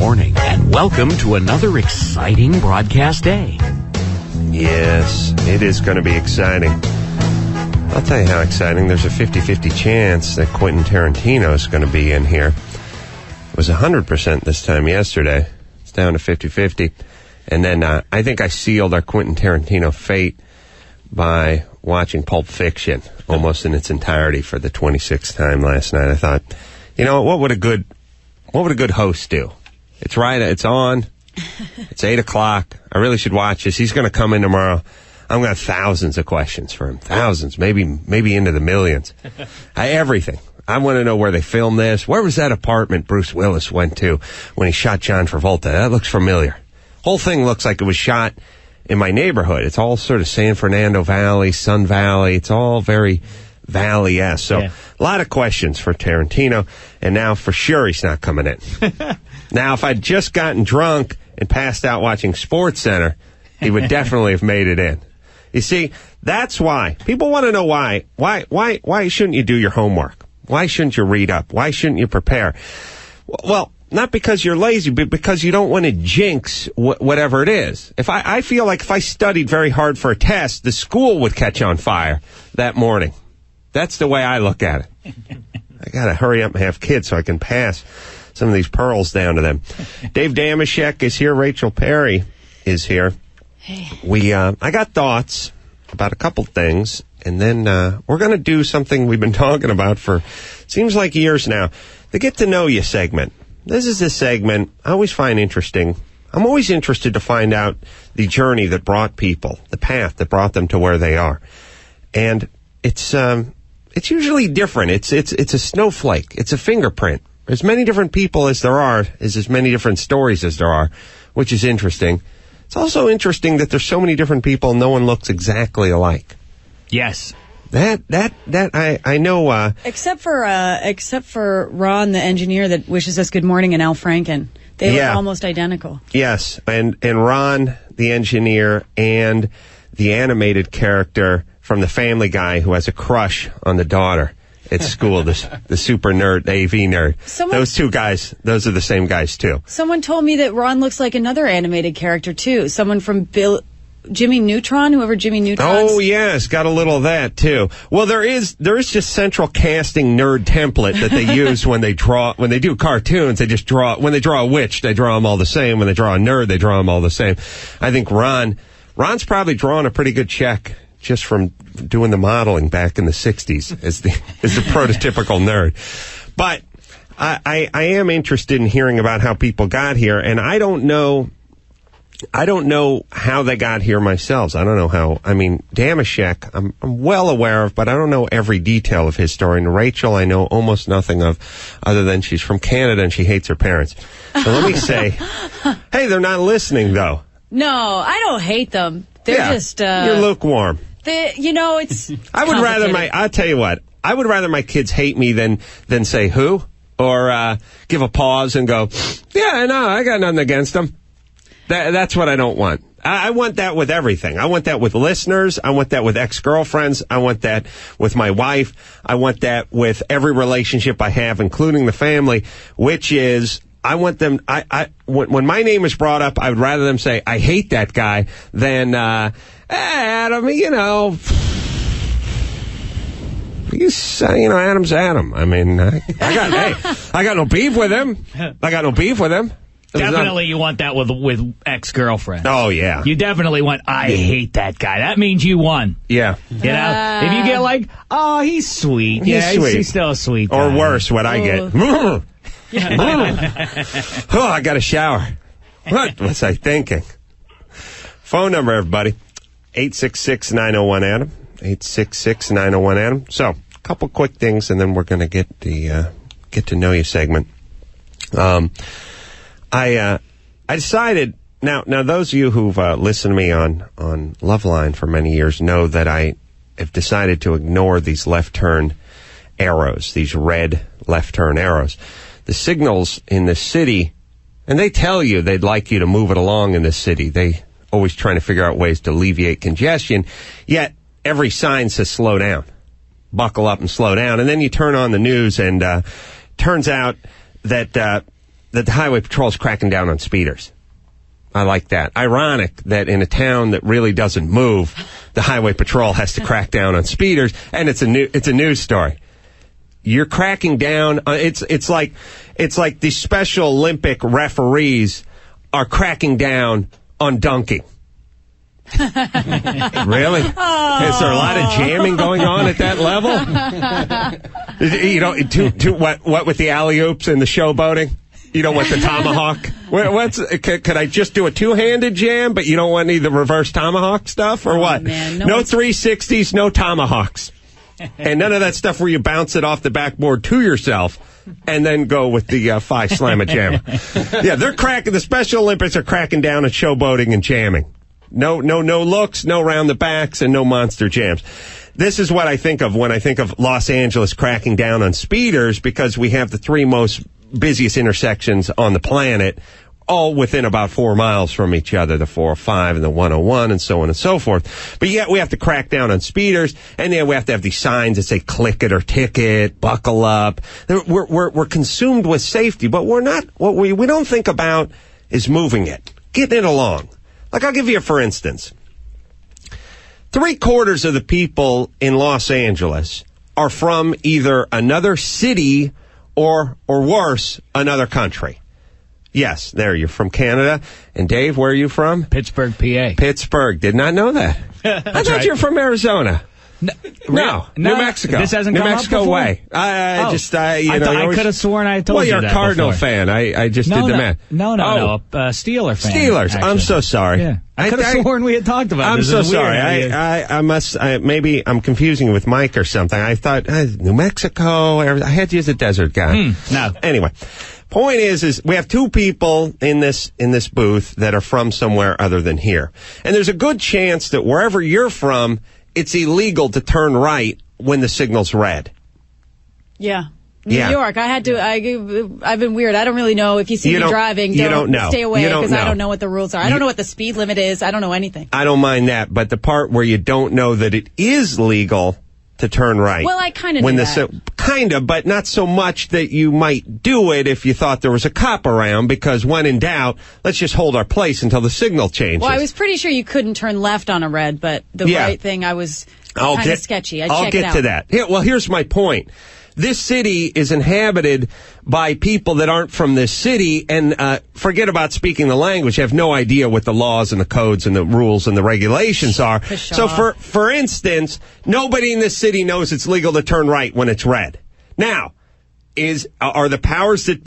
morning, and welcome to another exciting broadcast day. Yes, it is going to be exciting. I'll tell you how exciting. There's a 50-50 chance that Quentin Tarantino is going to be in here. It was 100% this time yesterday. It's down to 50-50. And then I think I sealed our Quentin Tarantino fate by watching Pulp Fiction almost in its entirety for the 26th time last night. I thought, you know, what would a good host do? It's right, it's on. It's 8 o'clock. I really should watch this. He's going to come in tomorrow. I'm going to have thousands of questions for him. Thousands, maybe into the millions. Everything. I want to know where they filmed this. Where was that apartment Bruce Willis went to when he shot John Travolta? That looks familiar. Whole thing looks like it was shot in my neighborhood. It's all sort of San Fernando Valley, Sun Valley. It's all very Valley-esque. So a lot of questions for Tarantino. And now for sure he's not coming in. Now, if I'd just gotten drunk and passed out watching SportsCenter, he would definitely have made it in. You see, that's why. People want to know why. Why shouldn't you do your homework? Why shouldn't you read up? Why shouldn't you prepare? Well, not because you're lazy, but because you don't want to jinx whatever it is. I feel like if I studied very hard for a test, the school would catch on fire that morning. That's the way I look at it. I got to hurry up and have kids so I can pass some of these pearls down to them. Dave Damashek is here. Rachel Perry is here. Hey. I got thoughts about a couple things, and then we're going to do something we've been talking about for, seems like years now, the Get to Know You segment. This is a segment I always find interesting. I'm always interested to find out the journey that brought people, the path that brought them to where they are. And it's usually different. It's a snowflake. It's a fingerprint. As many different people as there are is as many different stories as there are, which is interesting. It's also interesting that there's so many different people and no one looks exactly alike. Yes. That I know. Except for Ron, the engineer that wishes us good morning, and Al Franken. They look almost identical. Yes, and Ron, the engineer, and the animated character from the Family Guy who has a crush on the daughter at school, the super nerd, the AV nerd. Those two guys, those are the same guys, too. Someone told me that Ron looks like another animated character, too. Someone from Jimmy Neutron, whoever Jimmy Neutron. Oh, yes, got a little of that, too. Well, there is just central casting nerd template that they use when they do cartoons. They just when they draw a witch, they draw them all the same. When they draw a nerd, they draw them all the same. I think Ron's probably drawn a pretty good check just from doing the modeling back in the 60s as the prototypical nerd. But I am interested in hearing about how people got here, and I don't know how they got here myself. I don't know how. I mean, Damashek, I'm well aware of, but I don't know every detail of his story. And Rachel, I know almost nothing of, other than she's from Canada and she hates her parents. So let me say, hey, they're not listening, though. No, I don't hate them. They're just... You're lukewarm. It's I'll tell you what, I would rather my kids hate me than say who, or give a pause and go, yeah, no, I got nothing against them. That's what I don't want. I want that with everything. I want that with listeners. I want that with ex-girlfriends. I want that with my wife. I want that with every relationship I have, including the family, which is... I want them, when my name is brought up, I would rather them say, I hate that guy, than, Adam, Adam's Adam. I mean, I got no beef with him. Definitely you want that with ex-girlfriend. Oh, yeah. You definitely want, I hate that guy. That means you won. Yeah. If you get like, oh, he's sweet. He's still a sweet guy. Or worse, what I get. Oh, I got a shower. What was I thinking? Phone number, everybody. 866-901-ADAM. 866-901-ADAM. So, a couple quick things, and then we're going to get the Get to Know You segment. I decided, now those of you who've listened to me on Loveline for many years know that I have decided to ignore these left turn arrows, these red left turn arrows. The signals in the city, and they tell you they'd like you to move it along in the city. They always trying to figure out ways to alleviate congestion, yet every sign says slow down, buckle up and slow down. And then you turn on the news, and turns out that that the Highway Patrol is cracking down on speeders. I like that. Ironic that in a town that really doesn't move, the Highway Patrol has to crack down on speeders, and it's a news story. You're cracking down. It's like the Special Olympic referees are cracking down on dunking. Really? Oh. Is there a lot of jamming going on at that level? What with the alley-oops and the showboating? You don't want the tomahawk? Could I just do a two-handed jam, but you don't want any of the reverse tomahawk stuff, or what? Man, no 360s, no tomahawks. And none of that stuff where you bounce it off the backboard to yourself and then go with the five slam a jam. Yeah, the Special Olympics are cracking down on showboating and jamming. No looks, no round the backs, and no monster jams. This is what I think of when I think of Los Angeles cracking down on speeders, because we have the three most busiest intersections on the planet, all within about 4 miles from each other, the 405 and the 101 and so on and so forth. But yet we have to crack down on speeders, and then we have to have these signs that say click it or ticket, buckle up. We're consumed with safety, but we're not. What we don't think about is moving it, getting it along. Like, I'll give you a for instance. 3/4 of the people in Los Angeles are from either another city or worse, another country. Yes, there, you're from Canada. And Dave, where are you from? Pittsburgh, PA. Pittsburgh. Did not know that. I thought you were from Arizona. No, New Mexico. This hasn't New come Mexico up before? way. I could have sworn I told you. Well, you're a Cardinal before. fan. I just did the math. No, Steeler fan. Steelers. Actually. I'm so sorry. Yeah. I could have sworn we had talked about this. I'm so sorry. I must. Maybe I'm confusing you with Mike or something. I thought New Mexico. I had you as a desert guy. No. Anyway. Point is we have two people in this booth that are from somewhere other than here. And there's a good chance that wherever you're from, it's illegal to turn right when the signal's red. Yeah. New York. I've been weird. I don't really know. If you see me driving, don't know. Stay away, because I don't know what the rules are. I don't know what the speed limit is. I don't know anything. I don't mind that, but the part where you don't know that it is legal to turn right. Well, I kind of knew that. Kind of, but not so much that you might do it if you thought there was a cop around, because when in doubt, let's just hold our place until the signal changes. Well, I was pretty sure you couldn't turn left on a red, but the right thing, I was kind of sketchy. I'll get to that. Here's my point. This city is inhabited by people that aren't from this city, and forget about speaking the language, have no idea what the laws and the codes and the rules and the regulations are. So, for instance, nobody in this city knows it's legal to turn right when it's red. Now, are the powers that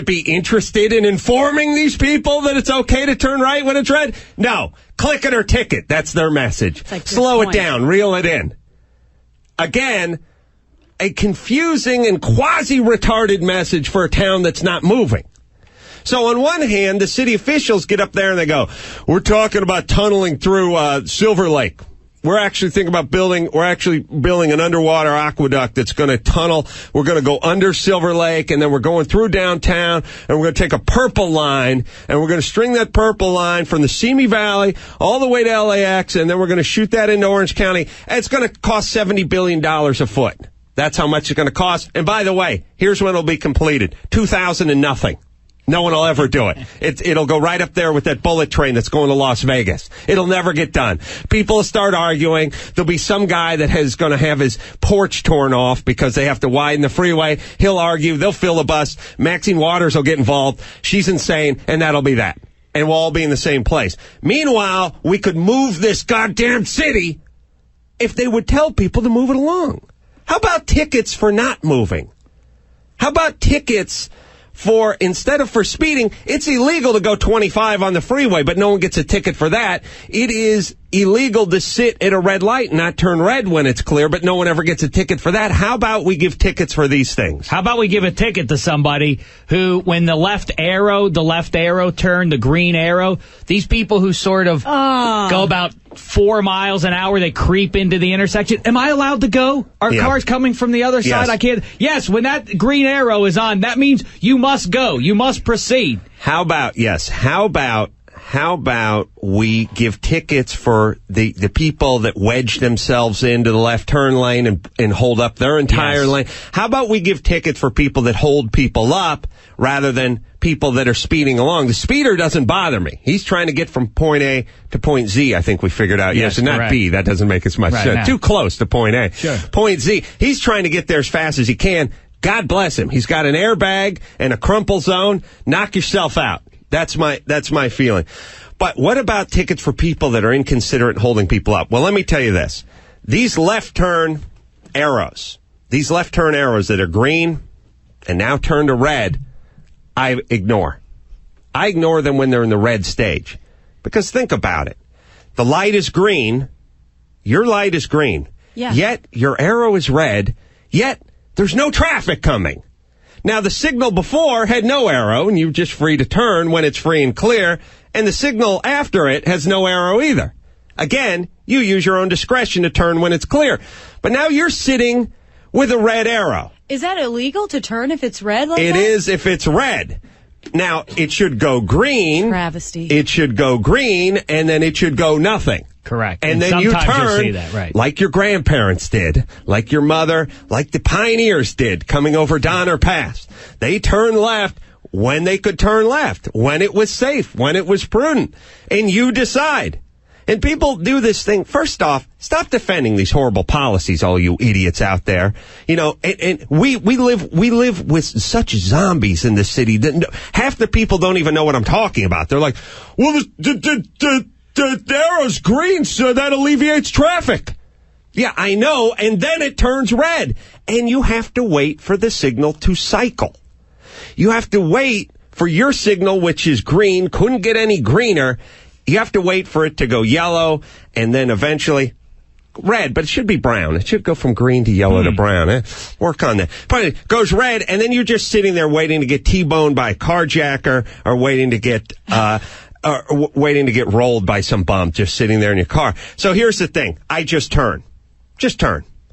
be interested in informing these people that it's okay to turn right when it's red? No. Click it or ticket. That's their message. Slow it down. Reel it in. Again, a confusing and quasi-retarded message for a town that's not moving. So on one hand, the city officials get up there and they go, we're talking about tunneling through Silver Lake. We're actually building an underwater aqueduct that's going to tunnel. We're going to go under Silver Lake, and then we're going through downtown, and we're going to take a purple line, and we're going to string that purple line from the Simi Valley all the way to LAX, and then we're going to shoot that into Orange County. And it's going to cost $70 billion a foot. That's how much it's going to cost. And by the way, here's when it'll be completed. 2000 and nothing. No one will ever do it. It'll go right up there with that bullet train that's going to Las Vegas. It'll never get done. People will start arguing. There'll be some guy that is going to have his porch torn off because they have to widen the freeway. He'll argue. They'll filibust. Maxine Waters will get involved. She's insane, and that'll be that. And we'll all be in the same place. Meanwhile, we could move this goddamn city if they would tell people to move it along. How about tickets for not moving? How about tickets for, instead of for speeding, it's illegal to go 25 on the freeway, but no one gets a ticket for that. It is illegal to sit at a red light and not turn red when it's clear, but no one ever gets a ticket for that. How about we give tickets for these things? How about we give a ticket to somebody who, when the left arrow turn, the green arrow, these people who sort of go about 4 miles an hour, they creep into the intersection. Am I allowed to go? Are cars coming from the other side? I can't. Yes, when that green arrow is on, that means you must go. You must proceed. How about how about we give tickets for the people that wedge themselves into the left turn lane and hold up their entire lane? How about we give tickets for people that hold people up rather than people that are speeding along? The speeder doesn't bother me. He's trying to get from point A to point Z, I think we figured out. Yes, and not B. That doesn't make as much sense. Too close to point A. Sure. Point Z. He's trying to get there as fast as he can. God bless him. He's got an airbag and a crumple zone. Knock yourself out. That's my feeling. But what about tickets for people that are inconsiderate and holding people up? Well, let me tell you this. These left turn arrows that are green and now turn to red, I ignore. I ignore them when they're in the red stage. Because think about it. The light is green. Your light is green. Yeah. Yet your arrow is red. Yet there's no traffic coming. Now, the signal before had no arrow, and you're just free to turn when it's free and clear, and the signal after it has no arrow either. Again, you use your own discretion to turn when it's clear. But now you're sitting with a red arrow. Is that illegal to turn if it's red like that? It is if it's red. Now, it should go green. Travesty. It should go green, and then it should go nothing. Correct. And then you turn see that, right, like your grandparents did, like your mother, like the pioneers did coming over Donner Pass. They turned left when they could turn left, when it was safe, when it was prudent. And you decide. And people do this thing. First off, stop defending these horrible policies, all you idiots out there. You know, and we live with such zombies in this city that half the people don't even know what I'm talking about. They're like, well, the arrow's green, so that alleviates traffic. Yeah, I know, and then it turns red. And you have to wait for the signal to cycle. You have to wait for your signal, which is green, couldn't get any greener. You have to wait for it to go yellow, and then eventually red, but it should be brown. It should go from green to yellow to brown. Work on that. But it goes red, and then you're just sitting there waiting to get T-boned by a carjacker or waiting to get rolled by some bum just sitting there in your car. So here's the thing. I just turn.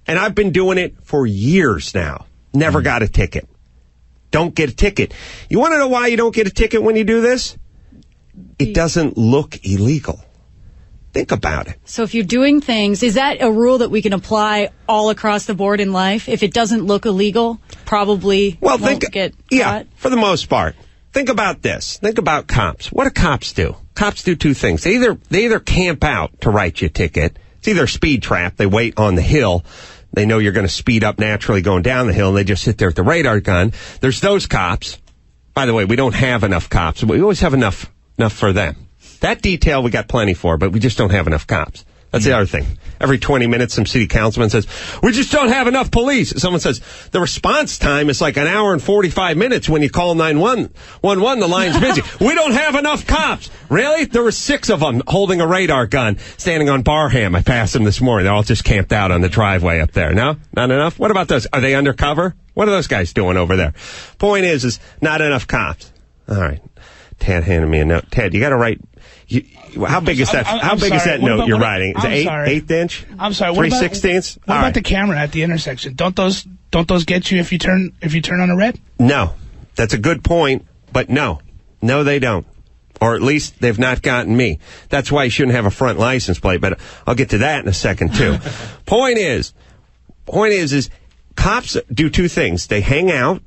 And I've been doing it for years now. Never got a ticket. Don't get a ticket. You want to know why you don't get a ticket when you do this? It doesn't look illegal. Think about it. So if you're doing things, is that a rule that we can apply all across the board in life? If it doesn't look illegal, probably won't get caught? Yeah, for the most part. Think about this. Think about cops. What do cops do? Cops do two things. They either camp out to write you a ticket. It's either a speed trap. They wait on the hill. They know you're going to speed up naturally going down the hill, and they just sit there with the radar gun. There's those cops. By the way, we don't have enough cops. We always have enough for them. That detail we got plenty for, but we just don't have enough cops. That's the other thing. Every 20 minutes, some city councilman says, we just don't have enough police. Someone says, the response time is like an hour and 45 minutes when you call 911. The line's busy. We don't have enough cops. Really? There were 6 of them holding a radar gun standing on Barham. I passed them this morning. They're all just camped out on the driveway up there. No? Not enough? What about those? Are they undercover? What are those guys doing over there? Point is not enough cops. All right. Ted handed me a note. Ted, you got to write. How big is that? How big is that note you're writing? Is it 8 inch? I'm sorry. 3/16? What about the camera at the intersection? Don't those get you if you turn on a red? No, that's a good point, but no, they don't. Or at least they've not gotten me. That's why you shouldn't have a front license plate. But I'll get to that in a second too. Point is, cops do two things. They hang out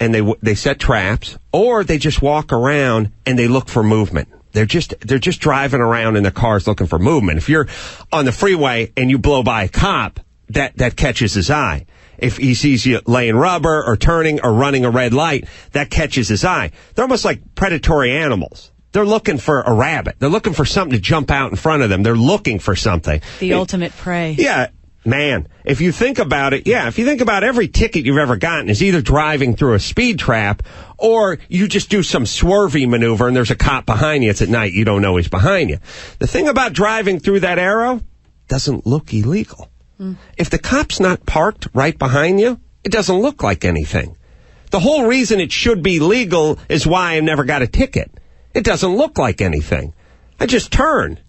and they set traps, or they just walk around and they look for movement. They're just driving around in their cars looking for movement. If you're on the freeway and you blow by a cop, that catches his eye. If he sees you laying rubber or turning or running a red light, that catches his eye. They're almost like predatory animals. They're looking for a rabbit. They're looking for something to jump out in front of them. They're looking for something. The ultimate prey. Yeah. Man, if you think about it, if you think about every ticket you've ever gotten is either driving through a speed trap or you just do some swervy maneuver and there's a cop behind you. It's at night. You don't know he's behind you. The thing about driving through that arrow doesn't look illegal. If the cop's not parked right behind you, it doesn't look like anything. The whole reason it should be legal is why I never got a ticket. It doesn't look like anything. I just turn.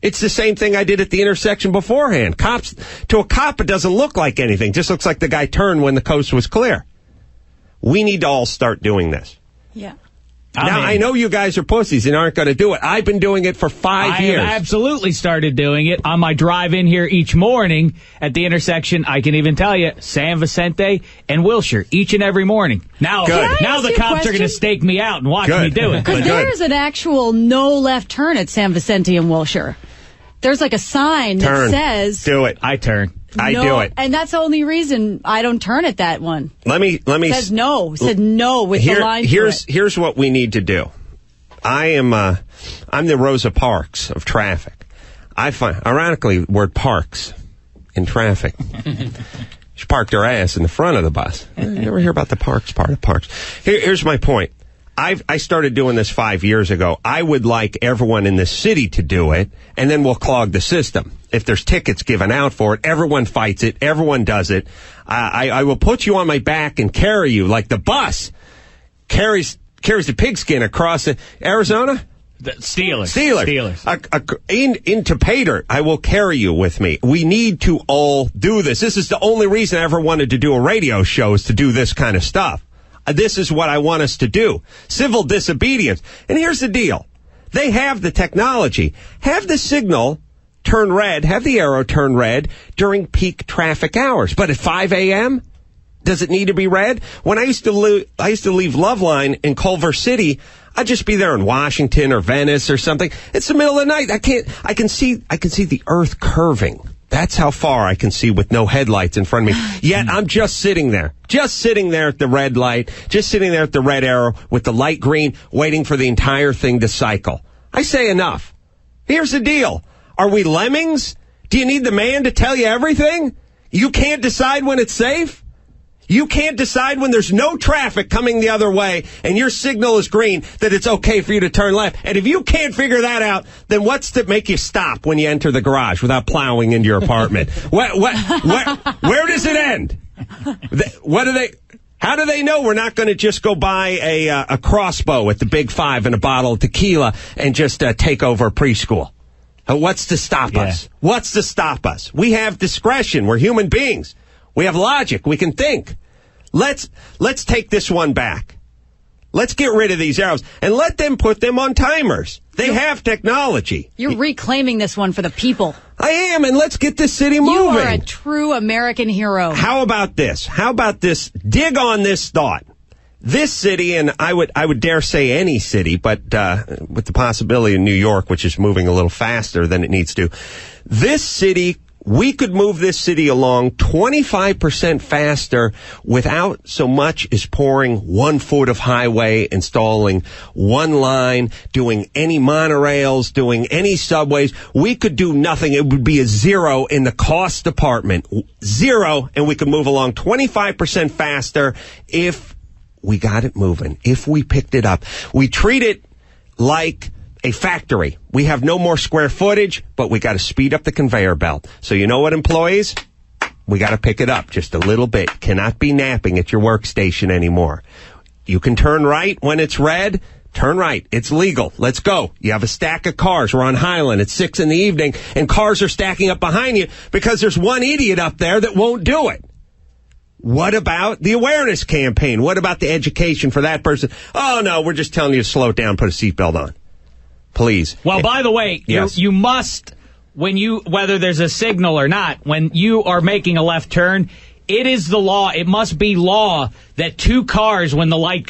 It's the same thing I did at the intersection beforehand. To a cop, it doesn't look like anything. It just looks like the guy turned when the coast was clear. We need to all start doing this. Yeah. I know you guys are pussies and aren't going to do it. I've been doing it for 5 years. I have absolutely started doing it on my drive in here each morning at the intersection. I can even tell you, San Vicente and Wilshire, each and every morning. Now the cops are going to stake me out and watch me do it. Because there's an actual no left turn at San Vicente and Wilshire. There's like a sign that says... Do it. I turn. I do it. And that's the only reason I don't turn at that one. Let me. It said no. It said no with the line. Here's what we need to do. I'm the Rosa Parks of traffic. I find, ironically, word parks in traffic. She parked her ass in the front of the bus. You ever hear about the parks part of parks? Here's my point. I started doing this 5 years ago. I would like everyone in the city to do it, and then we'll clog the system. If there's tickets given out for it, everyone fights it, everyone does it. I will put you on my back and carry you like the bus carries the pigskin across Arizona. Steelers. Into Pater, I will carry you with me. We need to all do this. This is the only reason I ever wanted to do a radio show, is to do this kind of stuff. This is what I want us to do. Civil disobedience. And here's the deal. They have the technology. Have the signal turn red, have the arrow turn red during peak traffic hours. But at 5 a.m., does it need to be red? When I used to leave Loveline in Culver City, I'd just be there in Washington or Venice or something. It's the middle of the night. I can see the earth curving. That's how far I can see with no headlights in front of me. Yet I'm just sitting there at the red light, just sitting there at the red arrow with the light green, waiting for the entire thing to cycle. I say enough. Here's the deal. Are we lemmings? Do you need the man to tell you everything? You can't decide when it's safe? You can't decide when there's no traffic coming the other way and your signal is green that it's okay for you to turn left. And if you can't figure that out, then what's to make you stop when you enter the garage without plowing into your apartment? Where does it end? How do they know we're not going to just go buy a crossbow at the Big Five and a bottle of tequila and just take over a preschool? What's to stop us? What's to stop us? We have discretion. We're human beings. We have logic. We can think. Let's take this one back. Let's get rid of these arrows and let them put them on timers. They have technology. You're reclaiming this one for the people. I am, and let's get this city moving. You are a true American hero. How about this? Dig on this thought. This city, and I would dare say any city, but with the possibility of New York, which is moving a little faster than it needs to, this city, we could move this city along 25% faster without so much as pouring 1 foot of highway, installing one line, doing any monorails, doing any subways. We could do nothing. It would be a zero in the cost department. Zero, and we could move along 25% faster if we got it moving, if we picked it up. We treat it like a factory. We have no more square footage, but we got to speed up the conveyor belt. So you know what, employees? We got to pick it up just a little bit. Cannot be napping at your workstation anymore. You can turn right when it's red. Turn right. It's legal. Let's go. You have a stack of cars. We're on Highland at 6 p.m, and cars are stacking up behind you because there's one idiot up there that won't do it. What about the awareness campaign? What about the education for that person? Oh, no, we're just telling you to slow it down, put a seatbelt on. Please. Well, by the way, yes. You must, whether there's a signal or not, when you are making a left turn, it is the law. It must be law that 2 cars, when the light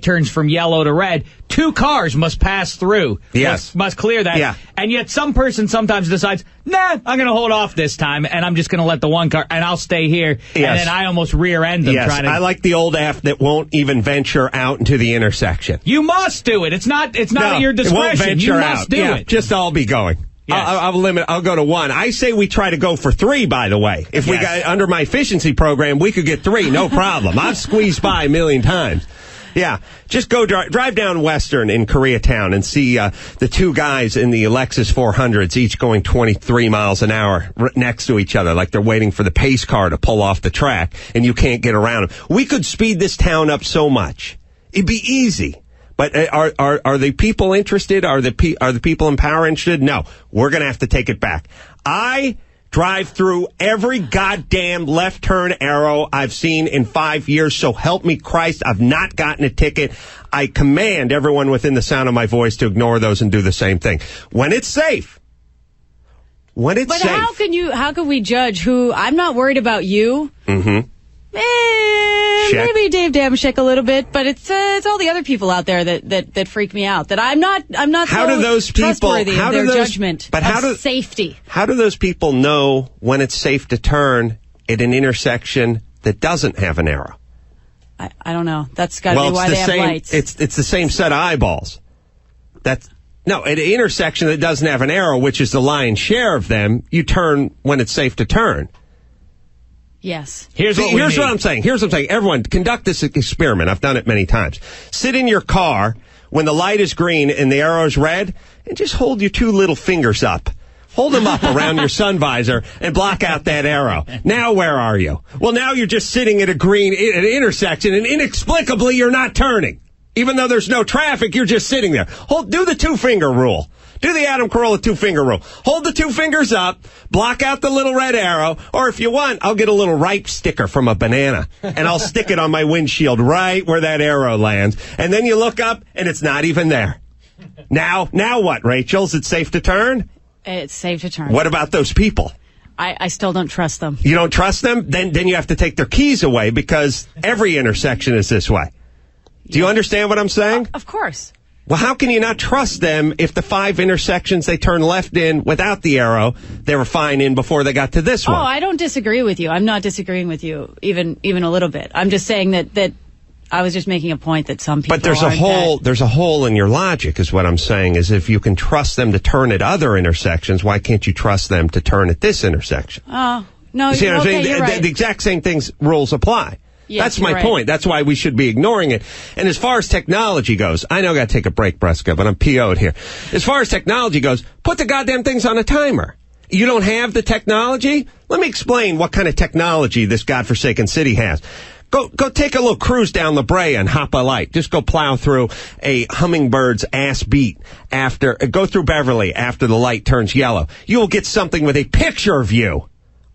turns from yellow to red, 2 cars must pass through. Yes. Must clear that. Yeah. And yet some person sometimes decides, nah, I'm going to hold off this time, and I'm just going to let the one car, and I'll stay here. Yes. And then I almost rear end them. Yes. I like the old F that won't even venture out into the intersection. You must do it. It's not at your discretion. It won't venture you must out. do it. Just I'll be going. Yes. I'll go to 1. I say we try to go for 3, by the way. If we got under my efficiency program, we could get 3, no problem. I've squeezed by a million times. Yeah, just go drive down Western in Koreatown and see the 2 guys in the Lexus 400s, each going 23 miles an hour next to each other, like they're waiting for the pace car to pull off the track, and you can't get around them. We could speed this town up so much. It'd be easy. But are the people interested? Are the people in power interested? No. We're going to have to take it back. I drive through every goddamn left turn arrow I've seen in 5 years. So help me Christ, I've not gotten a ticket. I command everyone within the sound of my voice to ignore those and do the same thing. When it's safe. When it's safe. But how can we judge who? I'm not worried about you. Mm-hmm. Maybe Dave Damashek a little bit, but it's all the other people out there that freak me out. That I'm not trustworthy of their judgment of safety. How do those people know when it's safe to turn at an intersection that doesn't have an arrow? I don't know. That's got to be why they have lights. It's the same set of eyeballs. At an intersection that doesn't have an arrow, which is the lion's share of them, you turn when it's safe to turn. Yes. Here's what I'm saying. Everyone, conduct this experiment. I've done it many times. Sit in your car when the light is green and the arrow's red, and just hold your two little fingers up. Hold them up around your sun visor and block out that arrow. Now where are you? Well, now you're just sitting at an intersection, and inexplicably you're not turning. Even though there's no traffic, you're just sitting there. Do the two-finger rule. Do the Adam Carolla two-finger rule. Hold the two fingers up, block out the little red arrow, or if you want, I'll get a little ripe sticker from a banana, and I'll stick it on my windshield right where that arrow lands. And then you look up, and it's not even there. Now what, Rachel? Is it safe to turn? It's safe to turn. What about those people? I still don't trust them. You don't trust them? Then you have to take their keys away, because every intersection is this way. Do you understand what I'm saying? Of course. Well, how can you not trust them if the 5 intersections they turn left in without the arrow, they were fine in before they got to this one? Oh, I don't disagree with you. I'm not disagreeing with you even a little bit. I'm just saying that I was just making a point that some people. But there's a hole in your logic, is what I'm saying. Is if you can trust them to turn at other intersections, why can't you trust them to turn at this intersection? Oh, no, you see what I'm saying? You're right. The exact same rules apply. Yes, that's my right. point. That's why we should be ignoring it. And as far as technology goes, I know I got to take a break, Breska, but I'm PO'd here. As far as technology goes, put the goddamn things on a timer. You don't have the technology? Let me explain what kind of technology this godforsaken city has. Go take a little cruise down La Brea and hop a light. Just go plow through a hummingbird's ass beat go through Beverly after the light turns yellow. You will get something with a picture of you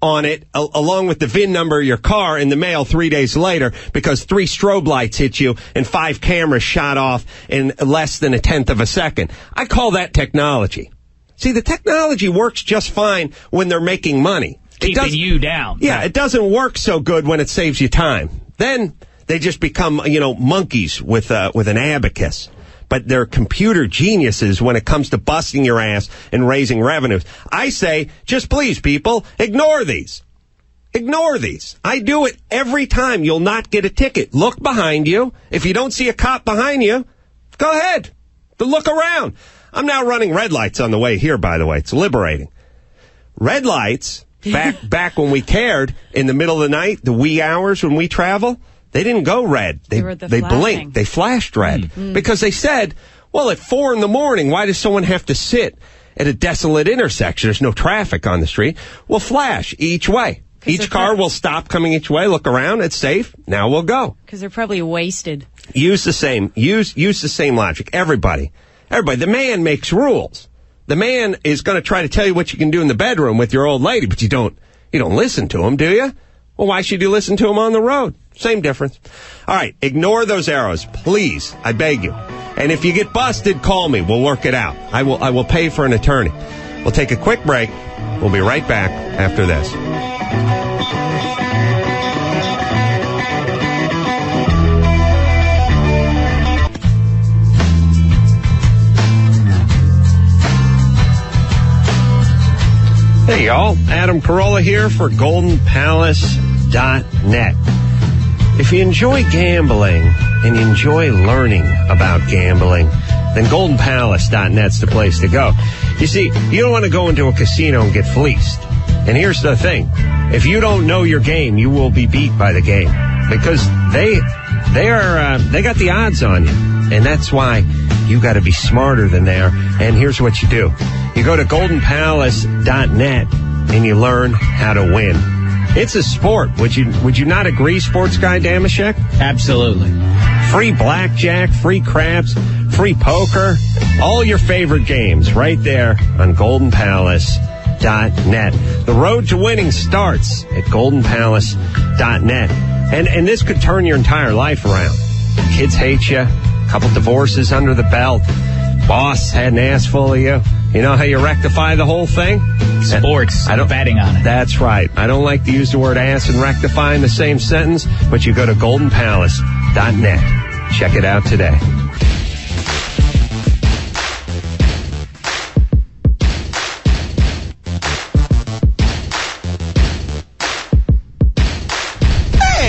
on it, along with the VIN number of your car in the mail 3 days later, because 3 strobe lights hit you and 5 cameras shot off in less than 1/10 of a second. I call that technology. See, the technology works just fine when they're making money. Keeping you down. Yeah, right. It doesn't work so good when it saves you time. Then they just become, monkeys with an abacus. But they're computer geniuses when it comes to busting your ass and raising revenues. I say, just please, people, ignore these. Ignore these. I do it every time. You'll not get a ticket. Look behind you. If you don't see a cop behind you, go ahead. Look around. I'm now running red lights on the way here, by the way. It's liberating. Red lights, back when we cared, in the middle of the night, the wee hours when we travel, they didn't go red. They blinked. They flashed red. Because they said, well, at 4 a.m, why does someone have to sit at a desolate intersection? There's no traffic on the street. We'll flash each way. Each car will stop coming each way, look around, it's safe. Now we'll go. Because they're probably wasted. Use the same logic. Everybody. The man makes rules. The man is going to try to tell you what you can do in the bedroom with your old lady, but you don't listen to him, do you? Well, why should you listen to him on the road? Same difference. All right, ignore those arrows, please. I beg you. And if you get busted, call me. We'll work it out. I will pay for an attorney. We'll take a quick break. We'll be right back after this. Hey, y'all. Adam Carolla here for GoldenPalace.net. If you enjoy gambling and you enjoy learning about gambling, then GoldenPalace.net's the place to go. You see, you don't want to go into a casino and get fleeced. And here's the thing. If you don't know your game, you will be beat by the game. Because they got the odds on you. And that's why you got to be smarter than they are. And here's what you do. You go to GoldenPalace.net and you learn how to win. It's a sport. Would you not agree, sports guy Damashek? Absolutely. Free blackjack, free craps, free poker, all your favorite games right there on GoldenPalace.net. The road to winning starts at goldenpalace.net. And this could turn your entire life around. Kids hate you. A couple divorces under the belt. Boss had an ass full of you. You know how you rectify the whole thing? Sports. I don't betting on it. That's right. I don't like to use the word ass and rectify in the same sentence, but you go to goldenpalace.net. Check it out today.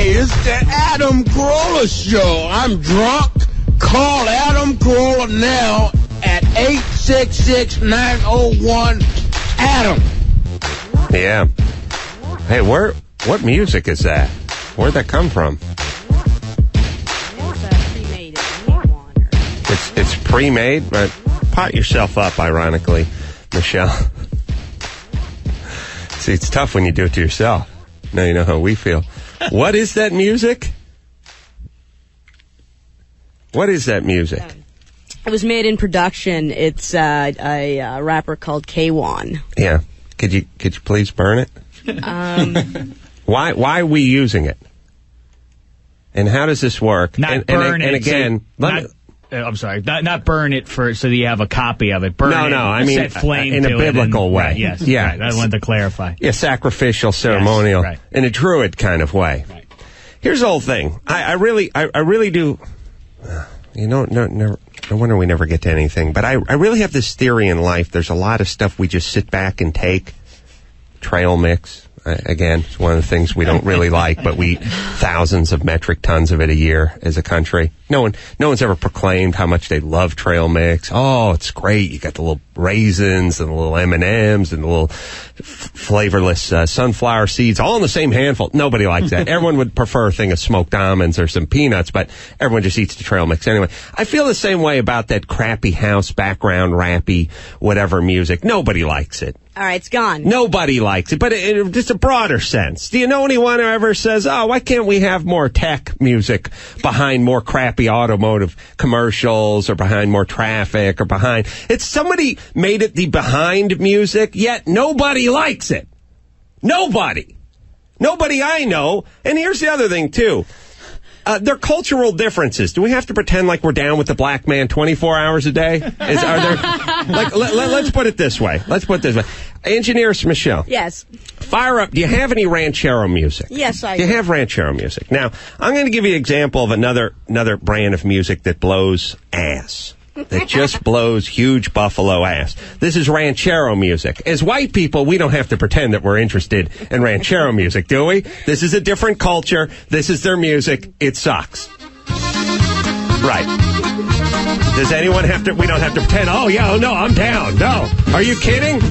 It's the Adam Carolla Show. I'm drunk. Call Adam Carolla now at 866-901-ADAM. Yeah. Hey, what music is that? Where'd that come from? It's pre-made, but pot yourself up, ironically, Michelle. See, it's tough when you do it to yourself. Now you know how we feel. What is that music? What is that music? It was made in production. It's a rapper called K1. Yeah. Could you please burn it? Why are we using it? And how does this work? Not burn it. And again, I'm sorry. Not burn it so that you have a copy of it. Burn it. No. I mean, set flame in a biblical way. Right, yes. Yeah. Right. I wanted to clarify. Yeah, sacrificial, ceremonial, yes, right. In a druid kind of way. Right. Here's the whole thing. I really do. You know, no wonder we never get to anything. But I really have this theory in life. There's a lot of stuff we just sit back and take. Trail mix. Again, it's one of the things we don't really like, but we eat thousands of metric tons of it a year as a country. No one's ever proclaimed how much they love trail mix. Oh, it's great. You got the little raisins and the little M&Ms and the little flavorless sunflower seeds, all in the same handful. Nobody likes that. Everyone would prefer a thing of smoked almonds or some peanuts, but everyone just eats the trail mix anyway. I feel the same way about that crappy house background rappy whatever music. Nobody likes it. All right, it's gone. Nobody likes it, but in just a broader sense. Do you know anyone who ever says, oh, why can't we have more tech music behind more crappy automotive commercials or behind more traffic or behind... It's somebody made it the behind music, yet nobody likes it. Nobody. Nobody I know. And here's the other thing, too. There are cultural differences. Do we have to pretend like we're down with the black man 24 hours a day? Let's put it this way. Engineer Michelle. Yes. Fire up. Do you have any ranchero music? Yes, I do. You have ranchero music. Now, I'm going to give you an example of another brand of music that blows ass. That just blows huge buffalo ass. This is ranchero music. As white people, we don't have to pretend that we're interested in ranchero music, do we? This is a different culture. This is their music. It sucks. Right. Does anyone have to... We don't have to pretend, oh, no, I'm down. No. Are you kidding?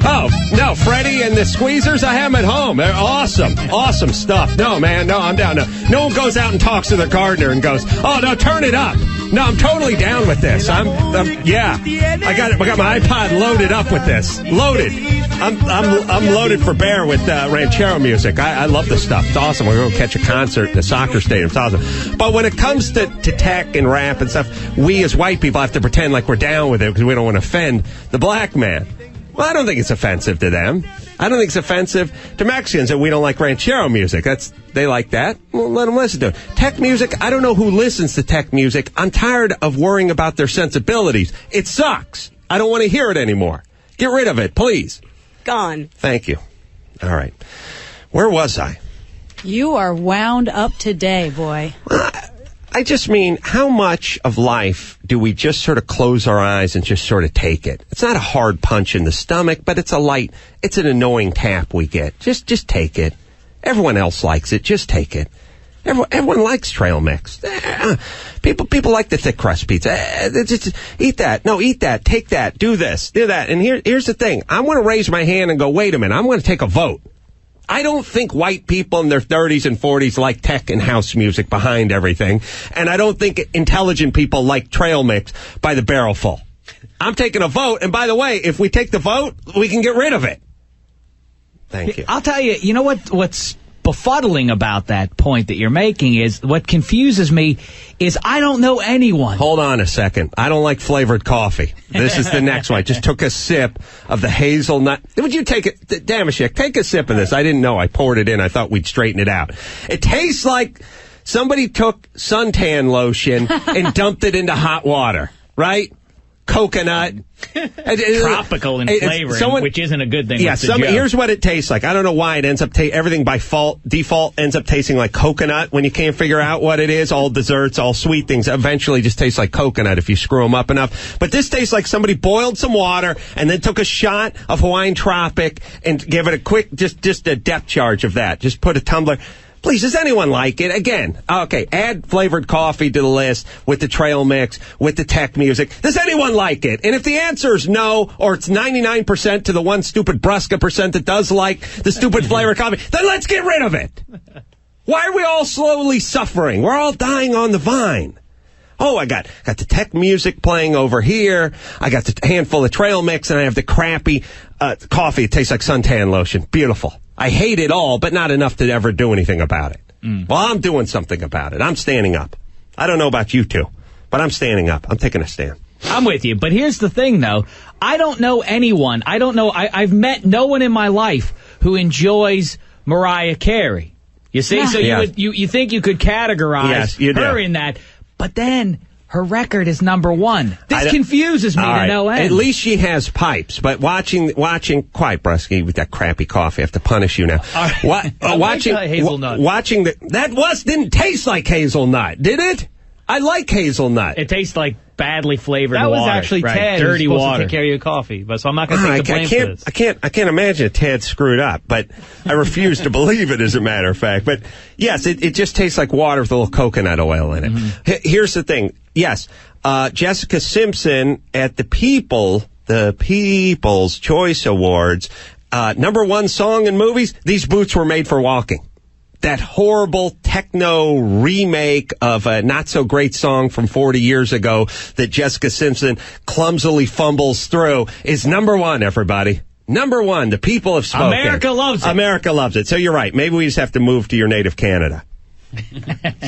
Oh, no, Freddie and the Squeezers, I have them at home. They're awesome. Awesome stuff. No, man, no, I'm down. No one goes out and talks to their gardener and goes, oh, no, turn it up. No, I'm totally down with this. Yeah. I got my iPod loaded up with this. Loaded. I'm loaded for bear with ranchero music. I love this stuff. It's awesome. We're going to catch a concert at the soccer stadium. It's awesome. But when it comes to tech and rap and stuff, we as white people have to pretend like we're down with it because we don't want to offend the black man. Well, I don't think it's offensive to them. I don't think it's offensive to Mexicans that we don't like ranchero music. They like that. Well, let them listen to it. Tech music, I don't know who listens to tech music. I'm tired of worrying about their sensibilities. It sucks. I don't want to hear it anymore. Get rid of it, please. Gone. Thank you. All right. Where was I? You are wound up today, boy. I just mean, how much of life do we just sort of close our eyes and just sort of take it? It's not a hard punch in the stomach, but it's an annoying tap we get. Just take it. Everyone else likes it. Just take it. Everyone likes trail mix. People like the thick crust pizza. Just eat that. No, eat that. Take that. Do this. Do that. And here's the thing. I want to raise my hand and go, wait a minute. I'm going to take a vote. I don't think white people in their 30s and 40s like tech and house music behind everything. And I don't think intelligent people like trail mix by the barrelful. I'm taking a vote. And by the way, if we take the vote, we can get rid of it. Thank you. I'll tell you, you know what's befuddling about that point that you're making is what confuses me is I don't know anyone. Hold on a second. I don't like flavored coffee. This is the next one. I just took a sip of the hazelnut. Would you take it? Damashek, take a sip of this. I didn't know. I poured it in. I thought we'd straighten it out. It tastes like somebody took suntan lotion and dumped it into hot water, right? Coconut. Tropical in flavor, which isn't a good thing. Yeah, here's what it tastes like. I don't know why it ends up everything by default ends up tasting like coconut when you can't figure out what it is. All desserts, all sweet things eventually just taste like coconut if you screw them up enough. But this tastes like somebody boiled some water and then took a shot of Hawaiian Tropic and gave it a quick, just a depth charge of that. Just put a tumbler. Please, does anyone like it? Again, okay, add flavored coffee to the list with the trail mix, with the tech music. Does anyone like it? And if the answer is no, or it's 99% to the one stupid Brusca percent that does like the stupid flavored coffee, then let's get rid of it. Why are we all slowly suffering? We're all dying on the vine. Oh, I got the tech music playing over here. I got the handful of trail mix, and I have the crappy coffee. It tastes like suntan lotion. Beautiful. I hate it all, but not enough to ever do anything about it. Well, I'm doing something about it. I'm standing up. I don't know about you two, but I'm standing up. I'm taking a stand. I'm with you, but here's the thing, though. I don't know anyone. I don't know. I've met no one in my life who enjoys Carey. You see? Yeah. So you think you could categorize her in that, but then her record is number one. This confuses me to no end. At least she has pipes, but watching quiet, Brusky, with that crappy coffee. I have to punish you now. Watching hazelnut. Watching that didn't taste like hazelnut, did it? I like hazelnut. It tastes like badly flavored water. That was actually Tad, dirty water. To take care of your coffee, but so I'm not going to take the blame for this. I can't imagine Tad screwed up, but I refuse to believe it, as a matter of fact. But yes, it just tastes like water with a little coconut oil in it. Mm-hmm. Here's the thing. Yes, Jessica Simpson at the People's Choice Awards, number one song in movies. These boots were made for walking. That horrible techno remake of a not-so-great song from 40 years ago that Jessica Simpson clumsily fumbles through is number one, everybody. Number one. The people have spoken. America loves it. America loves it. So you're right. Maybe we just have to move to your native Canada.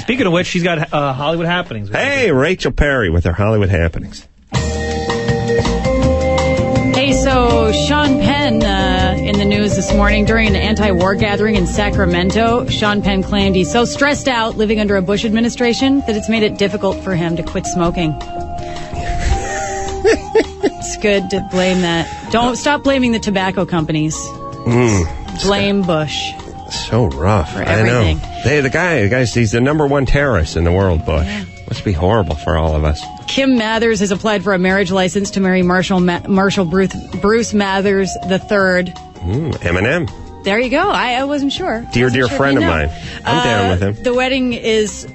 Speaking of which, she's got Hollywood Happenings. Hey, Rachel Perry with her Hollywood Happenings. Hey, so Sean Penn in the news this morning during an anti-war gathering in Sacramento. Sean Penn claimed he's so stressed out living under a Bush administration that it's made it difficult for him to quit smoking. It's good to blame that. Don't stop blaming the tobacco companies. Blame Bush. So rough. For everything. I know. The guys, he's the number one terrorist in the world, Bush. Yeah. Must be horrible for all of us. Kim Mathers has applied for a marriage license to marry Marshall Bruce Mathers III. Eminem. There you go. I wasn't sure. Dear friend of mine. I'm down with him. The wedding is,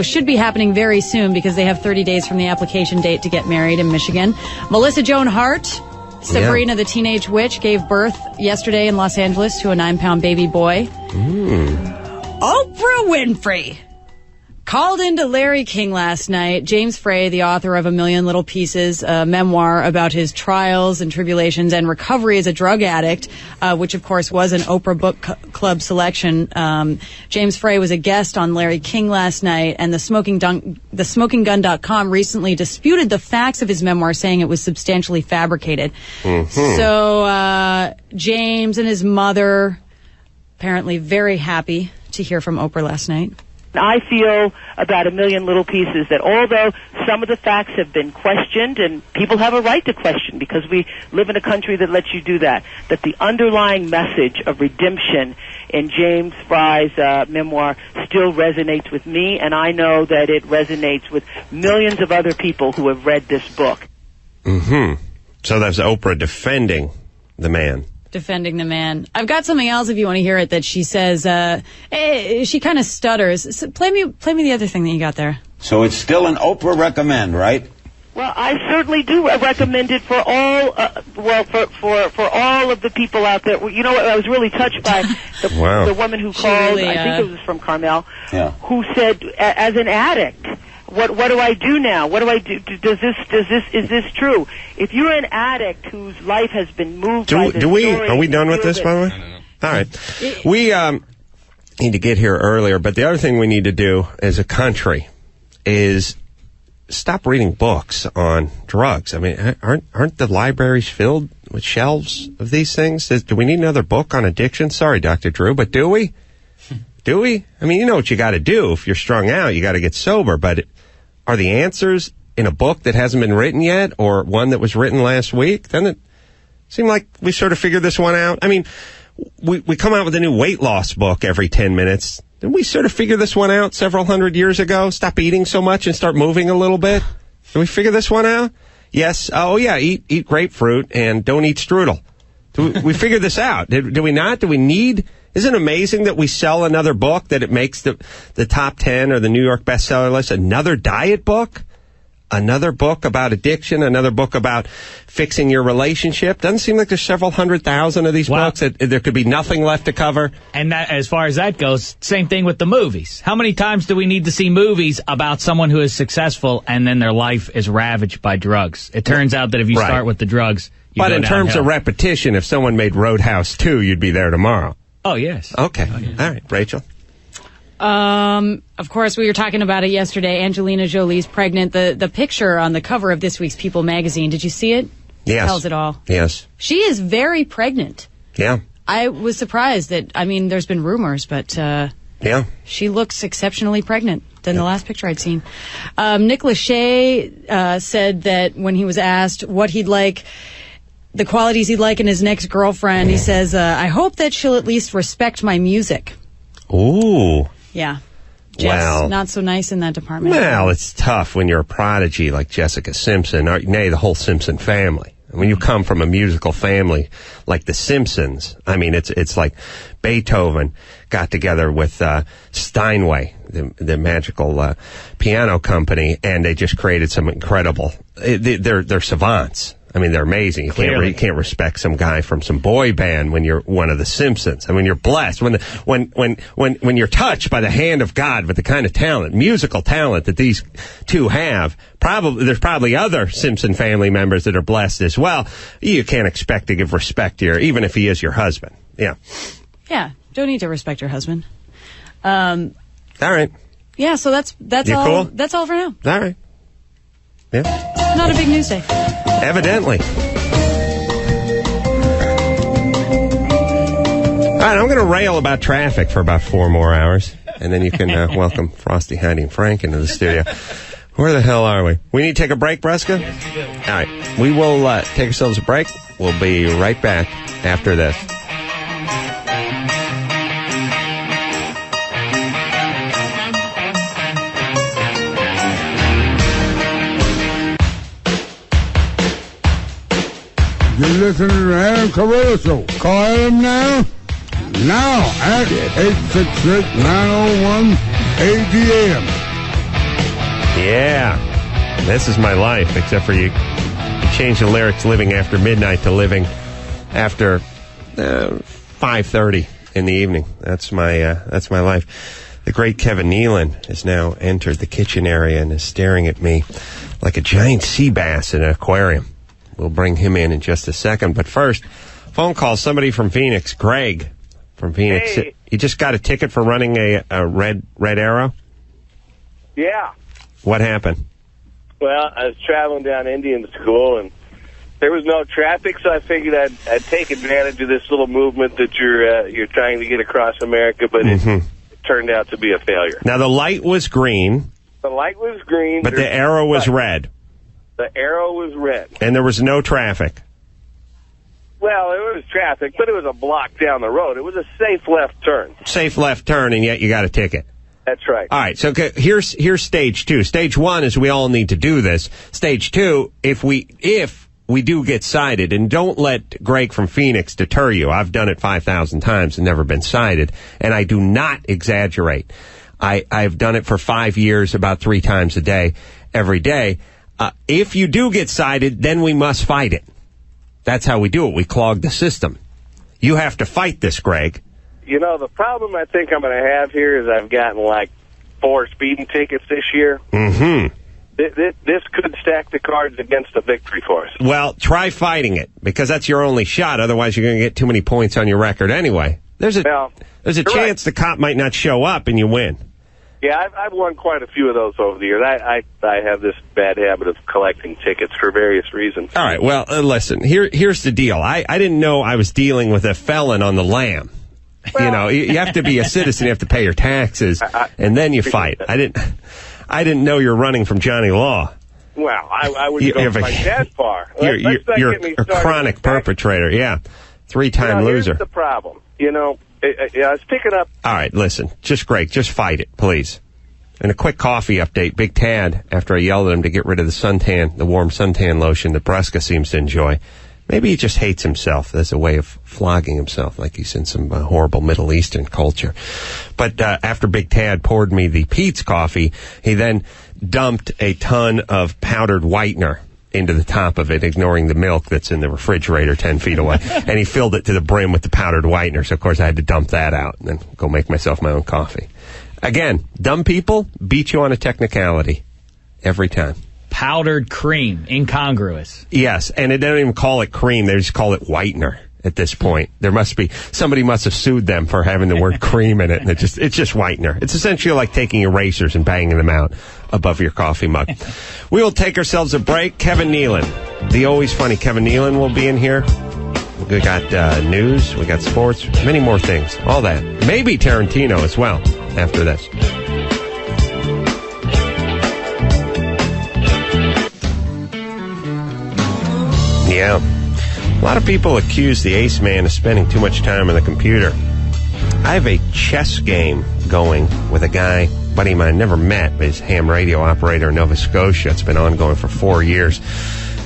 should be happening very soon because they have 30 days from the application date to get married in Michigan. Melissa Joan Hart, Sabrina the Teenage Witch, gave birth yesterday in Los Angeles to a 9-pound baby boy. Oprah Winfrey called into Larry King last night. James Frey, the author of A Million Little Pieces, a memoir about his trials and tribulations and recovery as a drug addict, which of course was an Oprah Book Club selection. James Frey was a guest on Larry King last night, and SmokingGun.com recently disputed the facts of his memoir, saying it was substantially fabricated. So James and his mother apparently very happy to hear from Oprah last night. I feel about A Million Little Pieces that although some of the facts have been questioned, and people have a right to question because we live in a country that lets you do that the underlying message of redemption in James Frey's memoir still resonates with me, and I know that it resonates with millions of other people who have read this book. So that's Oprah defending the man. Defending the man. I've got something else if you want to hear it that she says. She kind of stutters. So play me the other thing that you got there. So it's still an Oprah recommend, right? Well, I certainly do recommend it for all. For all of the people out there. You know what? I was really touched by the woman who called. Really, I think it was from Carmel. Yeah. Who said, as an addict, what do I do now? What do I do? Is this true? If you're an addict whose life has been moved by this story, are we done with this, by the way? No. All right. need to get here earlier. But the other thing we need to do as a country is stop reading books on drugs. I mean, aren't the libraries filled with shelves of these things? Do we need another book on addiction? Sorry, Dr. Drew, but do we? Do we? I mean, you know what you got to do. If you're strung out, you got to get sober. But are the answers in a book that hasn't been written yet, or one that was written last week? Doesn't it seem like we sort of figured this one out? I mean, we come out with a new weight loss book every 10 minutes. Didn't we sort of figure this one out several hundred years ago? Stop eating so much and start moving a little bit? Did we figure this one out? Yes. Oh, yeah, eat grapefruit and don't eat strudel. We figured this out. Did we not? Do we need... Isn't it amazing that we sell another book, that it makes the top 10 or the New York bestseller list? Another diet book? Another book about addiction? Another book about fixing your relationship? Doesn't seem like there's several 100,000 of these books that there could be nothing left to cover. And that, as far as that goes, same thing with the movies. How many times do we need to see movies about someone who is successful and then their life is ravaged by drugs? It turns out that if you start with the drugs, you But go in terms downhill. of repetition, if someone made Roadhouse 2, you'd be there tomorrow. Oh, yes. Okay. All right, Rachel. Of course, we were talking about it yesterday. Angelina Jolie's pregnant. The picture on the cover of this week's People magazine, did you see it? Yes. Tells it all. Yes. She is very pregnant. Yeah. I was surprised that, I mean, there's been rumors, but Yeah. she looks exceptionally pregnant than the last picture I'd seen. Nick Lachey said that when he was asked what he'd like, the qualities he'd like in his next girlfriend, he says, I hope that she'll at least respect my music. Ooh. Yeah. Jeff's Well, not so nice in that department. Well, it's tough when you're a prodigy like Jessica Simpson, or nay, the whole Simpson family. When you come from a musical family like the Simpsons, I mean, it's like Beethoven got together with Steinway, the magical piano company, and they just created some incredible. They're savants. I mean, they're amazing. You can't respect some guy from some boy band when you're one of the Simpsons. I mean, you're blessed when you're touched by the hand of God with the kind of talent, musical talent that these two have. There's probably other Simpson family members that are blessed as well. You can't expect to give respect to even if he is your husband. Yeah. Yeah. Don't need to respect your husband. All right. Yeah. So that's You all. cool? That's all for now. All right. Yeah. Not a big news day. Evidently. All right, I'm going to rail about traffic for about 4 more hours, and then you can welcome Frosty, Heidi, and Frank into the studio. Where the hell are we? We need to take a break, Breska? Yes, we do. All right, we will take ourselves a break. We'll be right back after this. You're listening to the Adam Carolla Show. Call Adam now at 866-901-ADM. Yeah, this is my life, except for you change the lyrics living after midnight to living after 5:30 in the evening. That's my life. The great Kevin Nealon has now entered the kitchen area and is staring at me like a giant sea bass in an aquarium. We'll bring him in just a second. But first, phone call. Somebody from Phoenix. Greg from Phoenix. Hey. You just got a ticket for running a red arrow? Yeah. What happened? Well, I was traveling down Indian school, and there was no traffic, so I figured I'd take advantage of this little movement that you're trying to get across America, but it turned out to be a failure. Now, the light was green. The light was green. But the arrow was red. The arrow was red. And there was no traffic. Well, there was traffic, but it was a block down the road. It was a safe left turn. Safe left turn, and yet you got a ticket. That's right. All right, so here's stage 2. Stage 1 is we all need to do this. Stage 2, if we do get cited, and don't let Greg from Phoenix deter you. I've done it 5,000 times and never been cited, and I do not exaggerate. I've done it for 5 years, about 3 times a day, every day. If you do get cited, then we must fight it. That's how we do it. We clog the system. You have to fight this, Greg. You know, the problem I think I'm going to have here is I've gotten like 4 speeding tickets this year. Mm-hmm. This could stack the cards against a victory for us. Well, try fighting it, because that's your only shot. Otherwise, you're going to get too many points on your record anyway. There's a chance the cop might not show up and you win. Yeah, I've won quite a few of those over the years. I have this bad habit of collecting tickets for various reasons. All right, well, listen, here's the deal. I didn't know I was dealing with a felon on the lam. Well, you have to be a citizen, you have to pay your taxes, and then you fight. I didn't know you're running from Johnny Law. Well, I wouldn't go quite that far. You're a chronic perpetrator, yeah. 3-time loser. Here's the problem. I was picking up... All right, listen. Just fight it, please. And a quick coffee update. Big Tad, after I yelled at him to get rid of the warm suntan lotion that Breska seems to enjoy, maybe he just hates himself. That's a way of flogging himself, like he's in some horrible Middle Eastern culture. But after Big Tad poured me the Pete's coffee, he then dumped a ton of powdered whitener into the top of it, ignoring the milk that's in the refrigerator 10 feet away. And he filled it to the brim with the powdered whitener. So, of course, I had to dump that out and then go make myself my own coffee. Again, dumb people beat you on a technicality every time. Powdered cream, incongruous. Yes, and they don't even call it cream. They just call it whitener at this point. Somebody must have sued them for having the word cream in it. And it's just whitener. It's essentially like taking erasers and banging them out above your coffee mug. We will take ourselves a break. Kevin Nealon, the always funny Kevin Nealon, will be in here. We got news, we got sports, many more things. All that. Maybe Tarantino as well after this. Yeah. A lot of people accuse the Ace Man of spending too much time on the computer. I have a chess game going with a guy, buddy of mine, never met, but he's a ham radio operator in Nova Scotia. It's been ongoing for 4 years.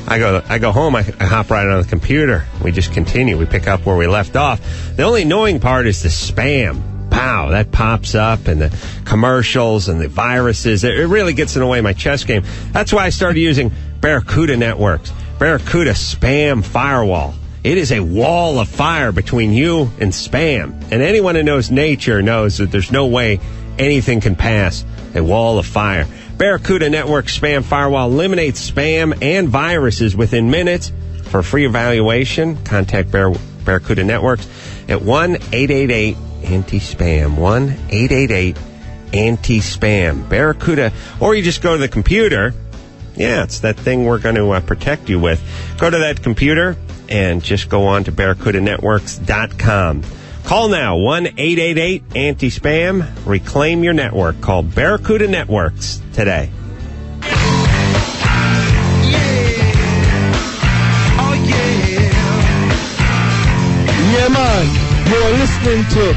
I go home, I hop right on the computer. We just continue. We pick up where we left off. The only annoying part is the spam. Pow, that pops up, and the commercials and the viruses. It really gets in the way of my chess game. That's why I started using Barracuda Networks. Barracuda Spam Firewall. It is a wall of fire between you and spam. And anyone who knows nature knows that there's no way anything can pass a wall of fire. Barracuda Network Spam Firewall eliminates spam and viruses within minutes. For a free evaluation, contact Barracuda Networks at 1-888-ANTI-SPAM. 1-888-ANTI-SPAM. Barracuda, or you just go to the computer. Yeah, it's that thing we're going to protect you with. Go to that computer and just go on to barracudanetworks.com. Call now, 1-888-ANTI-SPAM. Reclaim your network. Call Barracuda Networks today. Yeah, man. You're listening to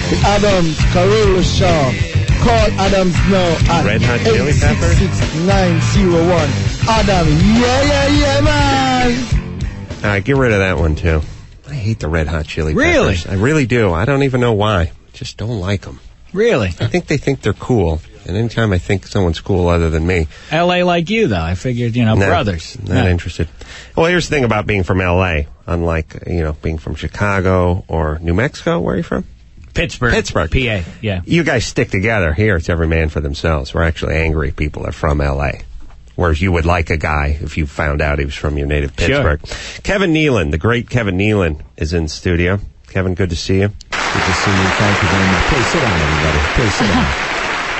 the Adams Carolla Show. Call Adams now at Red Hot Chili Peppers 866-901. Adam, yeah, man. All right, get rid of that one too. I hate the Red Hot Chili Peppers. Really? I really do. I don't even know why. Just don't like them. Really? I think they think they're cool. And anytime I think someone's cool other than me. L.A. like you, though. I figured, brothers. Not interested. Well, here's the thing about being from L.A. Unlike, being from Chicago or New Mexico. Where are you from? Pittsburgh, PA, yeah. You guys stick together. Here, it's every man for themselves. We're actually angry people that are from L.A., whereas you would like a guy if you found out he was from your native Pittsburgh. Sure. Kevin Nealon, the great Kevin Nealon, is in studio. Kevin, good to see you. Good to see you. Thank you very much. Please sit down, everybody. Please sit down.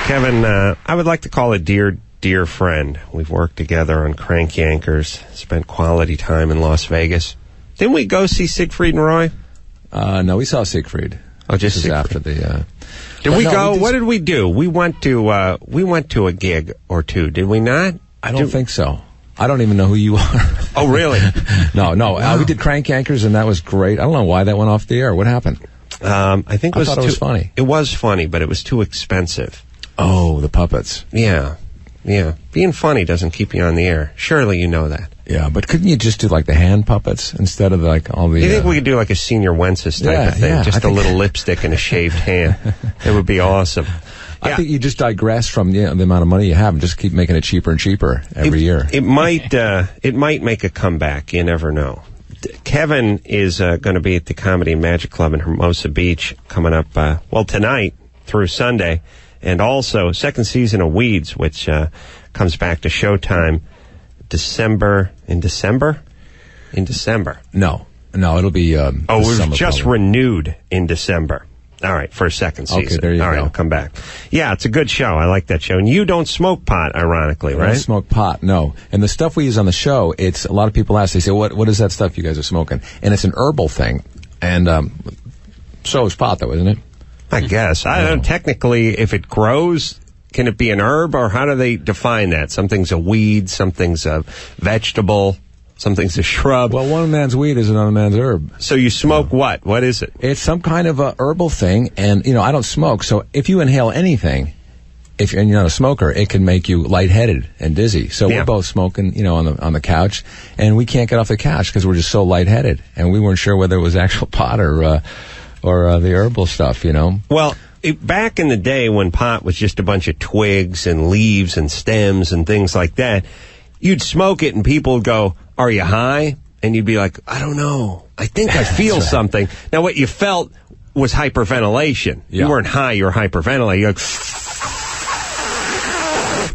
Kevin, I would like to call a dear friend. We've worked together on Crank Yankers, spent quality time in Las Vegas. Didn't we go see Siegfried and Roy? No, we saw Siegfried. Oh, just after the. Did we go? What did we do? We went to a gig or two. Did we not? I don't think so. I don't even know who you are. Oh, really? No. Wow. We did Crank Yankers, and that was great. I don't know why that went off the air. What happened? I thought it was funny. It was funny, but it was too expensive. Oh, the puppets. Yeah. Being funny doesn't keep you on the air. Surely you know that. Yeah, but couldn't you just do like the hand puppets instead of like all the... You think we could do like a Senior Wences type of thing? Yeah, just a little lipstick and a shaved hand. It would be awesome. I think you just digress from the amount of money you have and just keep making it cheaper and cheaper every year. It might make a comeback. You never know. Kevin is going to be at the Comedy and Magic Club in Hermosa Beach coming up, tonight through Sunday. And also, second season of Weeds, which comes back to Showtime in December? In December. No. No, it'll be. It was just renewed in December. All right, for a second season. Okay, there you All right, go. I'll come back. Yeah, it's a good show. I like that show. And you don't smoke pot, ironically, I right? don't smoke pot, no. And the stuff we use on the show, it's a lot of people ask. They say, "What is that stuff you guys are smoking?" And it's an herbal thing. And so is pot, though, isn't it? I guess. I don't know. Technically, if it grows, can it be an herb, or how do they define that? Something's a weed, something's a vegetable, something's a shrub. Well, one man's weed is another man's herb. So you smoke what? What is it? It's some kind of a herbal thing, and, I don't smoke, so if you inhale anything, and you're not a smoker, it can make you lightheaded and dizzy. So we're both smoking, on the couch, and we can't get off the couch because we're just so lightheaded, and we weren't sure whether it was actual pot or the herbal stuff, Well, back in the day when pot was just a bunch of twigs and leaves and stems and things like that, you'd smoke it and people would go, "Are you high?" And you'd be like, "I don't know. I think I feel something." Now, what you felt was hyperventilation. Yeah. You weren't high, you were hyperventilating. You're like,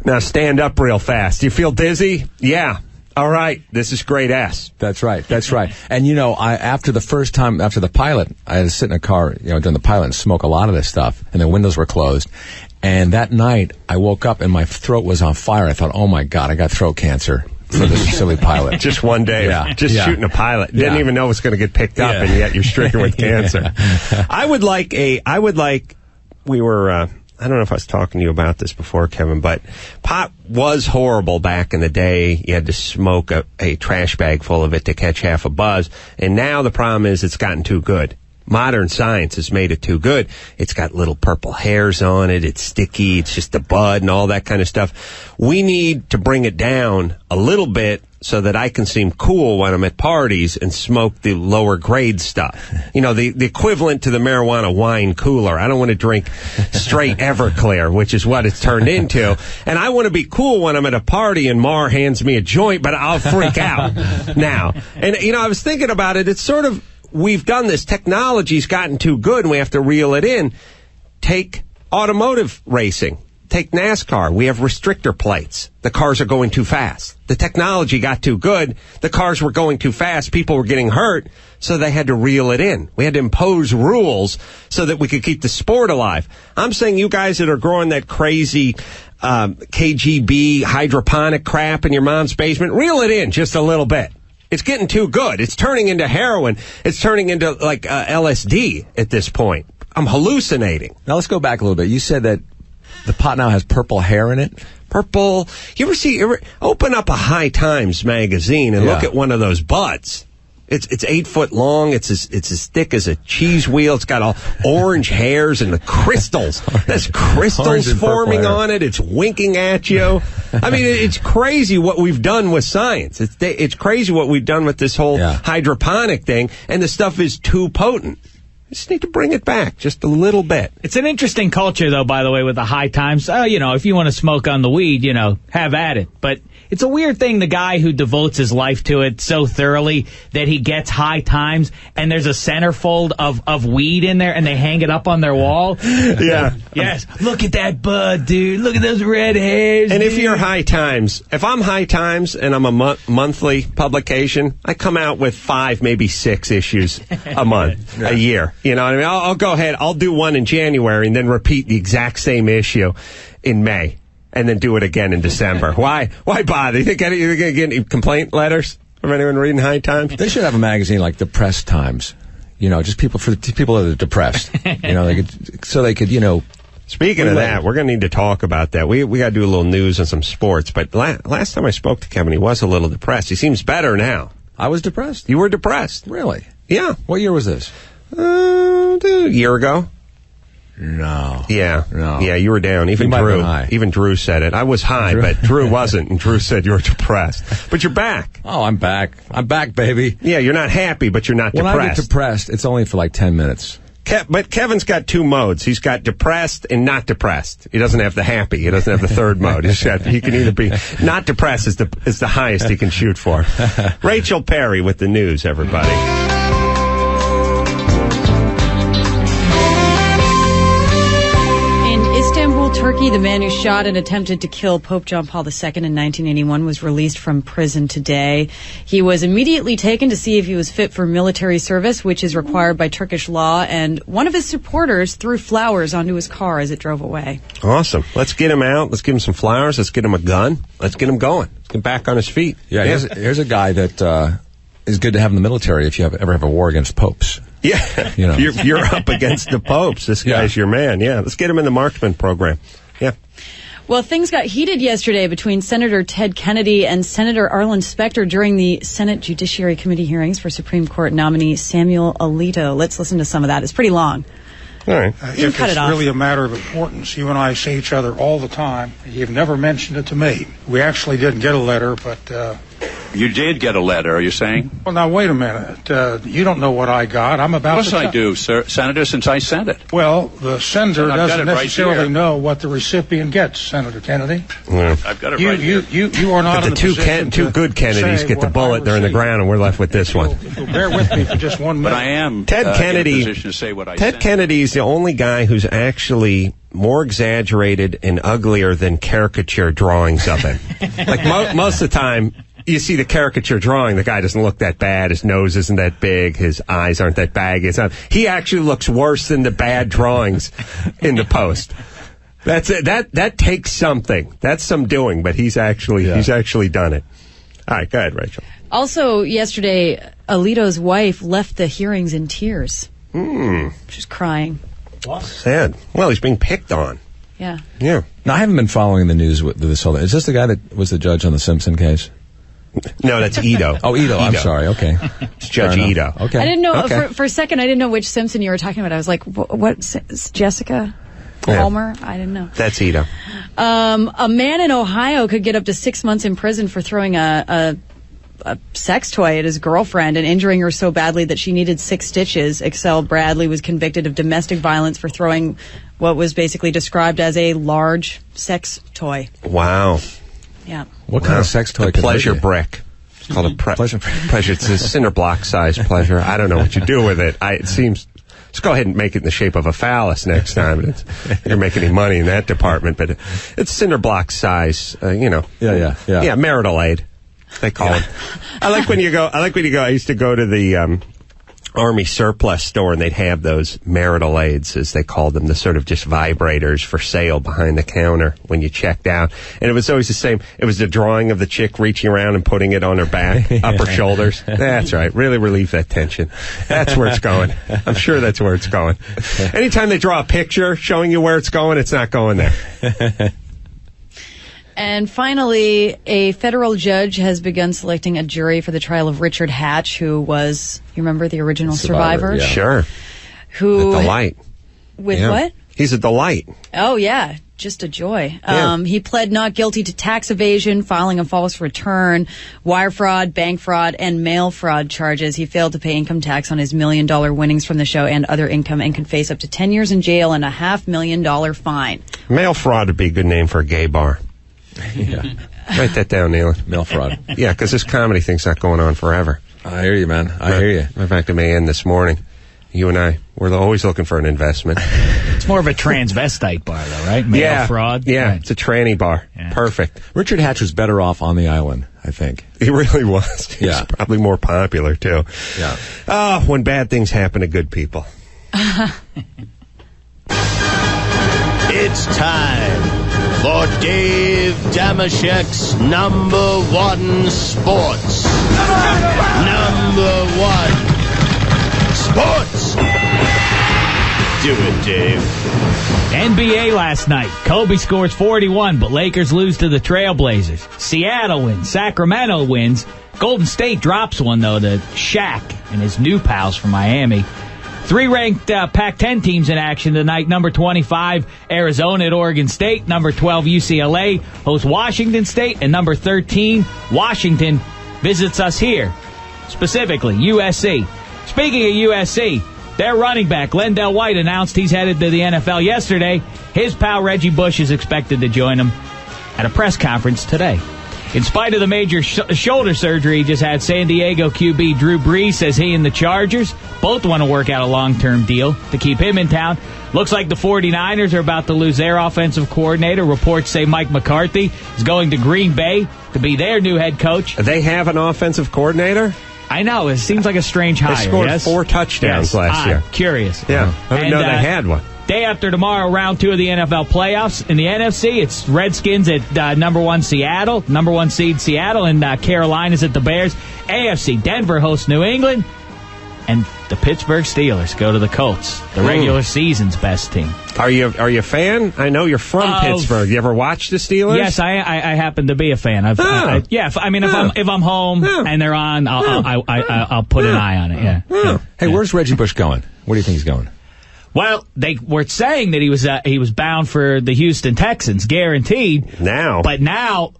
now stand up real fast. Do you feel dizzy? Yeah. All right. This is grade S. That's right. And, after the pilot, I had to sit in a car, during the pilot and smoke a lot of this stuff, and the windows were closed. And that night, I woke up and my throat was on fire. I thought, oh my God, I got throat cancer for this silly pilot. Just one day. Shooting a pilot. Didn't even know it was going to get picked up, and yet you're stricken with cancer. I don't know if I was talking to you about this before, Kevin, but pot was horrible back in the day. You had to smoke a trash bag full of it to catch half a buzz. And now the problem is it's gotten too good. Modern science has made it too good. It's got little purple hairs on it. It's sticky. It's just a bud and all that kind of stuff. We need to bring it down a little bit so that I can seem cool when I'm at parties and smoke the lower grade stuff. The equivalent to the marijuana wine cooler. I don't want to drink straight Everclear, which is what it's turned into. And I want to be cool when I'm at a party and Mar hands me a joint, but I'll freak out now. And, I was thinking about it. It's sort of, we've done this. Technology's gotten too good and we have to reel it in. Take automotive racing. Take NASCAR. We have restrictor plates. The cars are going too fast. The technology got too good. The cars were going too fast. People were getting hurt, so they had to reel it in. We had to impose rules so that we could keep the sport alive. I'm saying you guys that are growing that crazy KGB hydroponic crap in your mom's basement, reel it in just a little bit. It's getting too good. It's turning into heroin. It's turning into like LSD at this point. I'm hallucinating. Now let's go back a little bit. You said that the pot now has purple hair in it? Purple. You ever open up a High Times magazine and look at one of those buds. It's 8 foot long. It's as thick as a cheese wheel. It's got all orange hairs and the crystals. There's crystals forming on it. It's winking at you. I mean, it's crazy what we've done with science. It's crazy what we've done with this whole hydroponic thing, and the stuff is too potent. Just need to bring it back just a little bit. It's an interesting culture, though, by the way, with the High Times. If you want to smoke on the weed, have at it. But it's a weird thing, the guy who devotes his life to it so thoroughly that he gets High Times, and there's a centerfold of weed in there, and they hang it up on their wall. Yeah. Yes. Look at that bud, dude. Look at those red hairs. And dude. if you're High Times, if I'm High Times and I'm a monthly publication, I come out with 5, maybe 6 issues a month, a year. You know what I mean? I'll go ahead. I'll do one in January and then repeat the exact same issue in May and then do it again in December. Why bother? You think you're going to get any complaint letters from anyone reading High Times? They should have a magazine like Depressed Times. Just people that are depressed. They could. Speaking of that, we're going to need to talk about that. We got to do a little news and some sports. But last time I spoke to Kevin, he was a little depressed. He seems better now. I was depressed? You were depressed. Really? Yeah. What year was this? A year ago. No. Yeah. No. Yeah, you were down. Even Drew said it. I was high, but Drew wasn't, and Drew said you were depressed. But you're back. Oh, I'm back. I'm back, baby. Yeah, you're not happy, but you're not depressed. When I get depressed, it's only for like 10 minutes. But Kevin's got 2 modes. He's got depressed and not depressed. He doesn't have the happy. He doesn't have the third mode. He can either be not depressed is the highest he can shoot for. Rachel Perry with the news, everybody. cold turkey. The man who shot and attempted to kill Pope John Paul II in 1981 was released from prison today. He was immediately taken to see if he was fit for military service, which is required by Turkish law, and one of his supporters threw flowers onto his car as it drove away. Awesome. Let's get him out. Let's give him some flowers. Let's get him a gun. Let's get him going. Let's get him back on his feet. Yeah, here's a guy that is good to have in the military if you ever have a war against popes. Yeah, you know. you're up against the popes. This guy's your man. Yeah, let's get him in the marksman program. Yeah. Well, things got heated yesterday between Senator Ted Kennedy and Senator Arlen Specter during the Senate Judiciary Committee hearings for Supreme Court nominee Samuel Alito. Let's listen to some of that. It's pretty long. All right. You can cut it off. It's really a matter of importance. You and I see each other all the time. You've never mentioned it to me. We actually didn't get a letter, but... You did get a letter, are you saying? Well, now, wait a minute. You don't know what I got. I'm about to... Of course I do, sir. Senator, since I sent it. Well, the sender doesn't necessarily right know what the recipient gets, Senator Kennedy. Yeah. I've got it right here. You are not but in the the position two good Kennedys get the bullet. They're in the ground, and we're left with this one. You'll bear with me for just 1 minute. But I am Ted Kennedy, in a position to say what I Ted sent. Kennedy is the only guy who's actually more exaggerated and uglier than caricature drawings of him. Like most of the time, you see the caricature drawing, the guy doesn't look that bad, his nose isn't that big, his eyes aren't that baggy. He actually looks worse than the bad drawings in the post. That's it. That takes something. That's some doing, but he's actually done it. All right, go ahead, Rachel. Also, yesterday, Alito's wife left the hearings in tears. She's crying. Sad. Well, he's being picked on. Yeah. Yeah. Now, I haven't been following the news with this whole thing. Is this the guy that was the judge on the Simpson case? No, that's Ito. Oh, Ito. I'm sorry. Okay. It's Judge Ito. Okay. I didn't know, Okay. for a second, I didn't know which Simpson you were talking about. I was like, what Jessica Palmer? I didn't know. That's Ito. A man in Ohio could get up to 6 months in prison for throwing a sex toy at his girlfriend and injuring her so badly that she needed 6 stitches. Excel Bradley was convicted of domestic violence for throwing what was basically described as a large sex toy. Wow. Yeah. What kind of sex toy? The pleasure brick. It's called a pleasure. It's a cinder block size pleasure. I don't know what you do with it. It seems. Let's go ahead and make it in the shape of a phallus next time. You're making any money in that department, but it's cinder block size. Yeah. Marital aid. They call it. I like when you go. I used to go to the Army surplus store, and they'd have those marital aids, as they called them, the sort of just vibrators for sale behind the counter when you checked out. And it was always the same. It was the drawing of the chick reaching around and putting it on her back, upper shoulders. That's right. Really relieve that tension. That's where it's going. I'm sure that's where it's going. Anytime they draw a picture showing you where it's going, it's not going there. And finally, a federal judge has begun selecting a jury for the trial of Richard Hatch, who was, you remember, the original survivor? Yeah. Sure. Who a delight. With what? He's a delight. Oh, yeah. Just a joy. Yeah. He pled not guilty to tax evasion, filing a false return, wire fraud, bank fraud, and mail fraud charges. He failed to pay income tax on his $1 million winnings from the show and other income and could face up to 10 years in jail and a $500,000 fine. Mail fraud would be a good name for a gay bar. Yeah. Write that down, Neil. Mail fraud. Yeah, because this comedy thing's not going on forever. I hear you, man. I hear you. In fact, it may end this morning. You and I, we're always looking for an investment. It's more of a transvestite bar, though, right? Mail fraud. Yeah, right. It's a tranny bar. Yeah. Perfect. Richard Hatch was better off on the island, I think. He really was. He was probably more popular, too. Yeah. Oh, when bad things happen to good people. It's time for Dave Damashek's number one sports. Number one sports. Do it, Dave. NBA last night. Kobe scores 41, but Lakers lose to the Trailblazers. Seattle wins. Sacramento wins. Golden State drops one, though, to Shaq and his new pals from Miami. 3 ranked Pac-10 teams in action tonight. Number 25, Arizona at Oregon State. Number 12, UCLA hosts Washington State. And number 13, Washington visits us here, specifically USC. Speaking of USC, their running back, Lendell White, announced he's headed to the NFL yesterday. His pal Reggie Bush is expected to join him at a press conference today. In spite of the major shoulder surgery he just had, San Diego QB Drew Brees says he and the Chargers both want to work out a long-term deal to keep him in town. Looks like the 49ers are about to lose their offensive coordinator. Reports say Mike McCarthy is going to Green Bay to be their new head coach. They have an offensive coordinator? I know. It seems like a strange hire. They scored yes? 4 touchdowns last year. Curious. Yeah. I didn't know they had one. Day after tomorrow, round 2 of the NFL playoffs. In the NFC, it's Redskins at number 1 Seattle, number 1 seed Seattle, and Carolina's at the Bears. AFC, Denver hosts New England, and the Pittsburgh Steelers go to the Colts, the regular season's best team. Are you a fan? I know you're from Pittsburgh. You ever watch the Steelers? Yes, I happen to be a fan. If I'm home and they're on, I'll put an eye on it. Yeah. Hey, where's Reggie Bush going? Where do you think he's going? Well, they were saying that he was bound for the Houston Texans, guaranteed. But now,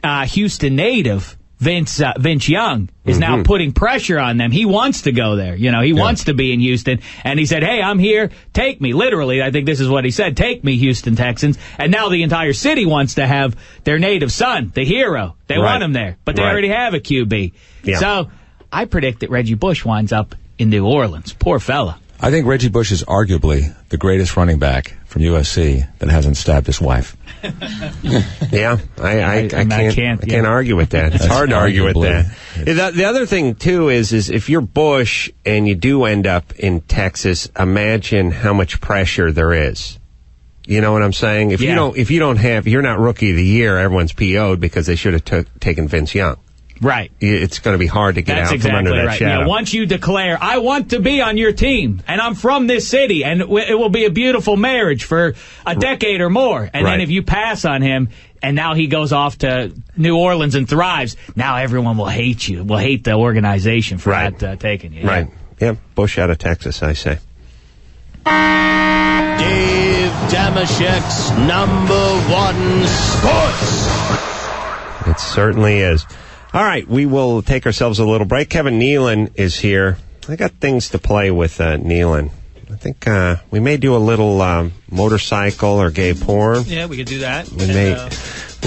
Houston native Vince Young is now putting pressure on them. He wants to go there. He wants to be in Houston, and he said, "Hey, I'm here. Take me." Literally, I think this is what he said. "Take me, Houston Texans." And now the entire city wants to have their native son, the hero. They want him there, but they already have a QB. Yeah. So I predict that Reggie Bush winds up in New Orleans. Poor fella. I think Reggie Bush is arguably the greatest running back from USC that hasn't stabbed his wife. Yeah, I can't argue with that. It's hard to argue with that. The other thing too is if you're Bush and you do end up in Texas, imagine how much pressure there is. You know what I'm saying? If you're not rookie of the year, everyone's PO'd because they should have taken Vince Young. Right. It's going to be hard to get out from under that shadow. Yeah, once you declare, I want to be on your team, and I'm from this city, and it will be a beautiful marriage for a decade or more. And then if you pass on him, and now he goes off to New Orleans and thrives, now everyone will hate you, will hate the organization for not taking you. Right. Yeah, Bush out of Texas, I say. Dave Damashek's #1 Sports. It certainly is. All right, we will take ourselves a little break. Kevin Nealon is here. I got things to play with Nealon. I think we may do a little motorcycle or gay porn. Yeah, we could do that. We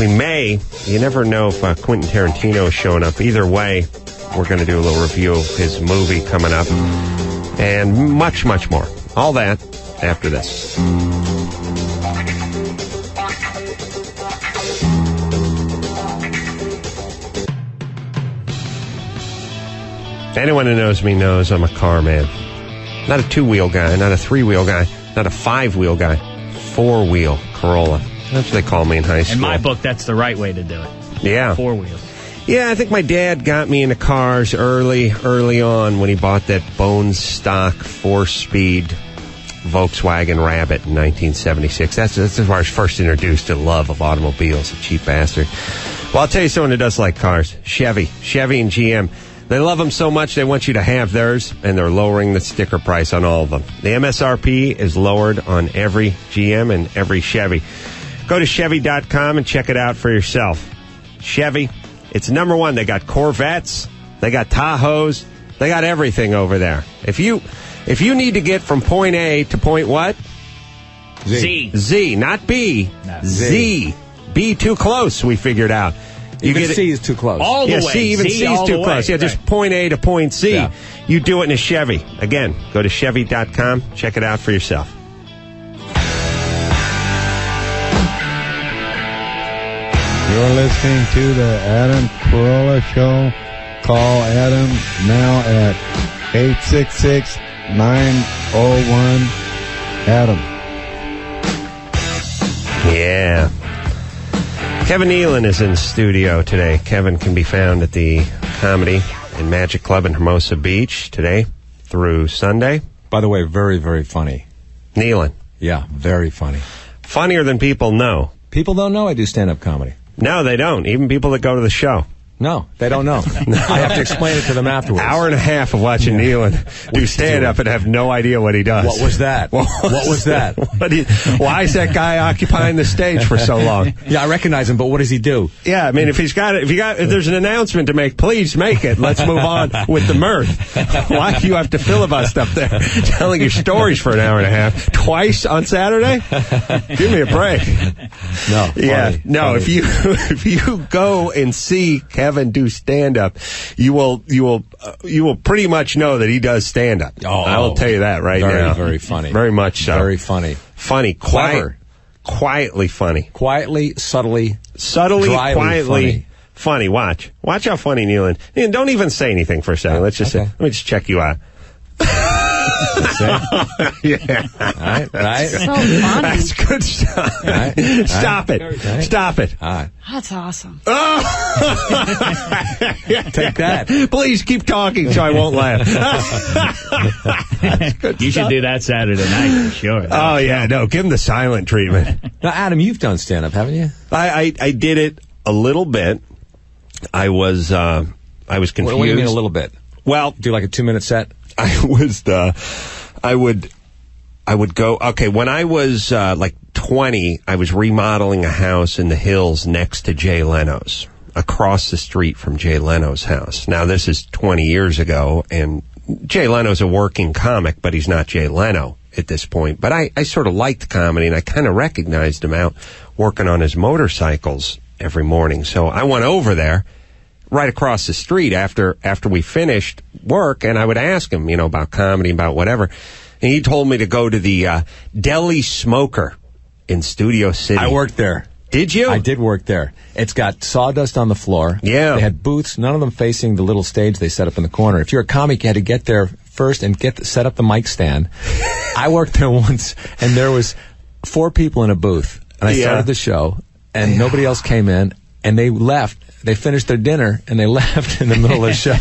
may. You never know if Quentin Tarantino is showing up. Either way, we're going to do a little review of his movie coming up. And much, much more. All that after this. Anyone who knows me knows I'm a car man. Not a 2-wheel guy, not a 3-wheel guy, not a 5-wheel guy. 4-wheel Carolla. That's what they call me in high school. In my book, that's the right way to do it. Yeah. 4 wheels. Yeah, I think my dad got me into cars early on when he bought that bone stock 4-speed Volkswagen Rabbit in 1976. That's where I was first introduced to the love of automobiles, a cheap bastard. Well, I'll tell you someone who does like cars. Chevy and GM. They love them so much they want you to have theirs, and they're lowering the sticker price on all of them. The MSRP is lowered on every GM and every Chevy. Go to Chevy.com and check it out for yourself. Chevy, it's #1. They got Corvettes, they got Tahoes, they got everything over there. If you need to get from point A to point what? Z, not B. No. Z. B too close, we figured out. C is too close. All the way. C is too close. Yeah, just point A to point C. Yeah. You do it in a Chevy. Again, go to Chevy.com. Check it out for yourself. You're listening to the Adam Carolla Show. Call Adam now at 866-901-ADAM. Yeah. Kevin Nealon is in studio today. Kevin can be found at the Comedy and Magic Club in Hermosa Beach today through Sunday. By the way, very, very funny. Nealon. Yeah, very funny. Funnier than people know. People don't know I do stand-up comedy. No, they don't. Even people that go to the show. No, they don't know. I have to explain it to them afterwards. Hour and a half of watching Nealon do stand-up and have no idea what he does. What was that? What was that? Why is that guy occupying the stage for so long? Yeah, I recognize him, but what does he do? Yeah, I mean, if there's an announcement to make, please make it. Let's move on with the mirth. Why do you have to filibuster up there telling your stories for an hour and a half twice on Saturday? Give me a break. No. Yeah. Funny, no. funny. If you go and see Kevin do stand up, you will pretty much know that he does stand up. Oh, I will tell you that right now. Very funny. Very much so. Very funny. Funny. Clever. Quietly funny. Quietly, subtly, quietly funny. Funny. Watch how funny Nealon. And don't even say anything for a second. Let's just let me just check you out. Yeah. Right. So funny. That's good stuff. Right. Stop it. Right. Stop it. That's awesome. Take that. Please keep talking so I won't laugh. You should do that Saturday night for sure. Oh, yeah. No, give him the silent treatment. Now, Adam, you've done stand-up, haven't you? I did it a little bit. I was confused. What do you mean a little bit? Well, do like a 2-minute set? I would go, okay, when I was like 20, I was remodeling a house in the hills next to Jay Leno's, across the street from Jay Leno's house. Now, this is 20 years ago, and Jay Leno's a working comic, but he's not Jay Leno at this point. But I sort of liked comedy, and I kind of recognized him out working on his motorcycles every morning. So I went over there right across the street after we finished work, and I would ask him, about comedy, about whatever. And he told me to go to the Deli Smoker in Studio City. I worked there. Did you? I did work there. It's got sawdust on the floor. Yeah. They had booths, none of them facing the little stage they set up in the corner. If you're a comic, you had to get there first and set up the mic stand. I worked there once, and there was 4 people in a booth. And I started the show, and nobody else came in, and they left. They finished their dinner and they left in the middle of the show.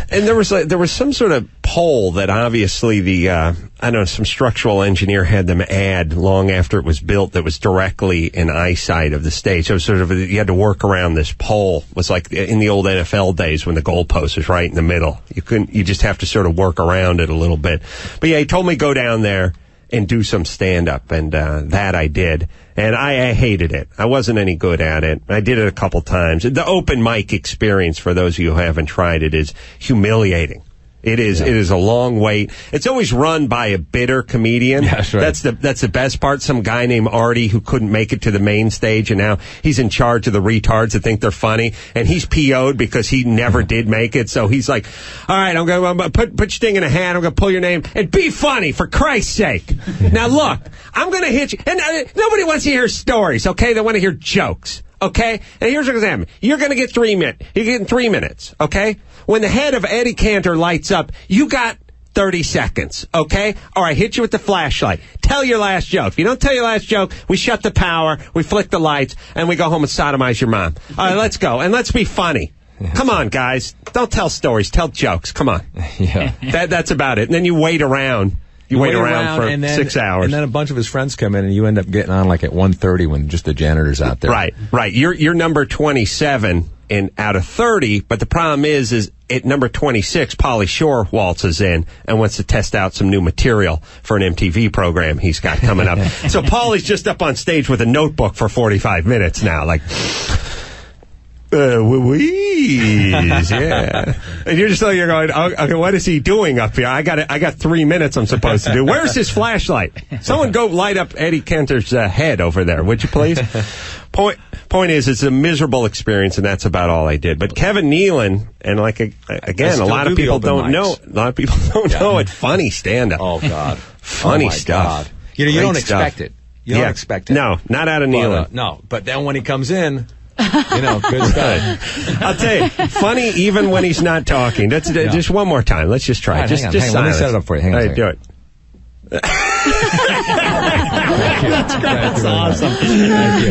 And there was some sort of pole that obviously some structural engineer had them add long after it was built that was directly in eyesight of the stage. So you had to work around this pole. It was like in the old NFL days when the goalpost was right in the middle. You just have to sort of work around it a little bit. But yeah, he told me go down there and do some stand-up, and that I did. And I hated it. I wasn't any good at it. I did it a couple times. The open mic experience, for those of you who haven't tried it, is humiliating. It is. It is a long wait. It's always run by a bitter comedian. Yeah, that's right. That's the best part. Some guy named Artie who couldn't make it to the main stage, and now he's in charge of the retards that think they're funny, and he's PO'd because he never did make it. So he's like, "All right, I'm going to put your thing in a hat. I'm going to pull your name and be funny for Christ's sake." Now look, I'm going to hit you, and nobody wants to hear stories. Okay, they want to hear jokes. Okay? And here's what's going to happen. You're going to get 3 minutes. You're getting 3 minutes. Okay? When the head of Eddie Cantor lights up, you got 30 seconds. Okay? All right, hit you with the flashlight. Tell your last joke. If you don't tell your last joke, we shut the power, we flick the lights, and we go home and sodomize your mom. All right, let's go. And let's be funny. Come on, guys. Don't tell stories. Tell jokes. Come on. Yeah. That's about it. And then you wait around. You wait around for and then, 6 hours. And then a bunch of his friends come in, and you end up getting on like at 1:30 when just the janitor's out there. Right. You're number 27 out of 30, but the problem is at number 26, Pauly Shore waltzes in and wants to test out some new material for an MTV program he's got coming up. So Pauly's just up on stage with a notebook for 45 minutes now, like... yeah. And you're just you're going, okay, what is he doing up here? I got 3 minutes I'm supposed to do. Where's his flashlight? Someone go light up Eddie Cantor's head over there, would you please? Point is, it's a miserable experience, and that's about all I did. But Kevin Nealon, and a lot of people don't know. A lot of people don't know it. Funny stand-up. Oh God, funny stuff. God. You don't expect it. You don't expect it. No, not out of Nealon. No, but then when he comes in. Good stuff. I'll tell you, funny even when he's not talking. That's just one more time. Let's just try it. Just hang on. Let me set it up for you. Hang on. All right, do it. That's awesome.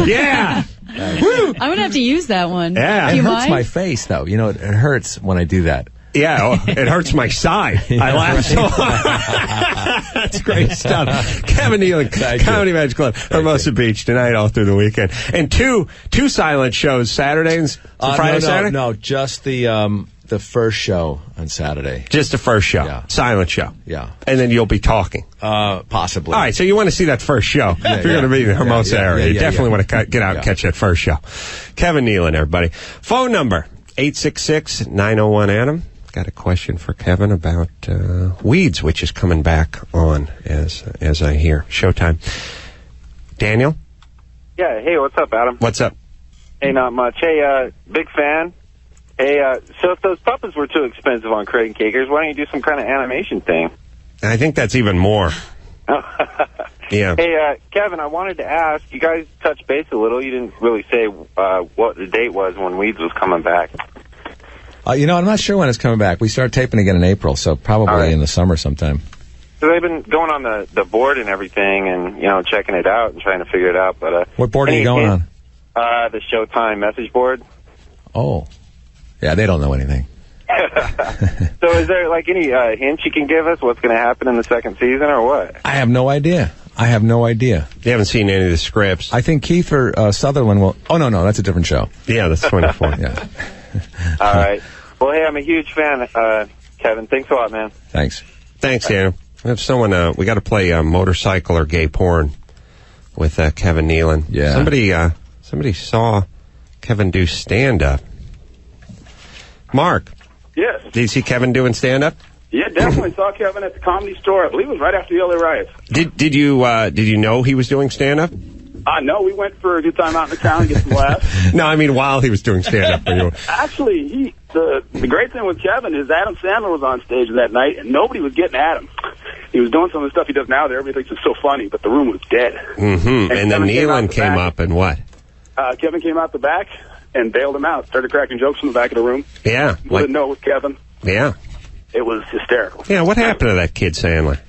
Yeah. I'm going to have to use that one. Yeah. It hurts my face, though. It hurts when I do that. Yeah, it hurts my side. I laugh so hard. That's great stuff. Kevin Nealon, Comedy Magic Club, Hermosa Beach tonight all through the weekend. And two silent shows, Saturdays, Friday, Saturday? No, just the first show on Saturday. Just the first show. Yeah. Silent show. Yeah. And then you'll be talking. Possibly. All right, so you want to see that first show. If you're going to be in the Hermosa area, you definitely want to get out and catch that first show. Kevin Nealon, everybody. Phone number, 866-901-ADAM. Got a question for Kevin about Weeds, which is coming back on as I hear. Showtime. Daniel? Yeah, hey, what's up, Adam? What's up? Hey, not much. Hey, big fan. Hey, so if those puppets were too expensive on Craig and Cakers, why don't you do some kind of animation thing? I think that's even more. Yeah. Hey, Kevin, I wanted to ask, you guys touched base a little. You didn't really say what the date was when Weeds was coming back. I'm not sure when it's coming back. We start taping again in April, so probably in the summer sometime. So they've been going on the board and everything and, checking it out and trying to figure it out. But what board are you going on? The Showtime message board. Oh. Yeah, they don't know anything. So is there, any hints you can give us what's going to happen in the second season or what? I have no idea. You haven't seen any of the scripts. I think Kiefer Sutherland will... Oh, no, that's a different show. Yeah, that's 24. Yeah. All right. Well, hey, I'm a huge fan, Kevin. Thanks a lot, man. Thanks, Daniel. We have someone, we got to play motorcycle or gay porn with Kevin Nealon. Yeah. Somebody saw Kevin do stand-up. Mark. Yes. Did you see Kevin doing stand-up? Yeah, definitely saw Kevin at the Comedy Store. I believe it was right after the LA riots. Did you know he was doing stand-up? No, we went for a good time out in the town to get some laughs. No, I mean while he was doing stand-up. Actually, the great thing with Kevin is Adam Sandler was on stage that night, and nobody was getting at him. He was doing some of the stuff he does now that everybody thinks is so funny, but the room was dead. Mm-hmm. And then Nealon came up and what? Kevin came out the back and bailed him out. Started cracking jokes from the back of the room. Yeah. Wouldn't know it was Kevin. Yeah. It was hysterical. Yeah, what happened to that kid Sandler?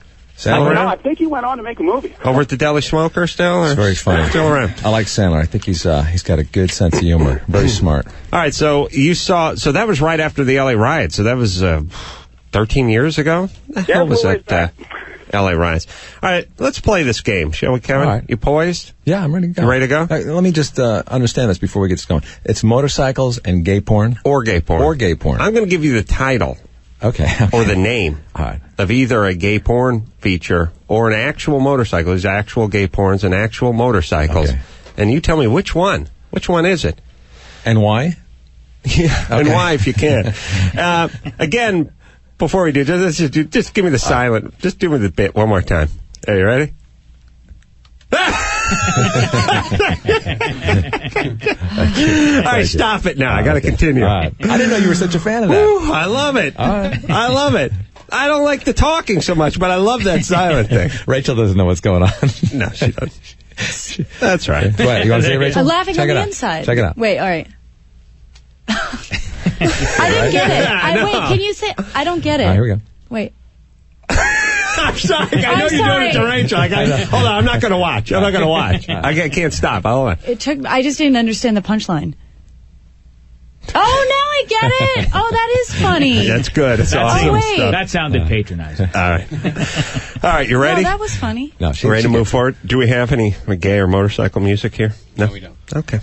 I think he went on to make a movie. Over at the Deli Smoker still? It's very funny. Still around. I like Sandler. I think he's got a good sense of humor. Very smart. All right, so so that was right after the LA riots. So that was 13 years ago? The hell was that? LA riots. All right, let's play this game, shall we, Kevin? All right. You poised? Yeah, I'm ready to go. You ready to go? Let me just understand this before we get going. It's motorcycles and gay porn? Or gay porn. Or gay porn. I'm going to give you the title. Okay. Or the name of either a gay porn feature or an actual motorcycle. There's actual gay porns and actual motorcycles. Okay. And you tell me which one. Which one is it? And why? Yeah, and why if you can. Again, before we do, just give me the silent. Just do me the bit one more time. Are you ready? All right, stop it now. I got to continue. Right. I didn't know you were such a fan of that. Ooh, I love it. I love it. I don't like the talking so much, but I love that silent thing. Rachel doesn't know what's going on. No, she doesn't. That's right. What, you want to say it, Rachel? I'm laughing Check on it the out. inside. Check it out. Wait, all right. I didn't get it. Wait, can you say... I don't get it. All right, here we go. Wait. I'm sorry. I know you're doing it to Rachel. Hold on. I'm not going to watch. I can't stop. Hold on. I just didn't understand the punchline. Oh, now I get it. Oh, that is funny. That's good. That's awesome stuff. That sounded patronizing. All right. You ready? No, that was funny. No, ready to move forward? Do we have any gay or motorcycle music here? No, we don't. Okay.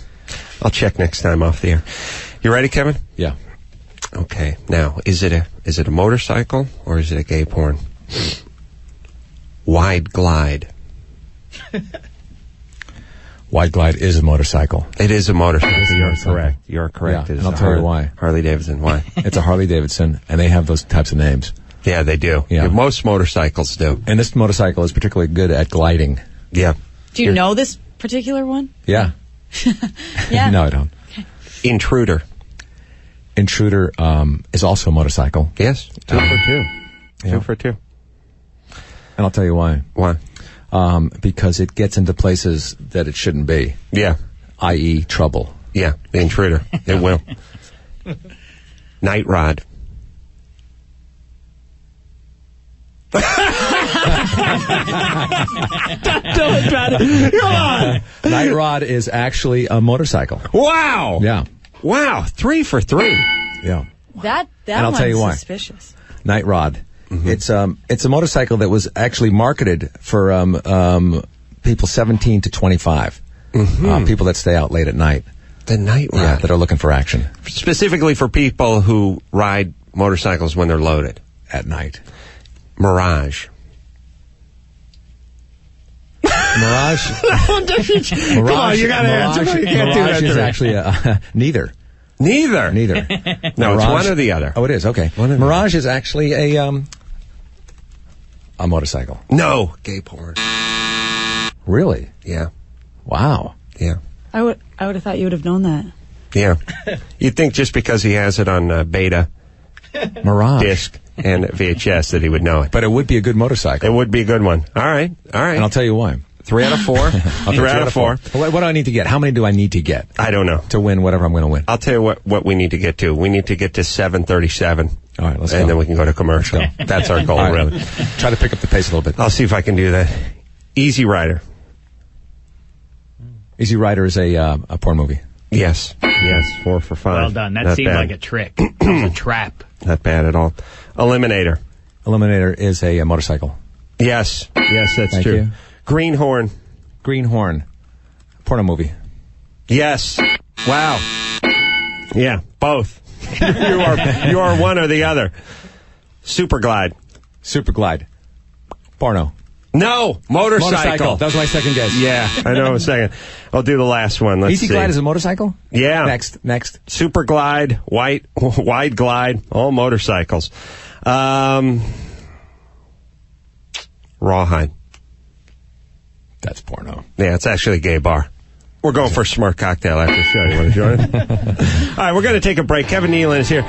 I'll check next time off the air. You ready, Kevin? Yeah. Okay. Now, is it a motorcycle or is it a gay porn? Wide Glide. Wide Glide is a motorcycle. It is a motorcycle. You're correct. You're correct. Yeah, and I'll tell you why. Harley Davidson. Why? It's a Harley Davidson, and they have those types of names. Yeah, they do. Yeah. Most motorcycles do. And this motorcycle is particularly good at gliding. Yeah. Do you know this particular one? Yeah. Yeah. No, I don't. Okay. Intruder. Intruder is also a motorcycle. Yes. 2 for 2. Yeah. 2 for 2. And I'll tell you why. Why? Because it gets into places that it shouldn't be. Yeah. I.e. trouble. Yeah, the Intruder. It will. Night Rod. Come on. Night Rod is actually a motorcycle. Wow. Yeah. Wow. 3 for 3. Yeah. That And I'll one's tell you why. suspicious. Night Rod. It's a motorcycle that was actually marketed for people 17 to 25. People that stay out late at night. The Night Rod. Yeah, that are looking for action. Specifically for people who ride motorcycles when they're loaded. At night. Mirage. Mirage? Mirage. Come on, you gotta answer. You can't do that Mirage is to me. actually neither. Neither? Neither. No, it's one or the other. Oh, it is? Okay. Mirage is actually a motorcycle. No. Gay porn. Really? Yeah. Wow. Yeah. I would have thought you would have known that. Yeah. You'd think just because he has it on beta Mirage disc and VHS that he would know it. But it would be a good motorcycle. It would be a good one. All right. And I'll tell you why. 3 out of 4. 3 out of 4. What do I need to get? How many do I need to get? I don't know. To win whatever I'm going to win. I'll tell you what we need to get to. We need to get to 737. All right, let's go. And then we can go to commercial. That's our goal, really. Try to pick up the pace a little bit. I'll see if I can do that. Easy Rider. Easy Rider is a porn movie. Yes. Yes. 4 for 5. Well done. That Not seemed bad. like a trick. It was a trap. Not bad at all. Eliminator. Eliminator is a motorcycle. Yes. Yes, that's Thank true. you. Greenhorn. Greenhorn. Porno movie. Yes. Wow. Yeah, both. you are one or the other. Superglide. Superglide. Porno. No, motorcycle. That was my second guess. Yeah, I know. A second. I'll do the last one. Let's Easy see. Glide is a motorcycle? Yeah. Next. Superglide, wide glide, all motorcycles. Rawhide. That's porno. Yeah, it's actually a gay bar. We're going for a smart cocktail after the show. You want to join us? All right, we're going to take a break. Kevin Nealon is here.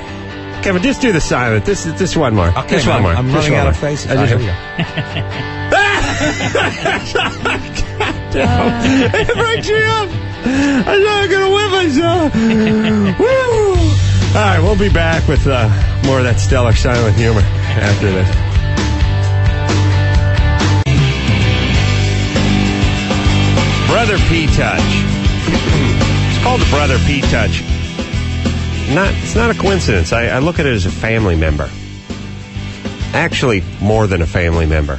Kevin, just do the silent. This one more. Okay, this one more. I'm running out of faces. Here we go. It breaks me up. I'm not going to whip myself. Woo! All right, we'll be back with more of that stellar silent humor after this. Brother P-Touch. It's called the Brother P-Touch. It's not a coincidence. I look at it as a family member. Actually, more than a family member.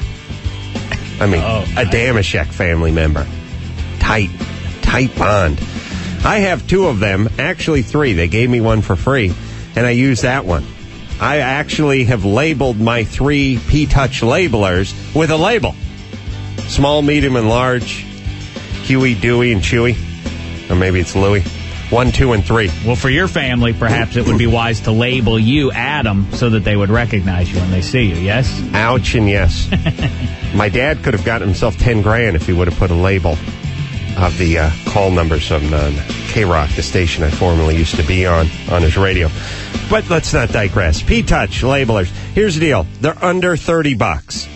I mean, a Damashek family member. Tight bond. I have 2 of them, actually 3. They gave me one for free, and I use that one. I actually have labeled my 3 P-Touch labelers with a label. Small, medium, and large. Huey, Dewey, and Chewy. Or maybe it's Louie. 1, 2, and 3. Well, for your family, perhaps it would be wise to label you Adam so that they would recognize you when they see you, yes? Ouch and yes. My dad could have gotten himself $10,000 if he would have put a label of the call numbers on K-Rock, the station I formerly used to be on his radio. But let's not digress. P-Touch labelers. Here's the deal. They're under $30.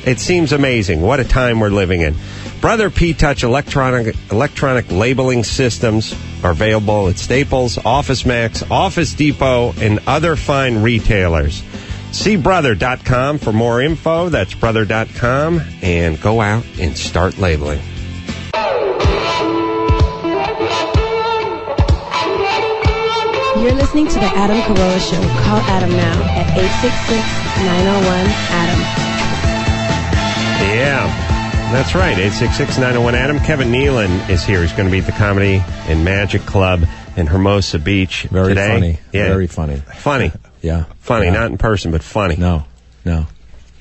It seems amazing. What a time we're living in. Brother P-Touch electronic labeling systems are available at Staples, Office Max, Office Depot, and other fine retailers. See brother.com for more info. That's brother.com. And go out and start labeling. You're listening to the Adam Carolla Show. Call Adam now at 866-901-ADAM. Yeah, that's right. 866-901-ADAM. Kevin Nealon is here. He's going to be at the Comedy and Magic Club in Hermosa Beach Very today. funny. Yeah. Very funny. Funny. Yeah. Funny. Yeah. Not in person, but funny. No.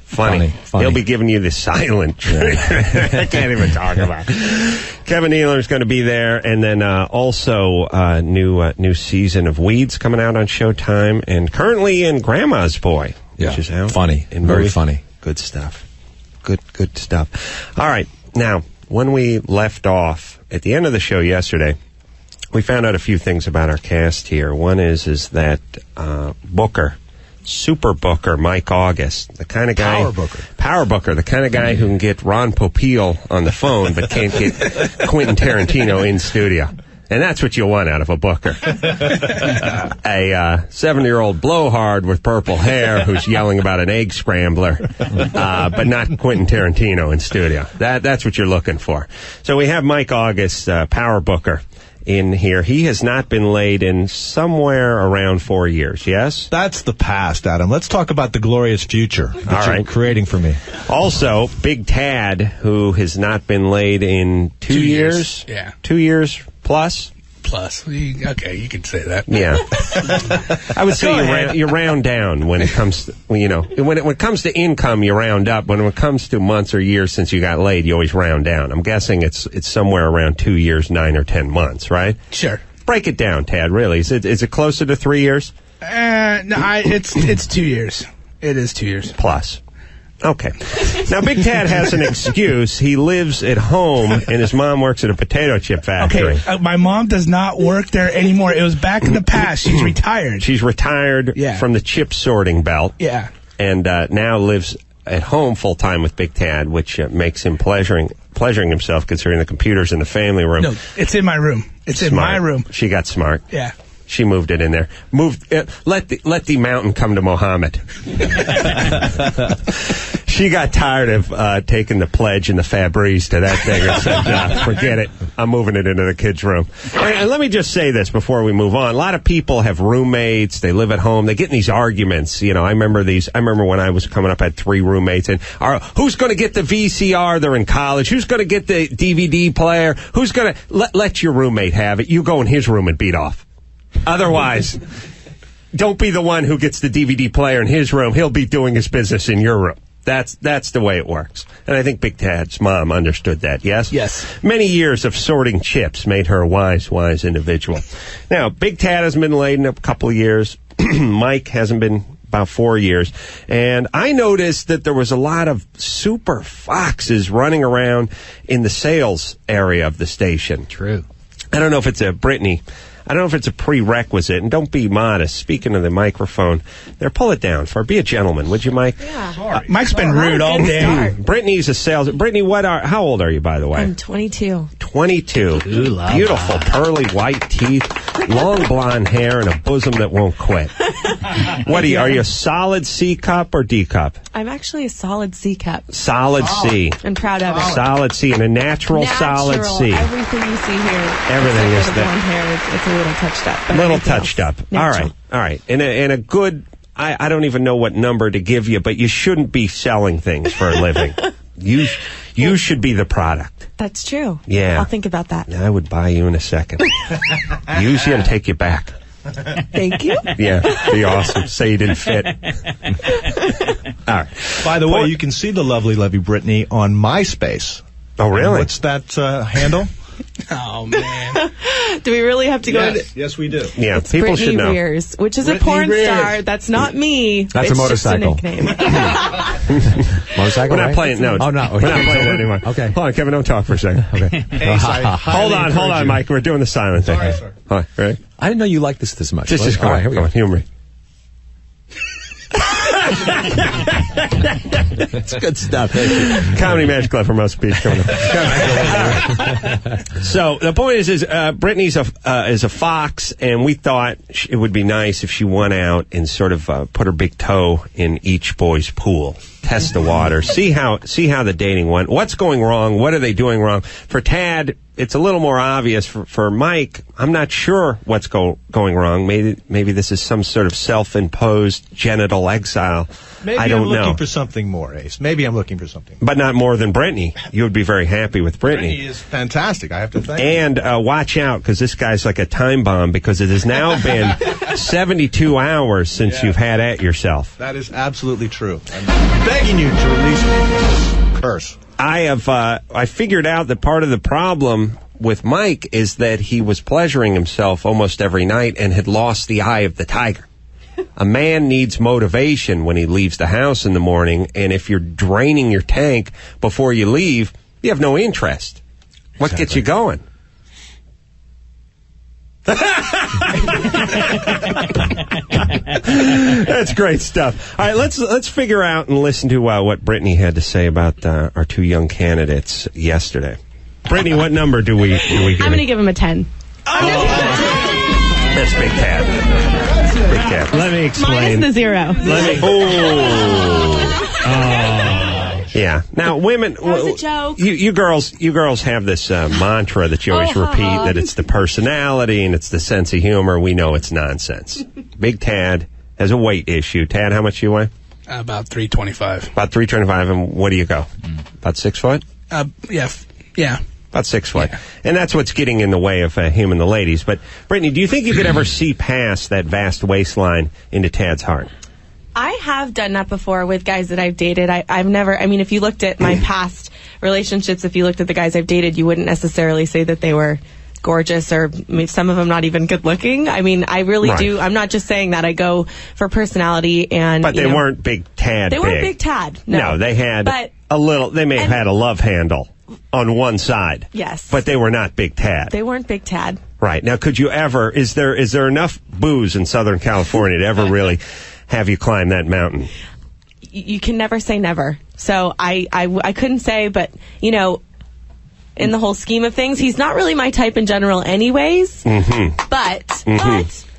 Funny. Funny. He'll be giving you the silent treatment. I can't even talk about it. Kevin Nealon is going to be there. And then also new season of Weeds coming out on Showtime. And currently in Grandma's Boy, which is out. Funny. In Very movie. funny. Good stuff. Good stuff. All right. Now, when we left off at the end of the show yesterday, we found out a few things about our cast here. One is that Booker, Super Booker, Mike August, the kind of guy... Power Booker, the kind of guy who can get Ron Popeil on the phone but can't get Quentin Tarantino in studio. And that's what you want out of a Booker. A 7-year-old blowhard with purple hair who's yelling about an egg scrambler, but not Quentin Tarantino in studio. That's what you're looking for. So we have Mike August, Power Booker, in here. He has not been laid in somewhere around 4 years, yes? That's the past, Adam. Let's talk about the glorious future that you're creating for me. Also, Big Tad, who has not been laid in 2 years. Yeah. 2 years plus. Okay, you can say that. Yeah. I would say you round down when it comes to, when it comes to income, you round up. When it comes to months or years since you got laid, you always round down. I'm guessing it's somewhere around 2 years, 9 or 10 months, right? Sure. Break it down, Tad, really. Is it closer to 3 years? No, it's 2 years. It is 2 years. Plus. Okay. Now, Big Tad has an excuse. He lives at home, and his mom works at a potato chip factory. Okay, my mom does not work there anymore. It was back in the past. She's retired. She's retired from the chip sorting belt. Yeah. And now lives at home full-time with Big Tad, which makes him pleasuring himself, considering the computer's in the family room. No, it's in my room. It's in my room. She got smart. Yeah. She moved it in there. Let the mountain come to Mohammed. She got tired of taking the pledge and the Febreze to that thing and said, forget it. I'm moving it into the kids' room. And let me just say this before we move on. A lot of people have roommates. They live at home. They get in these arguments. I remember when I was coming up, I had 3 roommates. And who's going to get the VCR? They're in college. Who's going to get the DVD player? Who's going to let your roommate have it? You go in his room and beat off. Otherwise, don't be the one who gets the DVD player in his room. He'll be doing his business in your room. That's the way it works. And I think Big Tad's mom understood that, yes? Yes. Many years of sorting chips made her a wise individual. Now, Big Tad hasn't been laid in a couple of years. Mike hasn't been about 4 years. And I noticed that there was a lot of super foxes running around in the sales area of the station. True. I don't know if it's a prerequisite, and don't be modest. Speaking of the microphone, pull it down. Be a gentleman, would you, Mike? Yeah. Sorry. Mike's been rude all day. Brittany's a sales. Brittany, how old are you, by the way? I'm 22. 22. Beautiful, pearly white teeth, long blonde hair, and a bosom that won't quit. What are you? Are you a solid C cup or D cup? I'm actually a solid C cup. Solid C. I'm proud of it. Solid C, and a natural solid C. Everything you see here. Everything is there. Blonde hair, it's a little touched up. Little touched up. Natural. All right. And a good, I don't even know what number to give you, but you shouldn't be selling things for a living. You should be the product. That's true. Yeah. I'll think about that. I would buy you in a second. Use you and take you back. Thank you. Yeah, be awesome. Say you didn't fit. All right. By the way, you can see the lovely Brittany on MySpace. Oh, really? And what's that handle? Oh, man. Do we really have to go into... Yes, we do. Yeah, it's people Brittany should know. Rears, which is Brittany a porn Rears. star. That's not me. That's a motorcycle. Just a nickname. Motorcycle, We're not right? playing. No, Oh, no. we're not playing it anymore. Okay. Hold on, Kevin. Don't talk for a second. Okay. Hold on, Mike. We're doing the silent thing. Sorry, sir. All right, ready? I didn't know you liked this much. Just All right, here we go. Humor me. It's good stuff. Comedy Magic Club from Most Beach coming up. So the point is Brittany's is a fox, and we thought it would be nice if she went out and sort of put her big toe in each boy's pool, test the water, see how the dating went, what's going wrong, what are they doing wrong. For Tad, it's a little more obvious. For Mike, I'm not sure what's going wrong. Maybe this is some sort of self-imposed genital exile. Maybe I don't I'm looking know. for something more, Ace. Maybe I'm looking for something. But not more than Brittany. You would be very happy with Brittany. Brittany is fantastic, I have to thank And watch out, because this guy's like a time bomb, because it has now been 72 hours since you've had at yourself. That is absolutely true. I'm begging you to release me from this curse. I figured out that part of the problem with Mike is that he was pleasuring himself almost every night and had lost the eye of the tiger. A man needs motivation when he leaves the house in the morning, and if you're draining your tank before you leave, you have no interest. What gets you going? That's great stuff. All right, let's figure out and listen to what Brittany had to say about our 2 young candidates yesterday. Brittany, what number do we give? I'm going to give him a 10. That's Big Cat. Big Cat. Let me explain. Minus the 0. Yeah. Now, women. That was a joke. You girls have this mantra that you always repeat that it's the personality and it's the sense of humor. We know it's nonsense. Big Tad has a weight issue. Tad, how much do you weigh? About 325. About 325, and what do you go? About 6 foot? Yeah. About 6 foot. Yeah. And that's what's getting in the way of him and the ladies. But, Brittany, do you think you could ever see past that vast waistline into Tad's heart? I have done that before with guys that I've dated. I've never, I mean, if you looked at my past relationships, if you looked at the guys I've dated, you wouldn't necessarily say that they were gorgeous, or some of them not even good looking. I mean, I really do. I'm not just saying that. I go for personality and. But they weren't big Tad. They weren't big Tad. No, they had a little. They may have had a love handle on one side. Yes, but they were not big Tad. They weren't big Tad. Right now, could you ever? Is there enough booze in Southern California to ever really have you climb that mountain? You can never say never. So I couldn't say, but in the whole scheme of things, he's not really my type in general anyways. But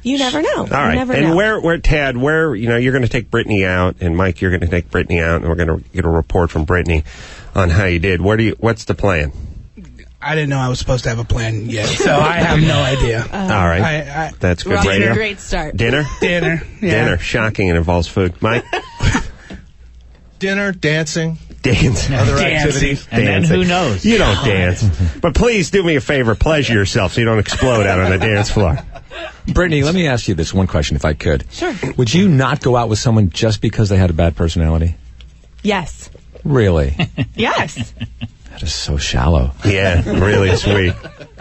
you never know. All right. You never and know. where Tad, you're going to take Brittany out, and Mike, you're going to take Brittany out, and we're going to get a report from Brittany on how you did. What's the plan? I didn't know I was supposed to have a plan yet, so I have no idea. All right. That's good radio. radio. Great start. Dinner? Yeah. Dinner. Shocking. It involves food. Mike? Dinner, dancing. Other activities. And then who knows? You don't dance. But please do me a favor. Pleasure yourself so you don't explode out on the dance floor. Brittany, let me ask you this one question, if I could. Sure. Would you not go out with someone just because they had a bad personality? Yes. Really? Yes. That is so shallow. Yeah, really sweet.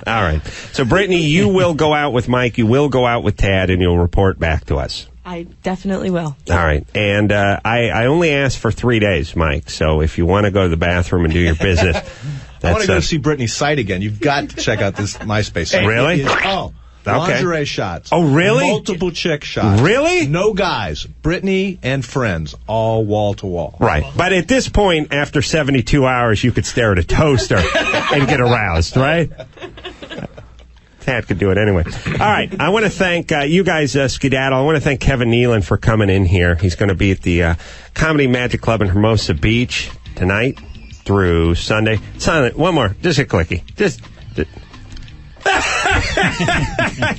All right. So, Brittany, you will go out with Mike, you will go out with Tad, and you'll report back to us. I definitely will. All right. And I only asked for 3 days, Mike. So if you want to go to the bathroom and do your business. I want to go see Brittany's site again. You've got to check out this MySpace site. Really? Lingerie shots. Oh, really? Multiple chick shots. Really? No guys. Brittany and friends, all wall to wall. Right. But at this point, after 72 hours, you could stare at a toaster and get aroused, right? Tad could do it anyway. All right. I want to thank you guys, Skedaddle. I want to thank Kevin Nealon for coming in here. He's going to be at the Comedy Magic Club in Hermosa Beach tonight through Sunday. Silent. One more. Just a clicky. Just.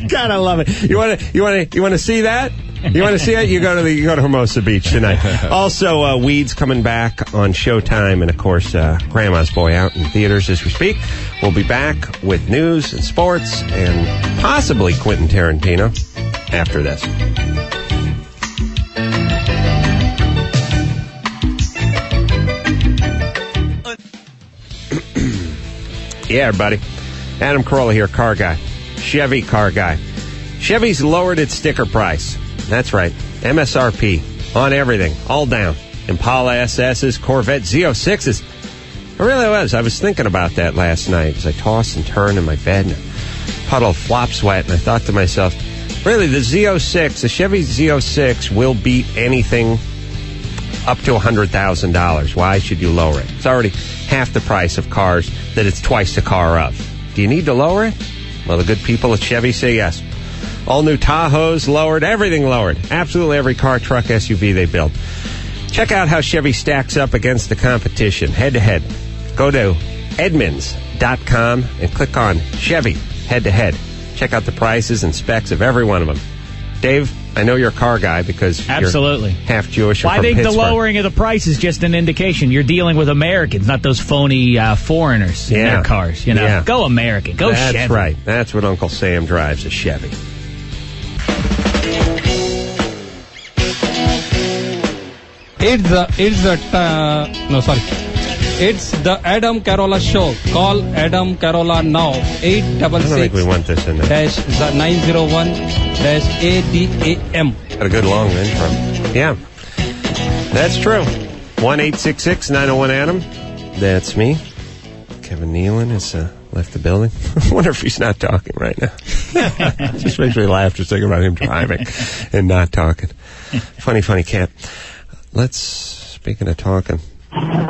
God, I love it. You want to see that? You want to see it? You go to Hermosa Beach tonight. Also, Weeds coming back on Showtime, and of course, Grandma's Boy out in theaters as we speak. We'll be back with news and sports and possibly Quentin Tarantino after this. Yeah, everybody. Adam Carolla here, car guy. Chevy car guy. Chevy's lowered its sticker price. That's right. MSRP on everything. All down. Impala SS's, Corvette Z06's. It really was. I was thinking about that last night as I tossed and turned in my bed in a puddle of flop sweat, and I thought to myself, really, the Z06, the Chevy Z06 will beat anything up to $100,000. Why should you lower it? It's already half the price of cars that it's twice the car of. Do you need to lower it? Well, the good people at Chevy say yes. All new Tahoes lowered, everything lowered. Absolutely every car, truck, SUV they build. Check out how Chevy stacks up against the competition, head-to-head. Go to Edmunds.com and click on Chevy, head-to-head. Check out the prices and specs of every one of them. Dave, I know you're a car guy because absolutely you're half Jewish. Well, I think Pittsburgh. The lowering of the price is just an indication you're dealing with Americans, not those phony foreigners in their cars. Yeah. Go American. Go That's Chevy. That's right. That's what Uncle Sam drives, a Chevy. It's the Adam Carolla Show. Call Adam Carolla now. 866. I don't think we want this in there. -901-ADAM. Got a good long intro. Yeah, that's true. 1-866-901-ADAM. That's me. Kevin Nealon has left the building. I wonder if he's not talking right now. Just makes me laugh just thinking about him driving and not talking. Funny cat. Speaking of talking,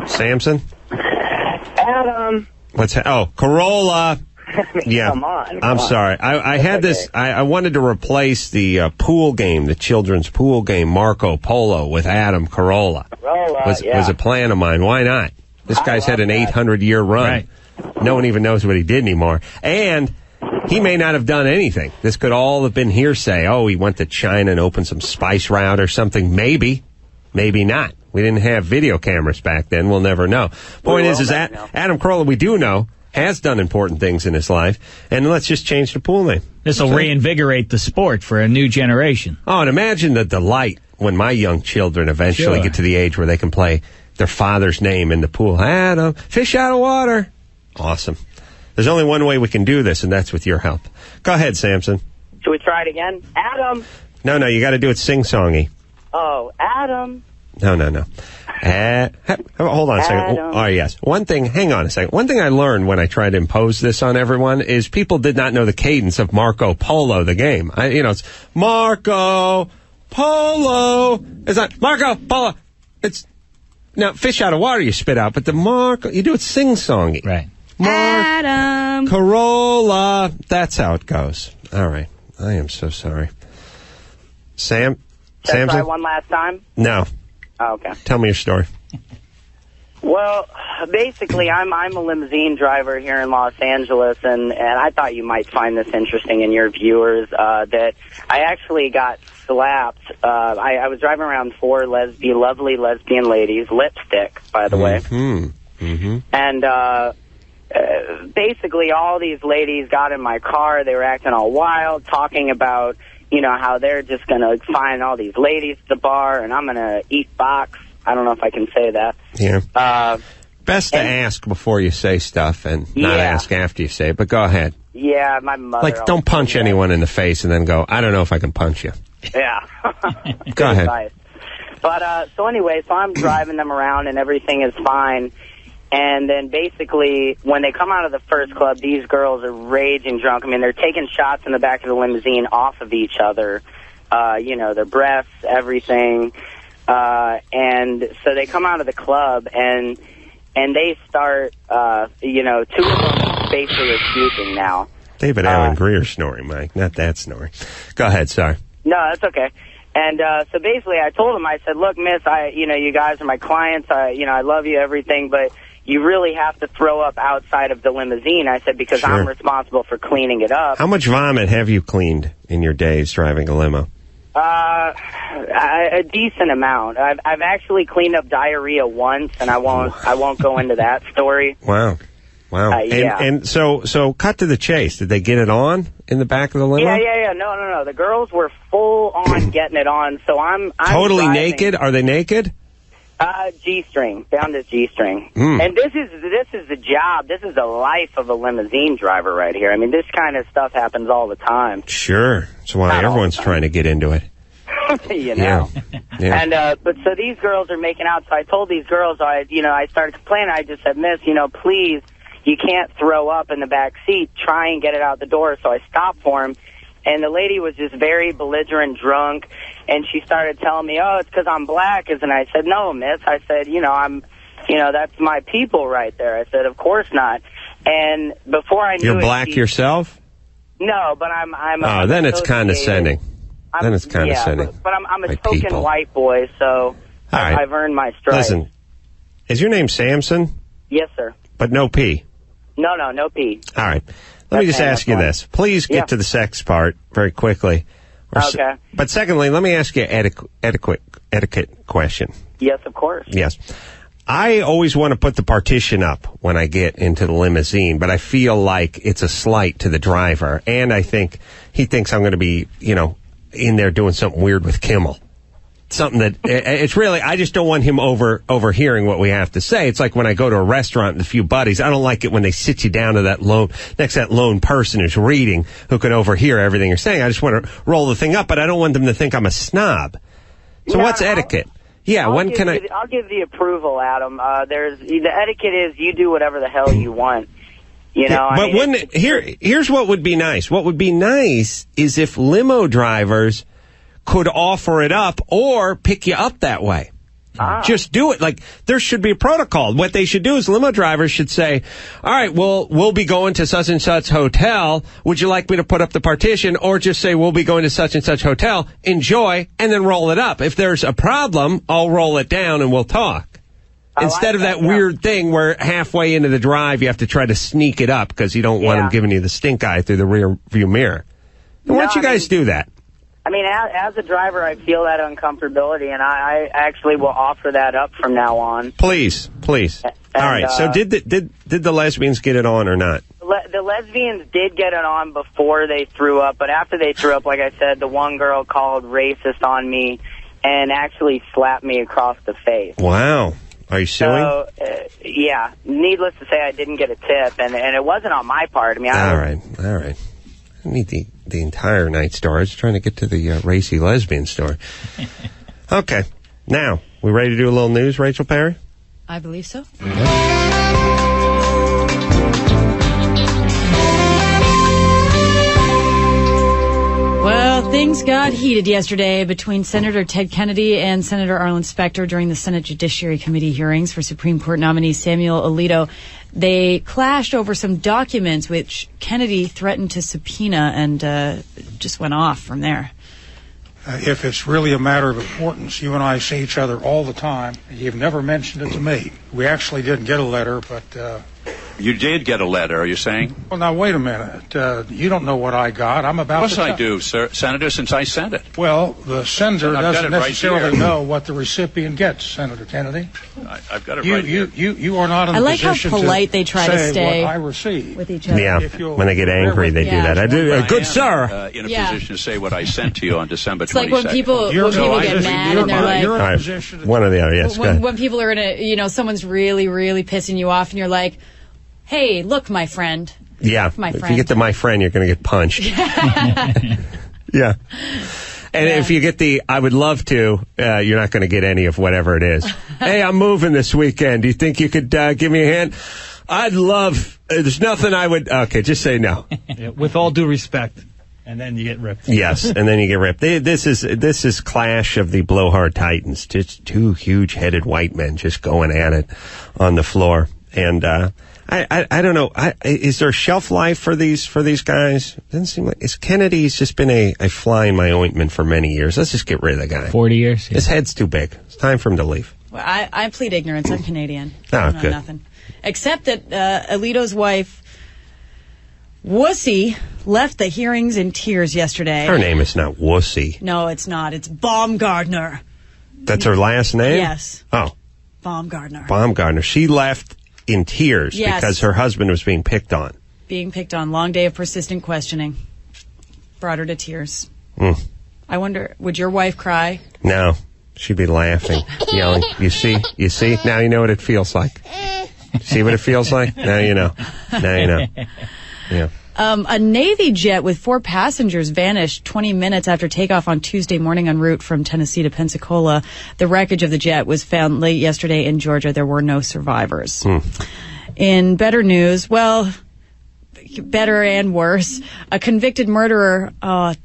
Samson? Adam. Carolla. Yeah. Come on. I'm sorry. I had this. I wanted to replace the pool game, the children's pool game, Marco Polo, with Adam Carolla. Carolla, was a plan of mine. Why not? This guy's had an 800-year run. Right. No one even knows what he did anymore. And he may not have done anything. This could all have been hearsay. Oh, he went to China and opened some spice route or something. Maybe. Maybe not. We didn't have video cameras back then. We'll never know. Point is that Adam Carolla, we do know, has done important things in his life. And let's just change the pool name. This will reinvigorate the sport for a new generation. Oh, and imagine the delight when my young children eventually get to the age where they can play their father's name in the pool. Adam, fish out of water. Awesome. There's only one way we can do this, and that's with your help. Go ahead, Samson. Should we try it again? Adam. No, you got to do it sing-songy. Oh, Adam. No. Hold on a second. Adam. Oh, yes. Hang on a second. One thing I learned when I tried to impose this on everyone is people did not know the cadence of Marco Polo, the game. It's Marco Polo. It's not Marco Polo. It's, now, fish out of water you spit out, but the Marco, you do it sing-songy. Right. Adam. Carolla. That's how it goes. All right. I am so sorry. Samson? Try one last time? No. Oh, okay. Tell me your story. Well, basically, I'm a limousine driver here in Los Angeles, and I thought you might find this interesting in your viewers, that I actually got slapped. I was driving around 4 lovely lesbian ladies, lipstick, by the way. Mm-hmm. And basically, all these ladies got in my car. They were acting all wild, talking about, how they're just going to find all these ladies at the bar, and I'm going to eat box. I don't know if I can say that. Yeah. Best to ask before you say stuff and not ask after you say it, but go ahead. Yeah, my mother... Like, don't punch anyone in the face and then go, I don't know if I can punch you. Yeah. Go ahead. Advice. But, so I'm driving them around and everything is fine. And then basically, when they come out of the first club, these girls are raging drunk. I mean, they're taking shots in the back of the limousine off of each other. Their breaths, everything. And so they come out of the club and they start, 2 of them basically are puking now. David Allen Greer snoring, Mike, not that snoring. Go ahead, sorry. No, that's okay. And so basically I told him, I said, look, miss, you guys are my clients. I love you, everything, but you really have to throw up outside of the limousine. I said, because I'm responsible for cleaning it up. How much vomit have you cleaned in your days driving a limo? A decent amount. I've actually cleaned up diarrhea once, and I won't go into that story. Wow. Yeah. And so cut to the chase. Did they get it on in the back of the limo? Yeah. No. The girls were full on getting it on. So I'm totally driving. naked. Are they naked? G-string, found his G-string. And this is the job. This is the life of a limousine driver right here. I mean, this kind of stuff happens all the time. Sure. That's why everyone's trying to get into it. Yeah. And, but so these girls are making out. So I told these girls, I started complaining. I just said, miss, please, you can't throw up in the back seat. Try and get it out the door. So I stopped for him. And the lady was just very belligerent, drunk, and she started telling me, oh, it's because I'm black. And I said, no, miss. I said, that's my people right there. I said, of course not. And before I knew You're black yourself? No, but I'm then it's condescending. Then it's condescending. Yeah, but I'm a token white boy, so I've earned my stripes. Listen, is your name Samson? Yes, sir. But no P? No P. All right. Let me just ask you this. Please get to the sex part very quickly. Okay. But secondly, let me ask you an etiquette question. Yes, of course. Yes. I always want to put the partition up when I get into the limousine, but I feel like it's a slight to the driver. And I think he thinks I'm going to be, in there doing something weird with Kimmel. Something that, it's really, I just don't want him overhearing what we have to say. It's like when I go to a restaurant with a few buddies, I don't like it when they sit you down to next to that lone person who's reading, who can overhear everything you're saying. I just want to roll the thing up, but I don't want them to think I'm a snob. So what's etiquette? I'll give the approval, Adam. The etiquette is you do whatever the hell you want. Here's what would be nice. What would be nice is if limo drivers could offer it up or pick you up that way. Just do it. Like, there should be a protocol. What they should do is limo drivers should say, all right, we'll be going to such and such hotel. Would you like me to put up the partition? Or just say, we'll be going to such and such hotel. Enjoy, and then roll it up. If there's a problem, I'll roll it down and we'll talk. Instead of that weird thing where halfway into the drive you have to try to sneak it up because you don't want them giving you the stink eye through the rear view mirror. Why don't you guys do that? I mean, as a driver, I feel that uncomfortability, and I actually will offer that up from now on. Please. All right. So did the lesbians get it on or not? The lesbians did get it on before they threw up, but after they threw up, like I said, the one girl called racist on me and actually slapped me across the face. Wow. Are you suing? So, yeah. Needless to say, I didn't get a tip, and it wasn't on my part. I mean, All right. I need the entire night story. I was trying to get to the racy lesbian story. Okay. Now, we ready to do a little news, Rachel Perry? I believe so. Well, things got heated yesterday between Senator Ted Kennedy and Senator Arlen Specter during the Senate Judiciary Committee hearings for Supreme Court nominee Samuel Alito. They clashed over some documents which Kennedy threatened to subpoena and just went off from there. If it's really a matter of importance, you and I see each other all the time. You've never mentioned it to me. We actually didn't get a letter, but... You did get a letter, are you saying? Well, now, wait a minute. You don't know what I got. I'm about to... Of course I do, sir. Senator, since I sent it. Well, the sender doesn't necessarily right know what the recipient gets, Senator Kennedy. I've got it right here. You are not in a position I like how polite they try to stay what I receive. with each other. Yeah, when they get angry, they do that. I do. Good sir. In a position to say what I sent to you on December 22nd. It's like when people get mad and they're like... You're in a position... One or the other, yes. When people are in a, someone's really, really pissing you off and you're like... Hey, look, my friend. Yeah. My friend. If you get to my friend, you're going to get punched. Yeah. And if you get the, I would love to, you're not going to get any of whatever it is. Hey, I'm moving this weekend. Do you think you could give me a hand? I'd love, there's nothing I would, okay, just say no. Yeah, with all due respect. And then you get ripped. Yes, and then you get ripped. This is clash of the blowhard titans. Just two huge-headed white men just going at it on the floor. And, I don't know. Is there a shelf life for these guys? Doesn't seem like Kennedy's just been a fly in my ointment for many years. Let's just get rid of the guy. 40 years. Yeah. His head's too big. It's time for him to leave. Well, I plead ignorance. I'm Canadian. Oh, good. Nothing. Except that Alito's wife, Wussy, left the hearings in tears yesterday. Her name is not Wussy. No, it's not. It's Baumgardner. That's her last name? Yes. Oh. Baumgardner. She left in tears because her husband was being picked on. Being picked on. Long day of persistent questioning. Brought her to tears. I wonder, would your wife cry? No. She'd be laughing, yelling. You see? Now you know what it feels like. See what it feels like? Now you know. Yeah. A Navy jet with 4 passengers vanished 20 minutes after takeoff on Tuesday morning en route from Tennessee to Pensacola. The wreckage of the jet was found late yesterday in Georgia. There were no survivors. In better news, better and worse, a convicted murderer,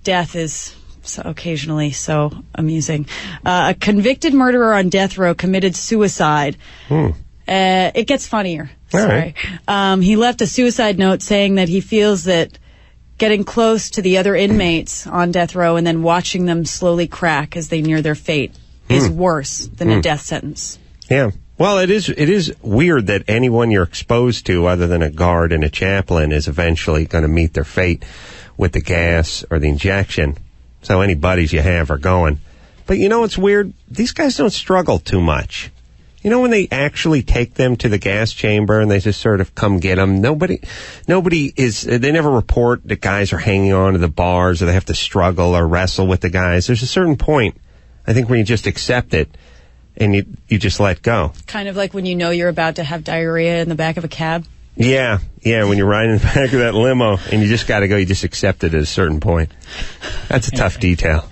death is occasionally so amusing. A convicted murderer on death row committed suicide. It gets funnier. Sorry. He left a suicide note saying that he feels that getting close to the other inmates on death row and then watching them slowly crack as they near their fate is worse than a death sentence. Yeah. Well, it is weird that anyone you're exposed to other than a guard and a chaplain is eventually going to meet their fate with the gas or the injection. So any buddies you have are going. But you know what's weird? These guys don't struggle too much. You know, when they actually take them to the gas chamber and they just sort of come get them, nobody they never report that guys are hanging on to the bars or they have to struggle or wrestle with the guys. There's a certain point, I think, when you just accept it and you just let go. Kind of like when you know you're about to have diarrhea in the back of a cab. Yeah, when you're riding in the back of that limo and you just got to go, you just accept it at a certain point. That's a tough detail.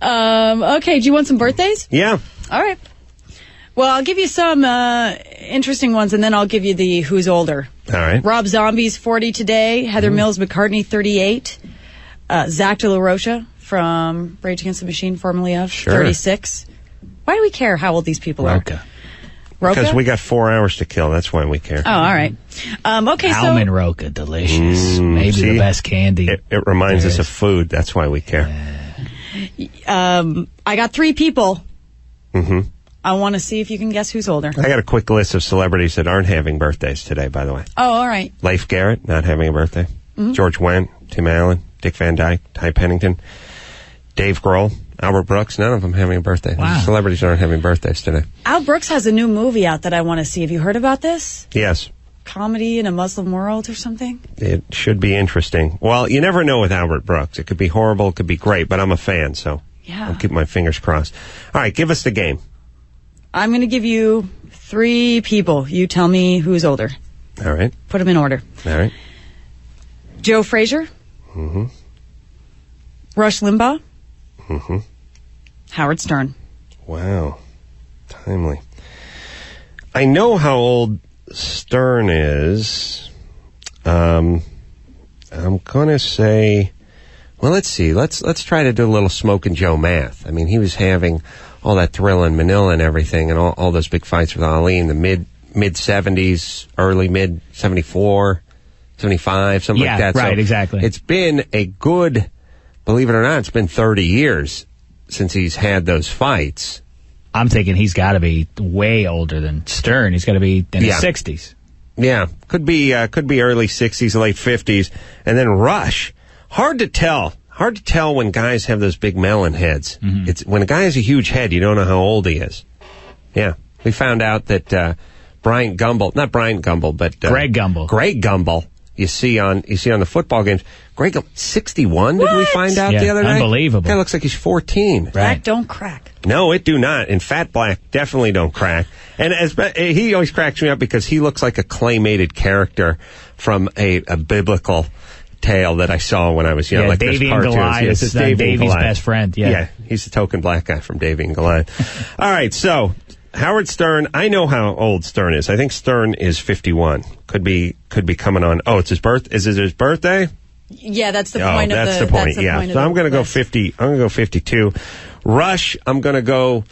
Okay, do you want some birthdays? Yeah. All right. Well, I'll give you some interesting ones, and then I'll give you the who's older. All right. Rob Zombie's 40 today. Heather Mills McCartney, 38. Zach De La Rocha from Rage Against the Machine, formerly of, 36. Why do we care how old these people are? Roca? Because we got 4 hours to kill. That's why we care. Oh, all right. Okay, Almond Roca, delicious. Maybe the best candy. It reminds us of food. That's why we care. I got 3 people. I want to see if you can guess who's older. I got a quick list of celebrities that aren't having birthdays today, by the way. Oh, all right. Leif Garrett, not having a birthday. Mhm. George Wendt, Tim Allen, Dick Van Dyke, Ty Pennington, Dave Grohl, Albert Brooks, none of them having a birthday. Wow. Celebrities aren't having birthdays today. Al Brooks has a new movie out that I want to see. Have you heard about this? Yes, Comedy in a Muslim World or something? it should be interesting. Well, you never know with Albert Brooks. It could be horrible, it could be great, but I'm a fan, so Yeah. I'll keep my fingers crossed. All right, give us the game. I'm going to give you 3 people. You tell me who's older. All right. Put them in order. All right. Joe Frazier, Mm-hmm. Rush Limbaugh, Mm-hmm. Howard Stern. Wow. Timely. I know how old Stern is. I'm going to say, well, let's see. Let's try to do a little Smokin' Joe math. I mean, he was having all that thrill in Manila and everything, and all those big fights with Ali in the mid-70s, early mid-74, 75, something like that. Right, so exactly. It's been a good, believe it or not, it's been 30 years since he's had those fights. I'm thinking he's got to be way older than Stern. He's got to be in his 60s. Yeah, could be early 60s, late 50s. And then Rush, hard to tell when guys have those big melon heads. Mm-hmm. It's when a guy has a huge head, you don't know how old he is. Yeah, we found out that not Bryant Gumbel, but Greg Gumbel. You see on the football games. Greg, 61. Did we find out the other night? Unbelievable. Guy looks like he's 14. Black don't crack. No, it do not. And Fat Black definitely don't crack. And he always cracks me up because he looks like a claymated character from a biblical tale that I saw when I was young. Yeah, like Davy and Goliath. Yes, it's Davy and Davy's Goliath. best friend. Yeah, he's the token black guy from Davy and Goliath. All right, so Howard Stern. I know how old Stern is. I think Stern is 51. Could be coming on. Oh, it's his birth. Is it his birthday? Yeah, that's the point of that's the the point. that's the Yeah, point of so the I'm going to go list. 50. I'm going to go 52. Rush. I'm going to go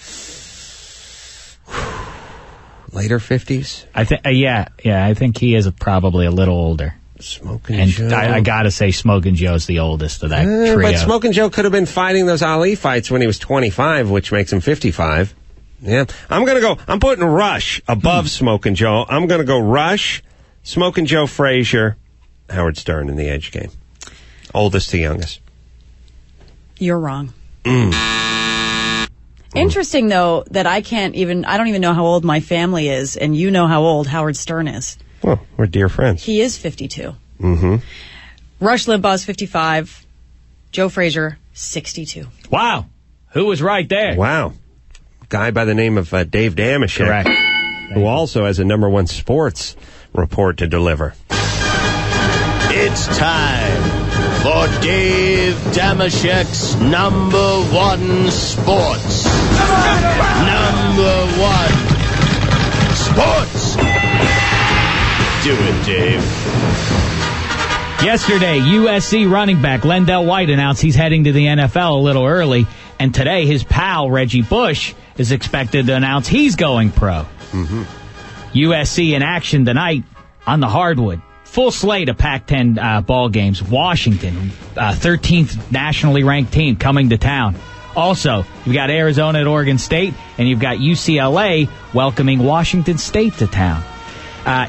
later 50s. I think. Yeah. I think he is probably a little older. Smokin' Joe. I got to say, Smokin' Joe's the oldest of that trio. But Smokin' Joe could have been fighting those Ali fights when he was 25, which makes him 55. Yeah, I'm putting Rush above Smokin' Joe. I'm going to go Rush, Smokin' Joe Frazier, Howard Stern in the Edge game. Oldest to youngest. You're wrong. Interesting, though, that I don't even know how old my family is, and you know how old Howard Stern is. Well, we're dear friends. He is 52. Mm-hmm. Rush Limbaugh's 55. Joe Frazier, 62. Wow. Who was right there? Wow. Guy by the name of Dave Damashek. Correct. Who also has a #1 sports report to deliver. It's time for Dave Damashek's #1 sports. #1 sports. Do it, Dave. Yesterday, USC running back Lendell White announced he's heading to the NFL a little early, and today his pal Reggie Bush is expected to announce he's going pro. Mm-hmm. USC in action tonight on the hardwood. Full slate of Pac-10 ball games. Washington, 13th nationally ranked team, coming to town. Also, you've got Arizona at Oregon State, and you've got UCLA welcoming Washington State to town.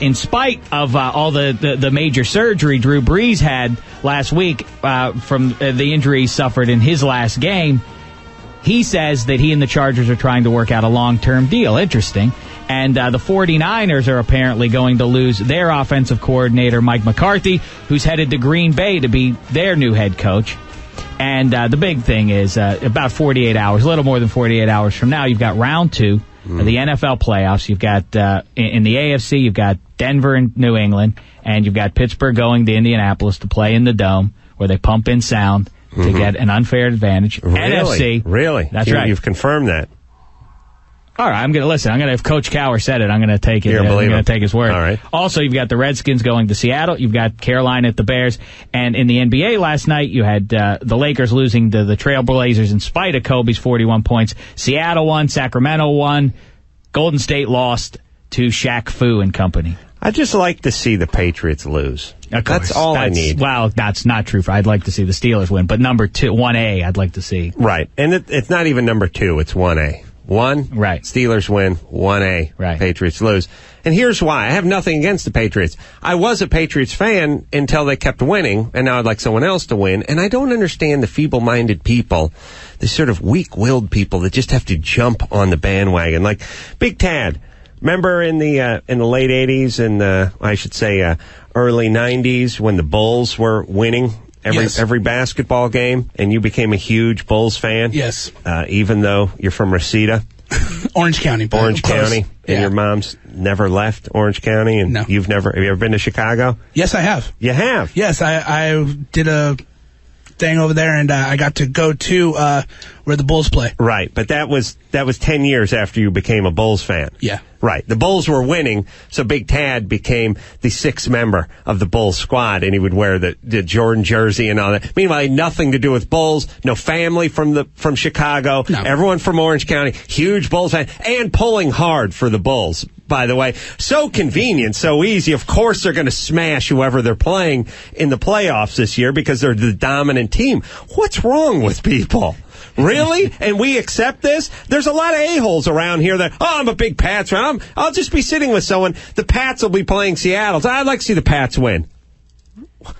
In spite of all the major surgery Drew Brees had last week from the injury he suffered in his last game, he says that he and the Chargers are trying to work out a long-term deal. Interesting. And the 49ers are apparently going to lose their offensive coordinator, Mike McCarthy, who's headed to Green Bay to be their new head coach. And the big thing is about 48 hours, a little more than 48 hours from now, you've got round 2 of the NFL playoffs. You've got, in the AFC, you've got Denver and New England, and you've got Pittsburgh going to Indianapolis to play in the Dome, where they pump in sound to get an unfair advantage. Really? NFC. Really? That's right. You've confirmed that. All right, I'm going to listen. If Coach Cower said it, I'm going to take it. I'm going to take his word. All right. Also, you've got the Redskins going to Seattle. You've got Carolina at the Bears. And in the NBA last night, you had the Lakers losing to the Trailblazers in spite of Kobe's 41 points. Seattle won. Sacramento won. Golden State lost to Shaq Fu and company. I'd just like to see the Patriots lose. Of course. That's all I need. Well, that's not true. I'd like to see the Steelers win. But number 2, 1A, I'd like to see. Right. And it's not even number 2. It's 1A. 1. Right. Steelers win 1A. Right. Patriots lose. And here's why. I have nothing against the Patriots. I was a Patriots fan until they kept winning, and now I'd like someone else to win. And I don't understand the feeble-minded people, the sort of weak-willed people that just have to jump on the bandwagon. Like Big Tad. Remember in the late 80s and I should say early 90s when the Bulls were winning every basketball game, and you became a huge Bulls fan? Yes. Even though you're from Reseda? Orange County. Orange close. County. And your mom's never left Orange County? And No. have you ever been to Chicago? Yes, I have. You have? Yes, I did a thing over there, and I got to go to where the Bulls play. Right, but that was 10 years after you became a Bulls fan. Yeah. Right. The Bulls were winning, so Big Tad became the 6th member of the Bulls squad, and he would wear the Jordan jersey and all that. Meanwhile, he had nothing to do with Bulls, no family from Chicago, everyone from Orange County, huge Bulls fan, and pulling hard for the Bulls, by the way. So convenient, so easy. Of course they're going to smash whoever they're playing in the playoffs this year because they're the dominant team. What's wrong with people? Really? And we accept this? There's a lot of a-holes around here that, I'm a big Pats fan. I'll just be sitting with someone. The Pats will be playing Seattle. I'd like to see the Pats win.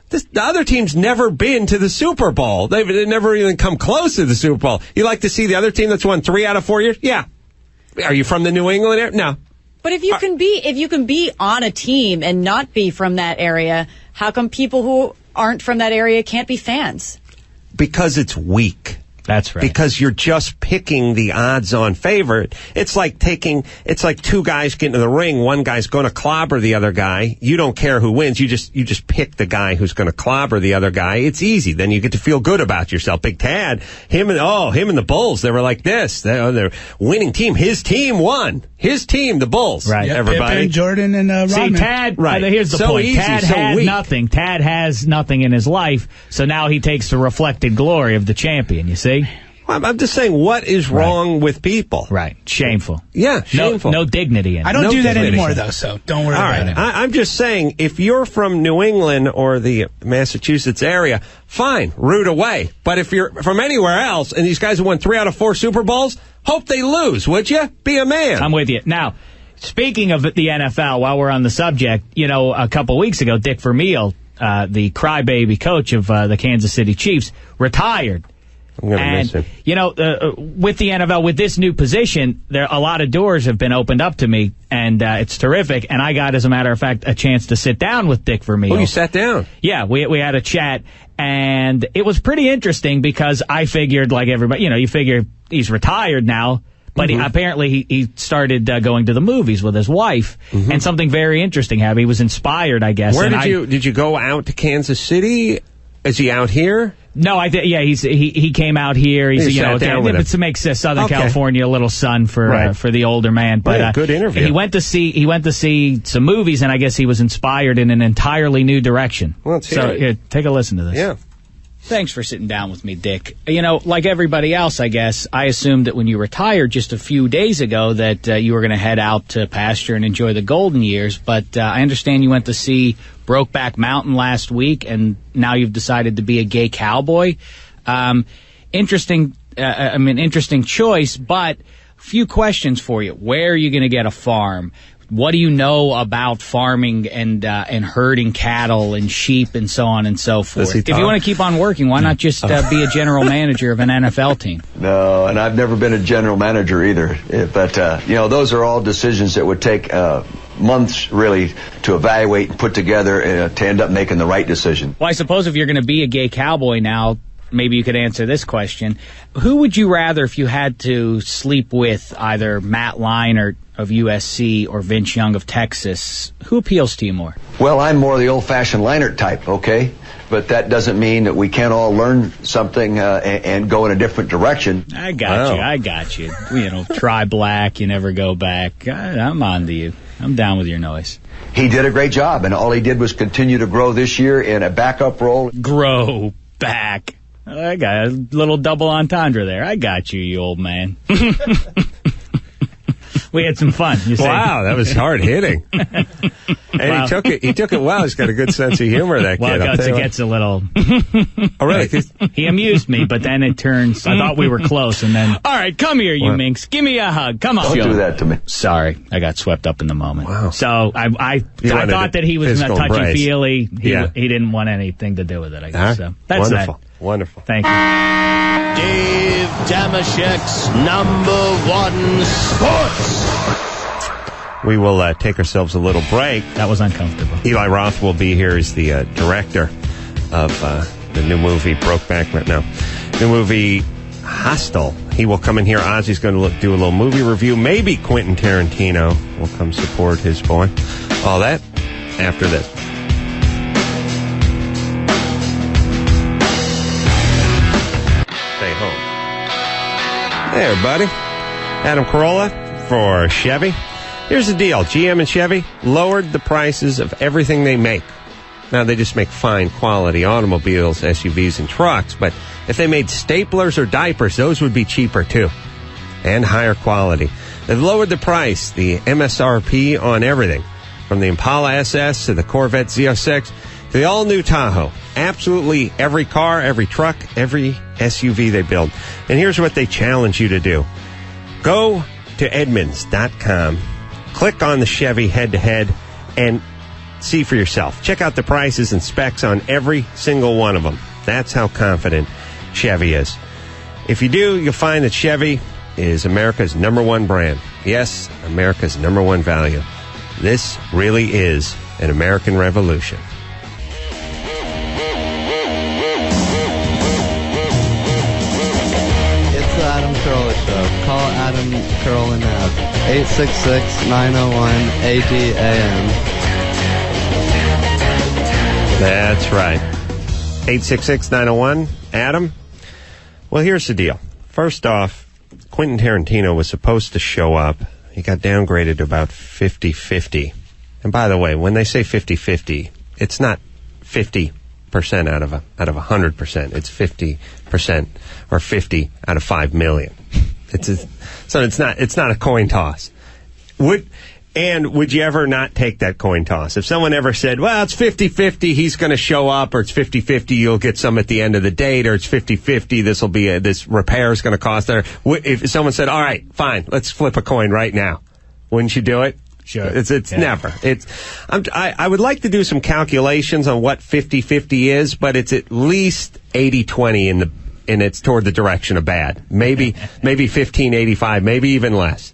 The other team's never been to the Super Bowl. They've never even come close to the Super Bowl. You like to see the other team that's won 3 out of 4 years? Yeah. Are you from the New England area? No. But if you can be on a team and not be from that area, how come people who aren't from that area can't be fans? Because it's weak. That's right. Because you're just picking the odds-on favorite. It's like 2 guys get into the ring. One guy's going to clobber the other guy. You don't care who wins. You just pick the guy who's going to clobber the other guy. It's easy. Then you get to feel good about yourself. Big Tad, him and the Bulls, they were like this. They're winning team. His team won. His team, the Bulls. Right. Yep, Everybody. Pippen, Jordan, and Rodman. See, Tad, Right. Here's the So point. easy, Tad so has weak. nothing. Tad has nothing in his life, so now he takes the reflected glory of the champion, you see? I'm just saying, what is wrong with people? Right. Shameful. Yeah, shameful. No dignity in it. I don't do that dignity. anymore, though, so don't worry All about right. it. I'm just saying, if you're from New England or the Massachusetts area, fine, root away. But if you're from anywhere else, and these guys have won 3 out of 4 Super Bowls, hope they lose, would you? Be a man. I'm with you. Now, speaking of the NFL, while we're on the subject, a couple weeks ago, Dick Vermeil, the crybaby coach of the Kansas City Chiefs, retired. I'm going to miss him. With the NFL, with this new position, a lot of doors have been opened up to me, and it's terrific. And I got, as a matter of fact, a chance to sit down with Dick Vermeil. Oh, you sat down? Yeah, we had a chat, and it was pretty interesting because I figured, like everybody, you figure he's retired now. But apparently he started going to the movies with his wife, and something very interesting happened. He was inspired, I guess. Where did you go out to Kansas City? Is he out here? No, he came out here. He's to make Southern California a little sun for the older man. But good interview. He went to see some movies, and I guess he was inspired in an entirely new direction. Well, let's hear it. Here, take a listen to this. Yeah. Thanks for sitting down with me, Dick. Like everybody else, I guess, I assumed that when you retired just a few days ago that you were going to head out to pasture and enjoy the golden years. But I understand you went to see Brokeback Mountain last week, and now you've decided to be a gay cowboy. Interesting choice, but a few questions for you. Where are you going to get a farm? What do you know about farming and herding cattle and sheep and so on and so forth? If you want to keep on working, why not just be a general manager of an NFL team? No, and I've never been a general manager either. But, those are all decisions that would take months, really, to evaluate and put together to end up making the right decision. Well, I suppose if you're going to be a gay cowboy now, maybe you could answer this question. Who would you rather, if you had to sleep with, either Matt Leinart of USC or Vince Young of Texas? Who appeals to you more? Well, I'm more the old-fashioned Leinart type, okay? But that doesn't mean that we can't all learn something and go in a different direction. I got you. Try black, you never go back. I'm on to you. I'm down with your noise. He did a great job, and all he did was continue to grow this year in a backup role. Grow back. I got a little double entendre there. I got you, you old man. We had some fun. You see. Wow, that was hard hitting. And Wow. he took it well. He's got a good sense of humor, that Well, kid. it gets a little. Oh, really? He amused me, but then it turns. I thought we were close, and then. All right, come here, you What? minx. Give me a hug. Come on. Don't do that to me. Sorry, I got swept up in the moment. Wow. So I You wanted thought that he was physical touchy embrace. feely. Yeah. He didn't want anything to do with it. I guess. Huh? So that's Wonderful. that. Wonderful. Thank you. Dave Damashek's #1 sports. We will take ourselves a little break. That was uncomfortable. Eli Roth will be here as the director of the new movie Brokeback Mountain. New movie Hostel. He will come in here. Ozzy's going to do a little movie review. Maybe Quentin Tarantino will come support his boy. All that after this. Stay home. Hey, everybody. Adam Carolla for Chevy. Here's the deal. GM and Chevy lowered the prices of everything they make. Now, they just make fine quality automobiles, SUVs, and trucks, but if they made staplers or diapers, those would be cheaper too, and higher quality. They've lowered the price, the MSRP on everything, from the Impala SS to the Corvette Z06 to the all-new Tahoe. Absolutely every car, every truck, every SUV they build. And here's what they challenge you to do. Go to Edmunds.com, click on the Chevy head-to-head, and see for yourself. Check out the prices and specs on every single one of them. That's how confident Chevy is. If you do, you'll find that Chevy is America's #1 brand. Yes, America's #1 value. This really is an American revolution. It's the Adam Carolla Show. Call Adam Carolla now. 866-901-ADAM. That's right. 866-901-ADAM. Well, here's the deal. First off, Quentin Tarantino was supposed to show up. He got downgraded to about 50-50. And by the way, when they say 50-50, it's not 50% out of 100%. It's 50% or 50 out of 5 million. So it's not a coin toss. Would you ever not take that coin toss? If someone ever said, well, it's 50-50, he's going to show up, or it's 50-50, you'll get some at the end of the date, or it's 50-50, this repair is going to cost there. If someone said, all right, fine, let's flip a coin right now, wouldn't you do it? Sure. It's never. I would like to do some calculations on what 50-50 is, but it's at least 80-20 and it's toward the direction of bad. Maybe 15-85, maybe even less.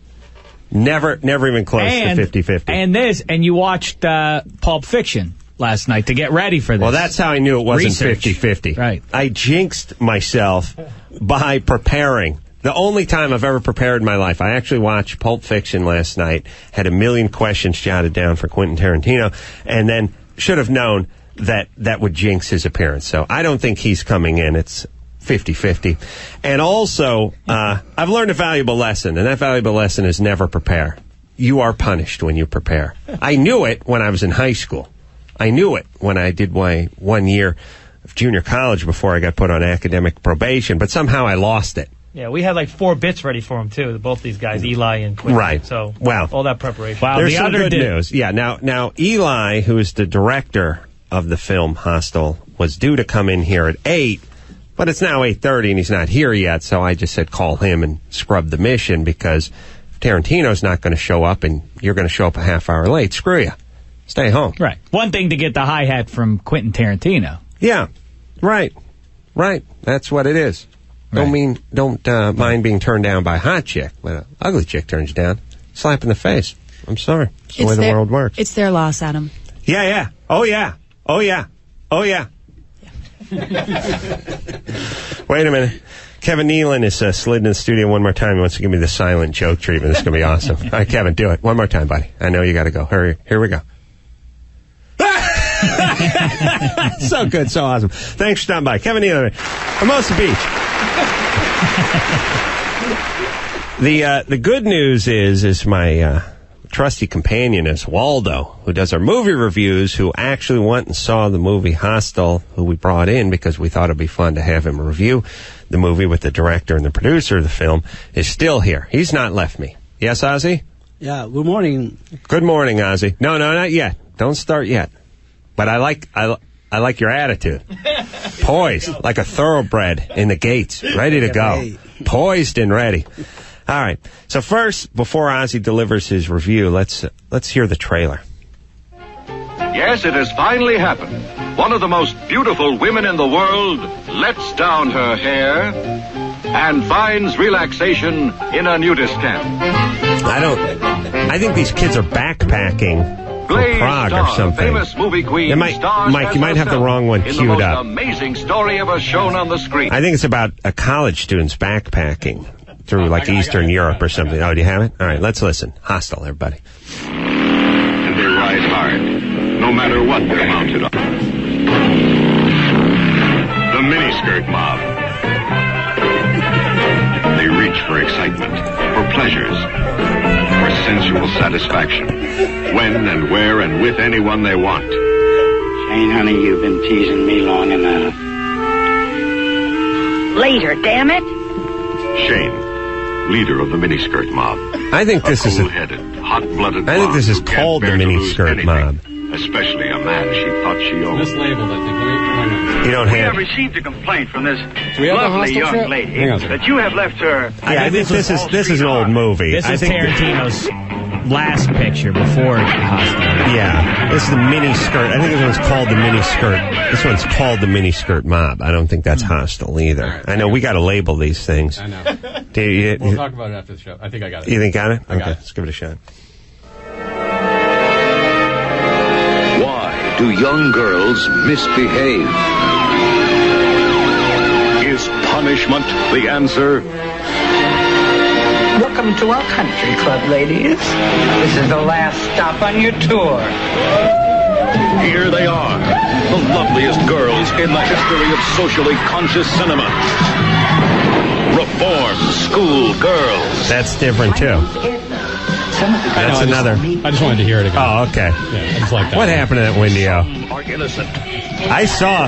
Never even close to 50-50. And you watched Pulp Fiction last night to get ready for this. Well, that's how I knew it wasn't 50-50. Right. I jinxed myself by preparing. The only time I've ever prepared in my life. I actually watched Pulp Fiction last night, had a million questions jotted down for Quentin Tarantino, and then should have known that would jinx his appearance. So I don't think he's coming in. It's 50-50. And also, I've learned a valuable lesson, and that valuable lesson is never prepare. You are punished when you prepare. I knew it when I was in high school. I knew it when I did my 1 year of junior college before I got put on academic probation, but somehow I lost it. Yeah, we had like 4 bits ready for him, too. Both these guys, Eli and Quentin. Right. So, well, all that preparation. Wow, there's the some other good news. Yeah, now Eli, who is the director of the film Hostel, was due to come in here at 8, but it's now 8:30 and he's not here yet, so I just said call him and scrub the mission, because if Tarantino's not going to show up and you're going to show up a half hour late, screw you. Stay home. Right. One thing to get the hi-hat from Quentin Tarantino. Yeah, right. That's what it is. Right. Don't mind being turned down by a hot chick. When an ugly chick turns you down, slap in the face. I'm sorry. It's the way the world works. It's their loss, Adam. Yeah. Oh, yeah. Wait a minute. Kevin Nealon is slid in the studio one more time. He wants to give me the silent joke treatment. This is going to be awesome. All right, Kevin, do it. One more time, buddy. I know you got to go. Hurry. Here we go. So good. So awesome. Thanks for stopping by. Kevin Nealon, Hermosa Beach. The good news is my trusty companion is Waldo, who does our movie reviews, who actually went and saw the movie Hostel, who we brought in because we thought it'd be fun to have him review the movie with the director and the producer of the film, is still here. He's not left me. Yes, Ozzy? Yeah, good morning. Good morning, Ozzy. No, not yet. Don't start yet. But I like your attitude. Poised, like a thoroughbred in the gates, ready to go. Poised and ready. All right. So first, before Ozzy delivers his review, let's hear the trailer. Yes, it has finally happened. One of the most beautiful women in the world lets down her hair and finds relaxation in a nudist camp. I think these kids are backpacking for Prague or something. Famous movie queen, Mike, you might have the wrong one queued most up. Amazing story ever shown on the screen. I think it's about a college student's backpacking through Eastern Europe or something. Oh, do you have it? All right, let's listen. Hostile, everybody. And they ride hard, no matter what they're mounted on. The miniskirt mob. They reach for excitement, for pleasures, for sensual satisfaction, when and where and with anyone they want. Shane, honey, you've been teasing me long enough. Later, damn it! Shane, leader of the miniskirt mob. I think this is cool-headed, hot-blooded. I think this is mob who called the can't bear to lose miniskirt anything, mob. Especially a man she thought she owned. Mislabeled, I think. You don't We have. have received a complaint from this Do we have a lovely hostile young trip? lady Hang on a second. that you have left her. Yeah, I think this is an old movie. This I is think Tarantino's last picture before Hostile. Yeah, this is the miniskirt. I think this one's called the miniskirt. This one's called the miniskirt mob. I don't think that's Hostile either. Right. I know we got to label these things. I know. We'll talk about it after the show. I think I got it. You think got it? I got Okay, it. let's give it a shot. Why do young girls misbehave? Is punishment the answer? Welcome to our country club, ladies. This is the last stop on your tour. Here they are, the loveliest girls in the history of socially conscious cinema. Reformed school girls. That's different too. That's another. I just wanted to hear it again. Oh, okay. Yeah, I just like that. What happened at Windio? Are innocent. I saw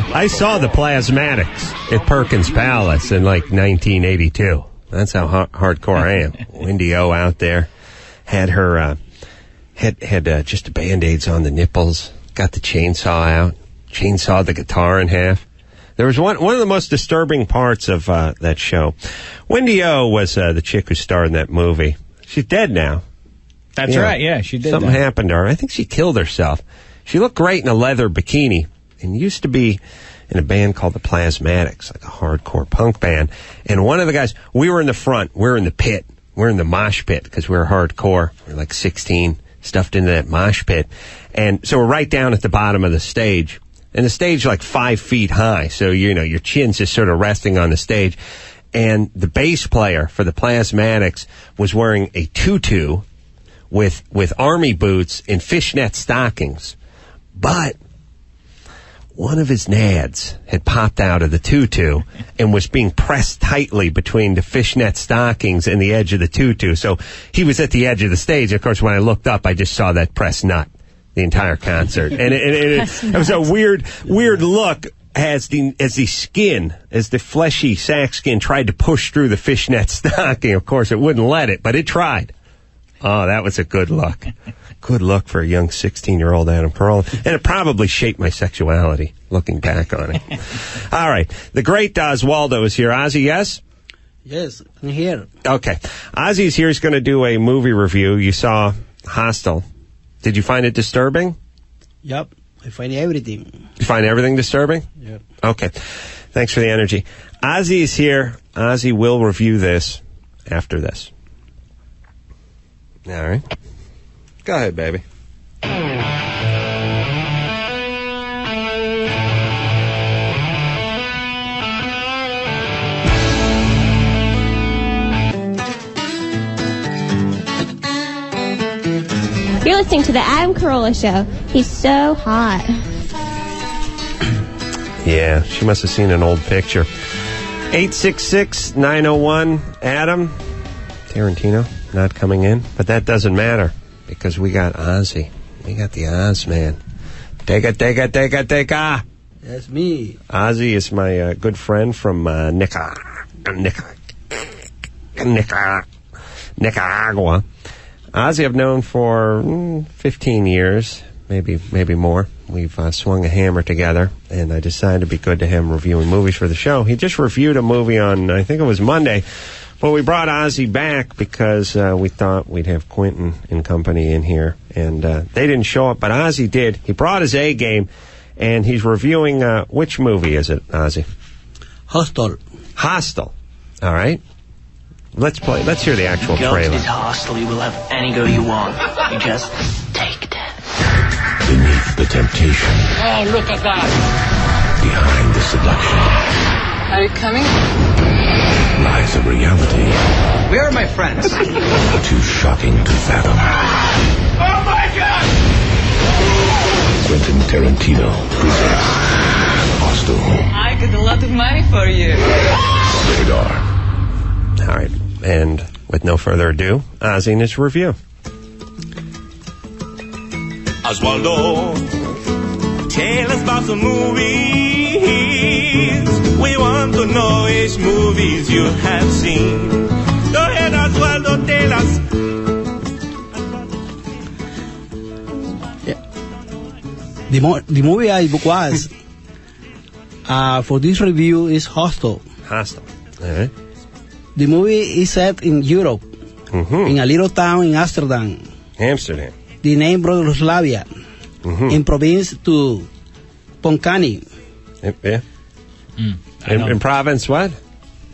the Plasmatics at Perkins Palace in 1982. That's how hardcore I am. Windio out there had her had just Band-Aids on the nipples. Got the chainsaw out. Chainsawed the guitar in half. There was one of the most disturbing parts of that show. Windio was the chick who starred in that movie. She's dead now. That's right, yeah, she did Something that. happened to her. I think she killed herself. She looked great in a leather bikini and used to be in a band called the Plasmatics, like a hardcore punk band. And one of the guys, we were in the front, we're in the pit, we're in the mosh pit because we're hardcore. We're like 16, stuffed into that mosh pit. And so we're right down at the bottom of the stage. And the stage like 5 feet high, so your chin's just sort of resting on the stage. And the bass player for the Plasmatics was wearing a tutu with army boots and fishnet stockings. But one of his nads had popped out of the tutu and was being pressed tightly between the fishnet stockings and the edge of the tutu. So he was at the edge of the stage. Of course, when I looked up, I just saw that pressed nut the entire concert. And it was a weird look as the skin, as the fleshy sack skin tried to push through the fishnet stocking. Of course, it wouldn't let it, but it tried. Oh, that was a good look. Good look for a young 16-year-old Adam Carolla. And it probably shaped my sexuality, looking back on it. All right. The great Oswaldo is here. Ozzy, yes? Yes, I'm here. Okay. Ozzy's here. He's going to do a movie review. You saw Hostel. Did you find it disturbing? Yep, I find everything. You find everything disturbing? Yep. Okay. Thanks for the energy. Ozzy is here. Ozzy will review this after this. All right. Go ahead, baby. You're listening to the Adam Carolla Show. He's so hot. Yeah, she must have seen an old picture. 866-901-ADAM. Tarantino not coming in, but that doesn't matter because we got Ozzy. We got the Oz man. Take it. That's me. Ozzy is my good friend from Nicaragua. Ozzy I've known for 15 years, maybe more. We've swung a hammer together, and I decided it'd be good to have him reviewing movies for the show. He just reviewed a movie on, I think it was Monday, but we brought Ozzy back because we thought we'd have Quentin and company in here, and they didn't show up, but Ozzy did. He brought his A game, and he's reviewing, which movie is it, Ozzy? Hostel. All right. Let's hear the actual trailer. Is hostile. You will have any girl you want. You just take it. Beneath the temptation. Oh, look at that. Behind the seduction. Are you coming? Lies a reality. Where are my friends? Too shocking to fathom. Oh, my God! Quentin Tarantino presents Hostel. I got a lot of money for you. Rated R. All right. And with no further ado, Ozzy and his review. Oswaldo, tell us about some movies. We want to know which movies you have seen. Go ahead, Oswaldo, tell us. The movie I was for this review is Hostel. Hostel. All right. The movie is set in Europe, in a little town in Amsterdam. Amsterdam. The name Brotoslavia, in province to Poncani. Yeah. In province what?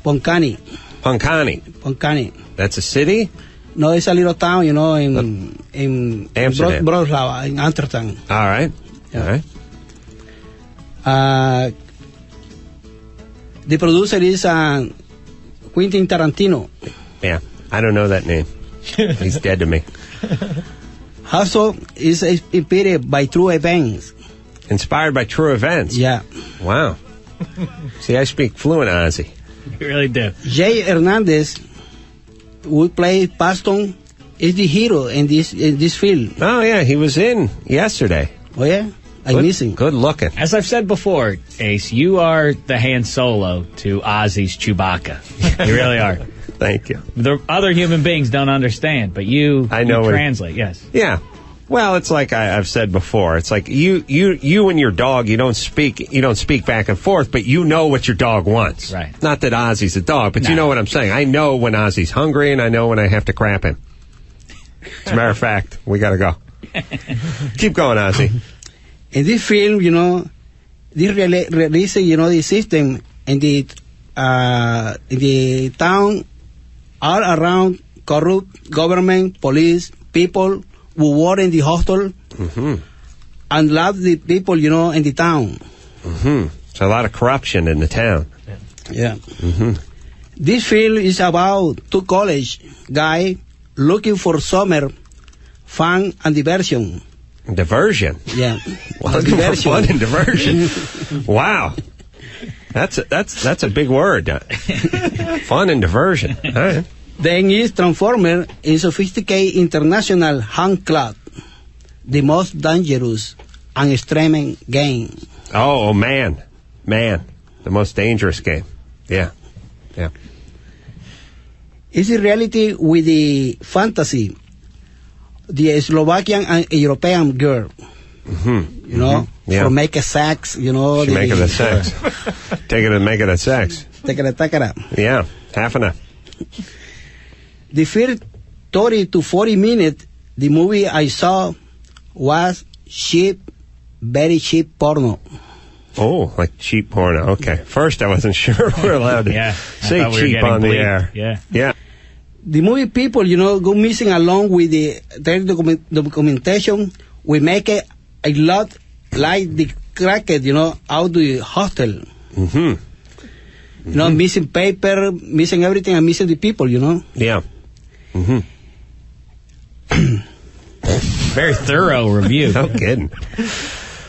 Poncani. Poncani. That's a city? No, it's a little town, in Amsterdam. Bratislava, in Amsterdam. All right. Yeah. All right. The producer is Quentin Tarantino. Yeah, I don't know that name. He's dead to me. Hustle is inspired by true events. Inspired by true events? Yeah. Wow. See, I speak fluent Ozzy. You really do. Jay Hernandez, who played Paston, is the hero in this film. Oh, yeah, he was in yesterday. Oh, yeah? I miss him. Good looking. As I've said before, Ace, you are the Han Solo to Ozzy's Chewbacca. You really are. Thank you. The other human beings don't understand, but you translate, yes. Yeah. Well, it's like I've said before. It's like you and your dog, you don't speak back and forth, but you know what your dog wants. Right. Not that Ozzy's a dog, but you know what I'm saying. I know when Ozzy's hungry, and I know when I have to crap him. As a matter of fact, we got to go. Keep going, Ozzy. In this film, this release, the system in the town all around corrupt government, police, people who work in the hostel and love the people, in the town. So a lot of corruption in the town. Yeah. This film is about two college guys looking for summer fun and diversion. Diversion? Yeah. Well, diversion. Fun and diversion. Wow. That's a big word. Fun and diversion. All right. Then is transformed in sophisticated international hand club, the most dangerous and extreme game. Oh, man. The most dangerous game. Yeah. It's a reality with the fantasy, the Slovakian and European girl. Yeah. For make a sex, She make it a sex. Take it and make it a sex. Take it. Yeah, half enough. The first 30 to 40 minutes, the movie I saw was very cheap porno. Oh, like cheap porno. Okay. First, I wasn't sure we're allowed to say cheap on the air. Yeah. The movie people, go missing along with the documentation. We make it a lot like the cracked, out the hostel. Missing paper, missing everything, and missing the people, Yeah. Very thorough review. No kidding.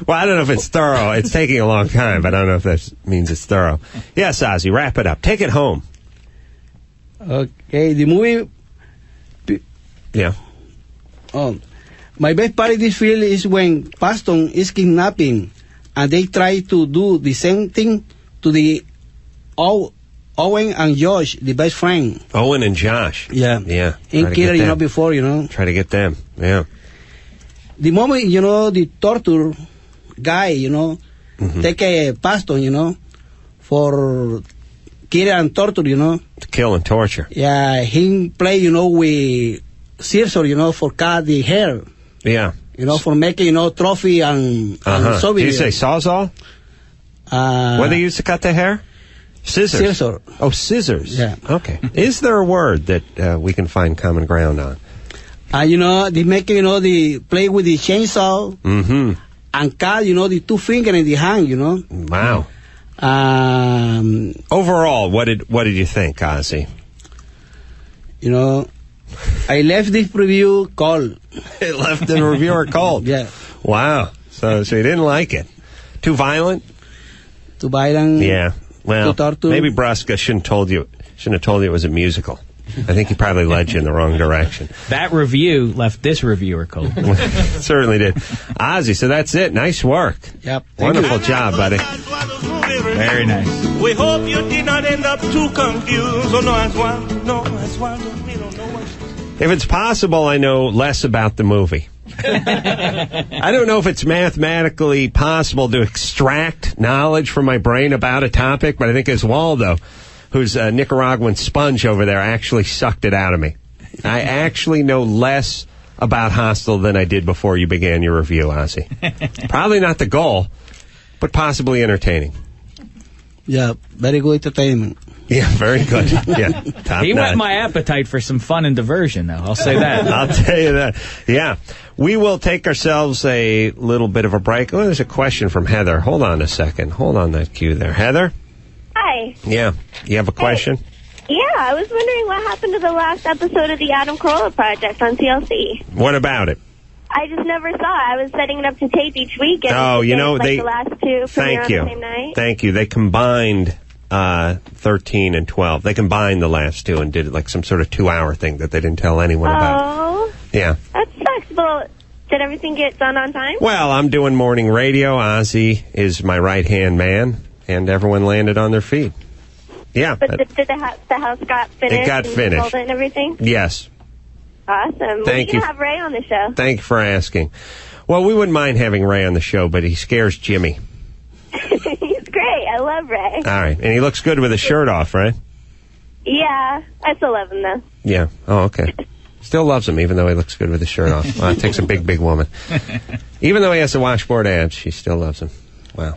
Well, I don't know if it's thorough. It's taking a long time, but I don't know if that means it's thorough. Yes, Ozzy, wrap it up. Take it home. Okay, the movie... Yeah. My best part of this film is when Paston is kidnapping and they try to do the same thing to the Owen and Josh, the best friend. Owen and Josh. Yeah. Yeah. In Kira, before, Try to get them. Yeah. The moment, the torture guy, take a pastor, for kill and torture, To kill and torture. Yeah, he play, with scissors, for cut the hair. Yeah. For making, trophy and souvenir. Did you say sawzall? What they use to cut the hair? Scissors. Scissors. Oh, scissors. Yeah. Okay. Is there a word that we can find common ground on? They make, they play with the chainsaw. Mm-hmm. And cut, the 2 fingers in the hand, Wow. Overall, what did you think, Ozzy? I left this review cold. It left the reviewer cold. Yeah. Wow. So you didn't like it? Too violent? Too violent. Yeah. Well, maybe Brusca shouldn't have told you it was a musical. I think he probably led you in the wrong direction. That review left this reviewer cold. Certainly did. Ozzy, so that's it. Nice work. Yep. Wonderful job, buddy. Very nice. We hope you did not end up too confused. Oh, no, we don't know what. If it's possible, I know less about the movie. I don't know if it's mathematically possible to extract knowledge from my brain about a topic, but I think Oswaldo, who's a Nicaraguan sponge over there, actually sucked it out of me. I actually know less about Hostel than I did before you began your review, Ozzy. Probably not the goal, but possibly entertaining. Yeah, very good entertainment. Yeah, very good. Yeah, top He notch. whet my appetite for some fun and diversion, though. I'll say that. I'll tell you that. Yeah. We will take ourselves a little bit of a break. Oh, there's a question from Heather. Hold on a second. Hold on that cue there. Heather? Hi. Yeah. You have a question? Yeah, I was wondering what happened to the last episode of the Adam Carolla Project on TLC. What about it? I just never saw it. I was setting it up to tape each week. And the last two premiere on the same night. Thank you. They combined 13 and 12. They combined the last two and did like some sort of 2-hour thing that they didn't tell anyone about. Oh. Yeah. That sucks. Well, did everything get done on time? Well, I'm doing morning radio. Ozzy is my right-hand man, and everyone landed on their feet. Yeah. But did the house got finished? It got finished. And everything? Yes. Awesome. Thank When are you you. going to have Ray on the show? Thank you for asking. Well, we wouldn't mind having Ray on the show, but he scares Jimmy. He's great. I love Ray. All right. And he looks good with his shirt off, right? Yeah. I still love him, though. Yeah. Oh, okay. Still loves him, even though he looks good with his shirt off. Well, it takes a big, big woman. Even though he has the washboard abs, she still loves him. Wow.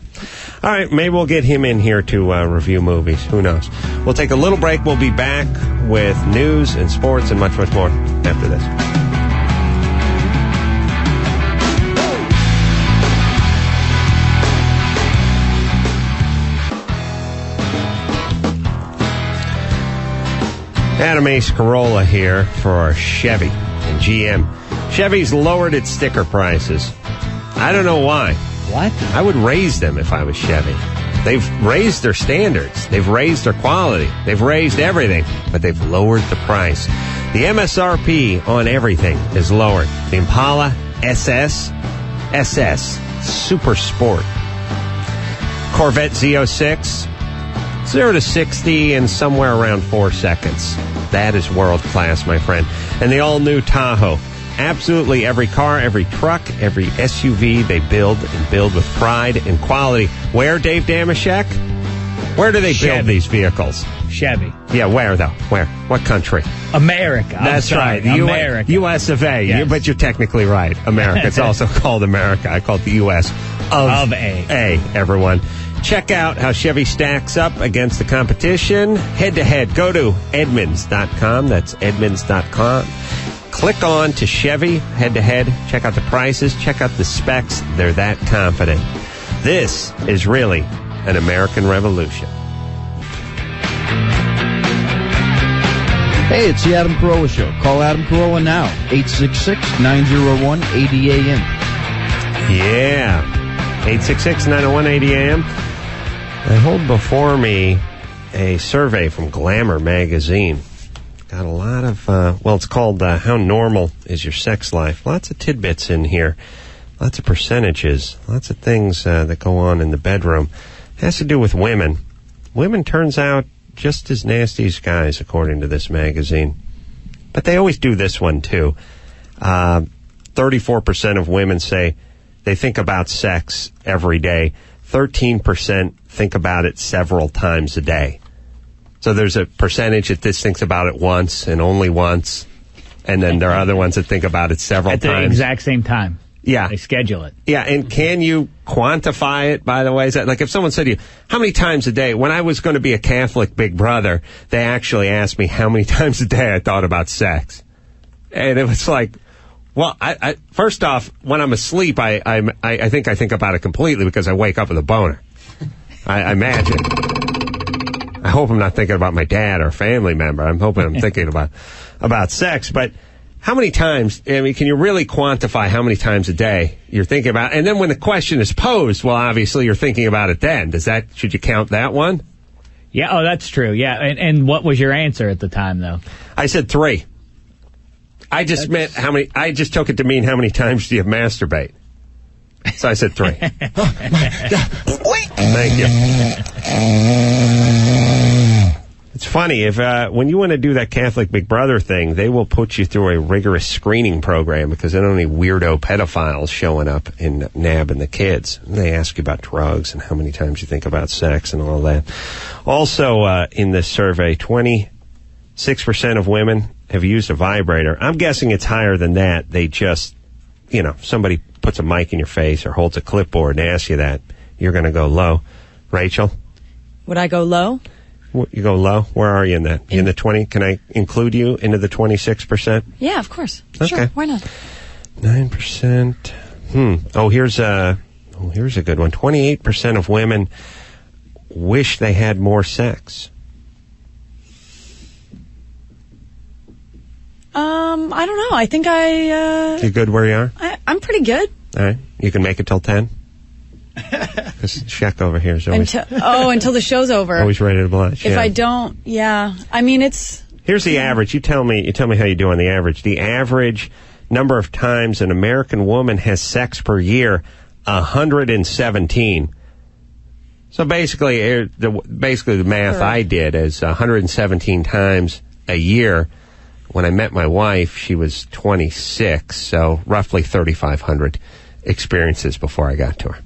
All right, maybe we'll get him in here to review movies. Who knows? We'll take a little break. We'll be back with news and sports and much, much more after this. Adam Ace Carolla here for our Chevy and GM. Chevy's lowered its sticker prices. I don't know why. What? I would raise them if I was Chevy. They've raised their standards. They've raised their quality. They've raised everything, but they've lowered the price. The MSRP on everything is lowered. The Impala SS Super Sport, Corvette Z06, 0 to 60 in somewhere around 4 seconds. That is world class, my friend. And the all-new Tahoe. Absolutely every car, every truck, every SUV they build and build with pride and quality. Where, Dave Damashek? Where do they build these vehicles? Chevy. Yeah, where though? Where? What country? America. That's right. The America. U.S. of A. Yes. But you're technically right. America. It's also called America. I call it the U.S. of A. Everyone. Check out how Chevy stacks up against the competition. Head-to-head. Go to Edmunds.com. That's Edmunds.com. Click on to Chevy head-to-head. Check out the prices. Check out the specs. They're that confident. This is really an American revolution. Hey, it's the Adam Carolla Show. Call Adam Carolla now. 866-901-80AM. Yeah. 866-901-80AM. I hold before me a survey from Glamour magazine. Got a lot of, it's called How Normal Is Your Sex Life? Lots of tidbits in here. Lots of percentages. Lots of things that go on in the bedroom. It has to do with women. Women, turns out, just as nasty as guys, according to this magazine. But they always do this one, too. 34% of women say they think about sex every day. 13% think about it several times a day. So there's a percentage that just thinks about it once and only once. And then there are other ones that think about it several times. At the exact same time. Yeah. They schedule it. Yeah, and can you quantify it, by the way? Is that, like, if someone said to you, how many times a day? When I was going to be a Catholic Big Brother, they actually asked me how many times a day I thought about sex. And it was like, well, I first off, when I'm asleep, I think I think about it completely because I wake up with a boner. I imagine. I hope I'm not thinking about my dad or a family member. I'm hoping I'm thinking about sex. But how many times, I mean, can you really quantify how many times a day you're thinking about? And then when the question is posed, well, obviously you're thinking about it then. Should you count that one? Yeah, oh, that's true. Yeah, and what was your answer at the time, though? I said 3. I just meant how many. I just took it to mean how many times do you masturbate. So I said 3. Thank you. It's funny, when you want to do that Catholic Big Brother thing, they will put you through a rigorous screening program because they don't need weirdo pedophiles showing up and nabbing the kids. And they ask you about drugs and how many times you think about sex and all that. Also, in this survey, 26% of women have used a vibrator. I'm guessing it's higher than that. They just, somebody puts a mic in your face or holds a clipboard and asks you that, you're going to go low. Rachel? Would I go low? You go low? Where are you in that? In the 20? Can I include you into the 26%? Yeah, of course. Okay. Sure, why not? 9%. Oh, here's a good one. 28% of women wish they had more sex. I don't know. I think You good where you are? I'm pretty good. All right. You can make it till 10? Because Sheck over here is always... Until the show's over. Always ready to blush. If I don't, yeah. I mean, it's... Here's the average. You tell me how you do on the average. The average number of times an American woman has sex per year, 117. So basically the math I did is 117 times a year. When I met my wife, she was 26, so roughly 3,500 experiences before I got to her.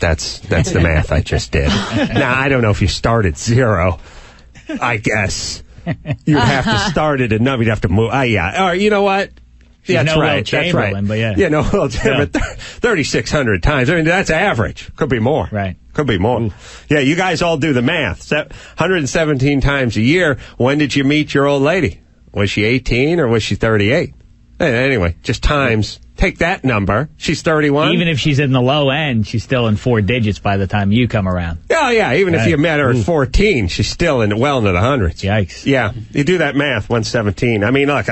That's the math I just did. Now, I don't know if you start at 0. I guess you'd have to start at a number. You'd have to move. Yeah. All right, you know what? Yeah, that's right. That's right. But yeah. Yeah, no, well, 3,600 times. I mean, that's average. Could be more. Right. Could be more. Ooh. Yeah, you guys all do the math. 117 times a year. When did you meet your old lady? Was she 18 or was she 38? Anyway, just times. Take that number. She's 31. Even if she's in the low end, she's still in 4 digits by the time you come around. Oh, yeah. Even if you met her at 14, she's still well into the hundreds. Yikes. Yeah. You do that math, 117. I mean, look,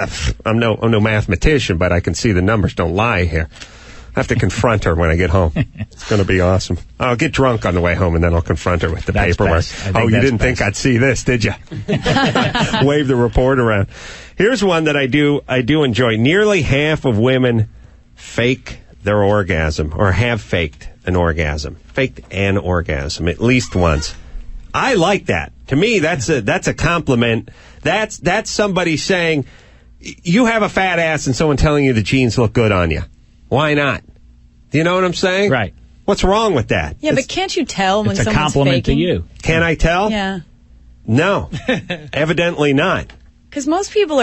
I'm no mathematician, but I can see the numbers don't lie here. I have to confront her when I get home. It's going to be awesome. I'll get drunk on the way home, and then I'll confront her with the paperwork. Oh, you didn't think I'd see this, did you? Wave the report around. Here's one that I do enjoy. Nearly half of women fake their orgasm or have faked an orgasm. Faked an orgasm at least once. I like that. To me, that's a compliment. That's somebody saying, you have a fat ass and someone telling you the jeans look good on you. Why not? Do you know what I'm saying? Right. What's wrong with that? Yeah, but can't you tell when someone's faking? It's a compliment to you. Can I tell? Yeah. No. Evidently not. Because most people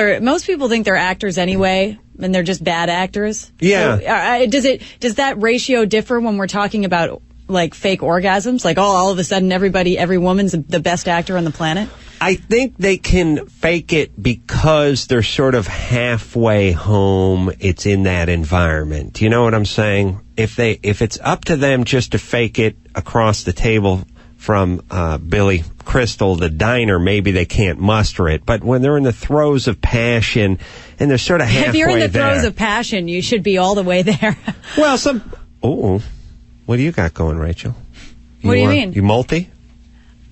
think they're actors anyway, and they're just bad actors. Yeah. So, does that ratio differ when we're talking about like fake orgasms? Like, all of a sudden every woman's the best actor on the planet? I think they can fake it because they're sort of halfway home. It's in that environment. Do you know what I'm saying? If it's up to them just to fake it across the table from Billy Crystal, the diner, maybe they can't muster it. But when they're in the throes of passion and they're sort of halfway there. If you're in the throes of passion, you should be all the way there. Well, what do you got going, Rachel? What do you mean? You multi?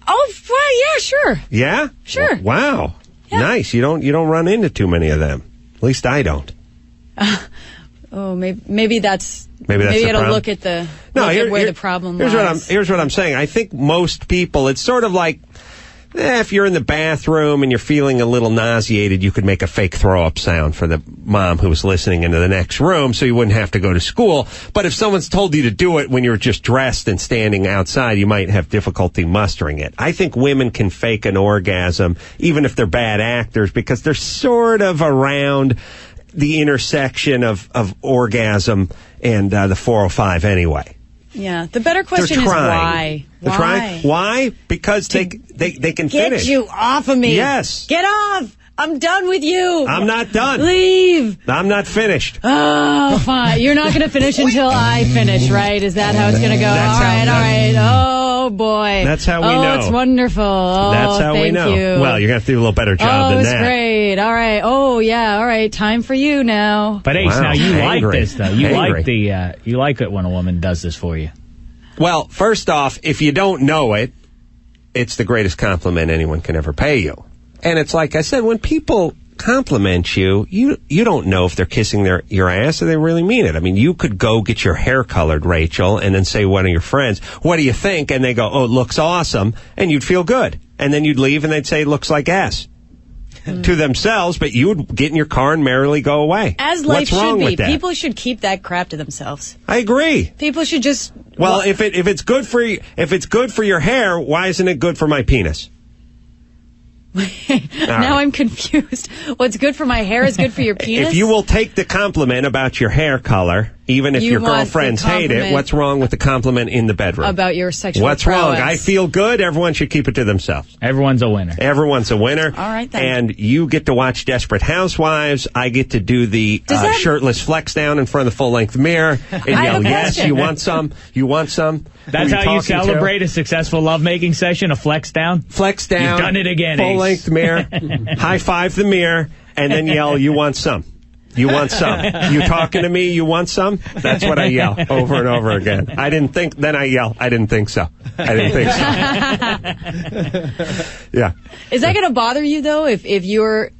Oh, well, yeah, sure. Yeah? Sure. Wow. Yeah. Nice. You don't run into too many of them. At least I don't. Maybe that's maybe I don't look at where the problem lies. Here's what I'm saying. I think most people, it's sort of like If you're in the bathroom and you're feeling a little nauseated, you could make a fake throw-up sound for the mom who was listening into the next room so you wouldn't have to go to school. But if someone's told you to do it when you're just dressed and standing outside, you might have difficulty mustering it. I think women can fake an orgasm, even if they're bad actors, because they're sort of around the intersection of orgasm and the 405 anyway. Yeah. The better question is why? They're trying. Why? Because they can finish. Get you off of me. Yes. Get off. I'm done with you. I'm not done. Leave. I'm not finished. Oh, fine. You're not going to finish until I finish, right? Is that how it's going to go? All right. Oh, boy. That's how we know. Oh, it's wonderful. Oh, that's how we know. You. Well, you're going to have to do a little better job than that. Oh, it's great. All right. Oh, yeah. All right. Time for you now. But Ace, now you like this, though. You like it when a woman does this for you. Well, first off, if you don't know it, it's the greatest compliment anyone can ever pay you. And it's like I said, when people compliment you, you don't know if they're kissing your ass or they really mean it. I mean, you could go get your hair colored, Rachel, and then say to one of your friends, what do you think? And they go, oh, it looks awesome. And you'd feel good. And then you'd leave and they'd say, it looks like ass. To themselves, but you would get in your car and merrily go away. As life What's wrong should be. with that? People should keep that crap to themselves. I agree. People should just... Well, if it's good for your hair, why isn't it good for my penis? Now I'm confused. What's good for my hair is good for your penis? If you will take the compliment about your hair color, even if your girlfriends hate it, what's wrong with the compliment in the bedroom? About your sexual What's prowess. wrong? I feel good. Everyone should keep it to themselves. Everyone's a winner. Everyone's a winner. All right, then. And you get to watch Desperate Housewives. I get to do the shirtless flex down in front of the full-length mirror and yell, yes, you want some? You want some? That's how you celebrate a successful lovemaking session, a flex down? Flex down. You've done it again, Ace. Full-length mirror. High five the mirror and then yell, you want some? You want some? You talking to me? You want some? That's what I yell over and over again. Then I yell, I didn't think so. I didn't think so. Yeah. Is that going to bother you, though, if you're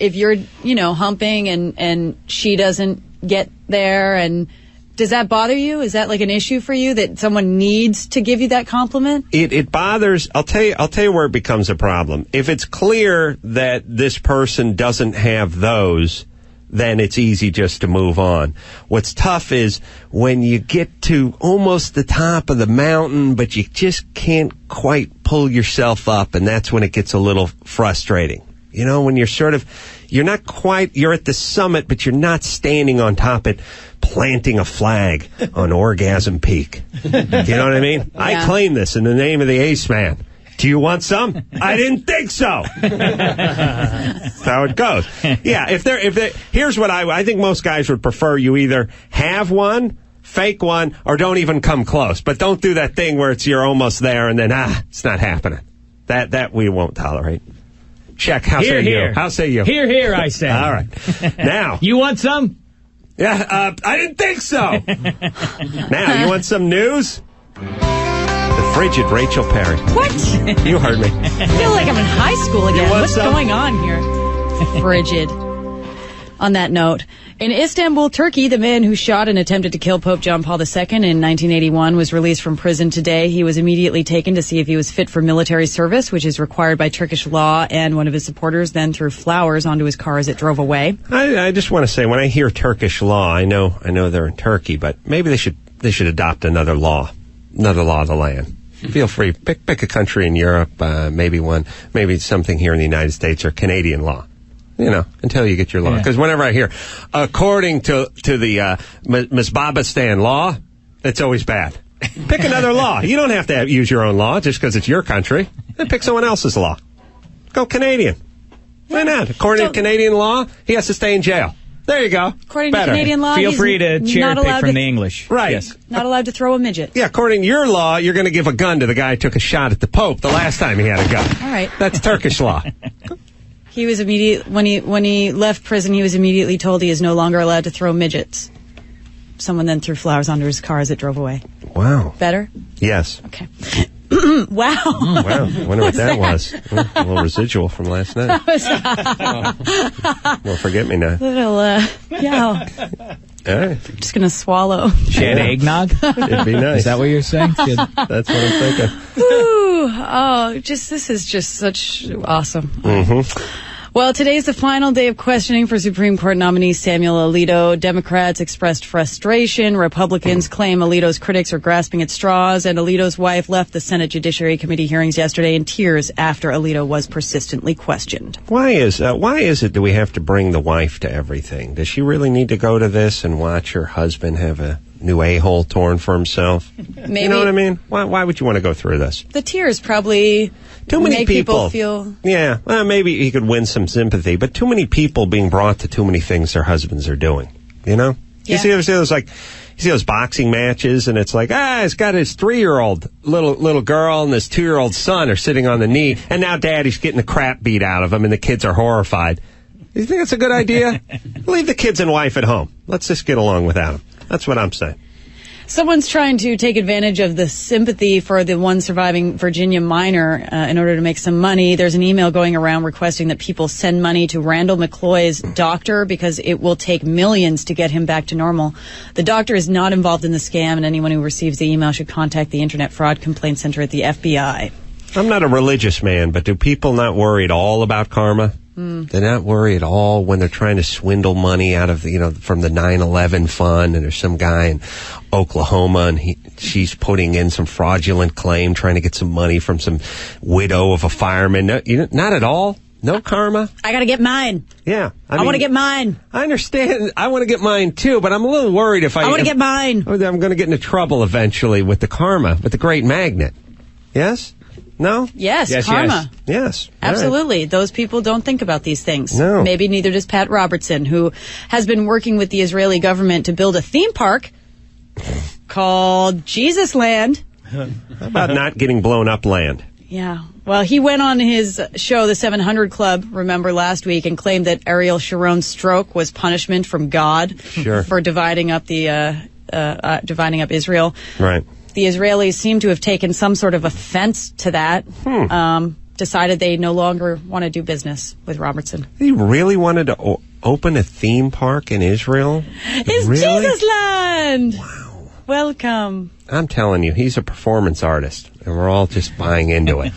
humping and she doesn't get there? And does that bother you? Is that like an issue for you that someone needs to give you that compliment? It bothers. I'll tell you where it becomes a problem. If it's clear that this person doesn't have those, then it's easy just to move on. What's tough is when you get to almost the top of the mountain, but you just can't quite pull yourself up, and that's when it gets a little frustrating. You know, when you're you're at the summit, but you're not standing on top it, planting a flag on Orgasm Peak. You know what I mean? Yeah. I claim this in the name of the Ace Man. Do you want some? I didn't think so. That's how it goes. Yeah, here's what I think most guys would prefer. You either have one, fake one, or don't even come close. But don't do that thing where you're almost there and then, it's not happening. That we won't tolerate. Check. How say you? How say you? Here, I say. All right. Now. You want some? Yeah, I didn't think so. Now, you want some news? The frigid Rachel Perry. What? You heard me. I feel like I'm in high school again. What's going on here? Frigid. On that note, in Istanbul, Turkey, the man who shot and attempted to kill Pope John Paul II in 1981 was released from prison today. He was immediately taken to see if he was fit for military service, which is required by Turkish law, and one of his supporters then threw flowers onto his car as it drove away. I just want to say, when I hear Turkish law, I know they're in Turkey, but maybe they should adopt another law of the land. Feel free. Pick a country in Europe, maybe something here in the United States, or Canadian law. You know, until you get your law. Because whenever I hear, according to the Mizbabistan law, it's always bad. Pick another law. You don't have to use your own law just because it's your country. Then pick someone else's law. Go Canadian. Why not? According to Canadian law, he has to stay in jail. There you go. According to Canadian law, feel free to cherry pick from the English. Right. Yes. Not allowed to throw a midget. Yeah, according to your law, you're going to give a gun to the guy who took a shot at the Pope the last time he had a gun. All right. That's Turkish law. He was when he left prison, he was immediately told he is no longer allowed to throw midgets. Someone then threw flowers onto his car as it drove away. Wow. Better? Yes. Okay. Wow. Wow. I wonder what that was. A little residual from last night. Well, forget me now. Yeah. All right. I'm just going to swallow. Shade eggnog? It'd be nice. Is that what you're saying? That's what I'm thinking. Ooh, oh, this is just such awesome. Mm-hmm. Well, today's the final day of questioning for Supreme Court nominee Samuel Alito. Democrats expressed frustration. Republicans claim Alito's critics are grasping at straws. And Alito's wife left the Senate Judiciary Committee hearings yesterday in tears after Alito was persistently questioned. Why is it that we have to bring the wife to everything? Does she really need to go to this and watch her husband have a new a-hole torn for himself? Maybe. You know what I mean? Why would you want to go through this? The tears probably too many make people feel... Yeah, well, maybe he could win some sympathy, but too many people being brought to too many things their husbands are doing, you know? Yeah. You see those boxing matches, and it's like, he's got his 3-year-old little girl and his 2-year-old son are sitting on the knee, and now daddy's getting the crap beat out of him, and the kids are horrified. You think that's a good idea? Leave the kids and wife at home. Let's just get along without them. That's what I'm saying. Someone's trying to take advantage of the sympathy for the one surviving Virginia minor in order to make some money. There's an email going around requesting that people send money to Randall McCloy's doctor because it will take millions to get him back to normal. The doctor is not involved in the scam, and anyone who receives the email should contact the Internet Fraud Complaint Center at the FBI. I'm not a religious man, but do people not worry at all about karma? They're not worried at all when they're trying to swindle money out of from the 9/11 fund, and there's some guy in Oklahoma and she's putting in some fraudulent claim trying to get some money from some widow of a fireman. No, not at all. No karma. I gotta get mine. Yeah. I want to get mine. I understand. I want to get mine too, but I'm a little worried I want to get mine. I'm going to get into trouble eventually with the karma, with the great magnet. Yes? No? Yes, karma. Yes. Absolutely. Right. Those people don't think about these things. No. Maybe neither does Pat Robertson, who has been working with the Israeli government to build a theme park called Jesus Land. How about not getting blown up land? Yeah. Well, he went on his show, The 700 Club, remember, last week, and claimed that Ariel Sharon's stroke was punishment from God for dividing up dividing up Israel. Right. The Israelis seem to have taken some sort of offense to that, decided they no longer want to do business with Robertson. He really wanted to open a theme park in Israel? It's really? Jesus Land! Wow. Welcome. I'm telling you, he's a performance artist, and we're all just buying into it.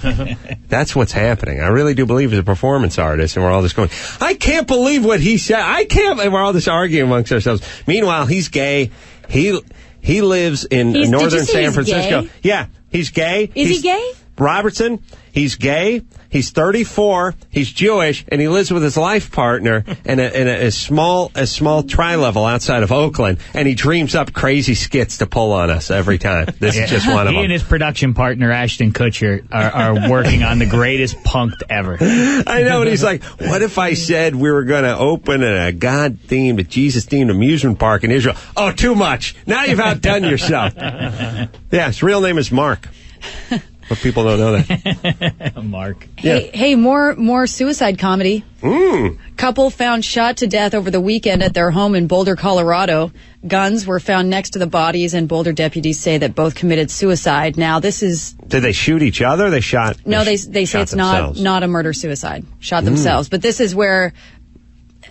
That's what's happening. I really do believe he's a performance artist, and we're all just going, I can't believe what he said. I can't, and we're all just arguing amongst ourselves. Meanwhile, he's gay. He lives in northern San Francisco. Gay? Yeah, he's gay. Is he gay? Robertson, he's gay. He's 34. He's Jewish, and he lives with his life partner in a small tri-level outside of Oakland. And he dreams up crazy skits to pull on us every time. This is just one of them. He and his production partner Ashton Kutcher are working on the greatest punked ever. I know, and he's like, "What if I said we were going to open a God-themed, a Jesus-themed amusement park in Israel?" Oh, too much. Now you've outdone yourself. Yeah, his real name is Mark. But people don't know that. Mark. Hey, more suicide comedy. Couple found shot to death over the weekend at their home in Boulder, Colorado. Guns were found next to the bodies, and Boulder deputies say that both committed suicide. Now, this is... Did they shoot each other? They shot... No, they say it's not a murder-suicide. Shot themselves. But this is where...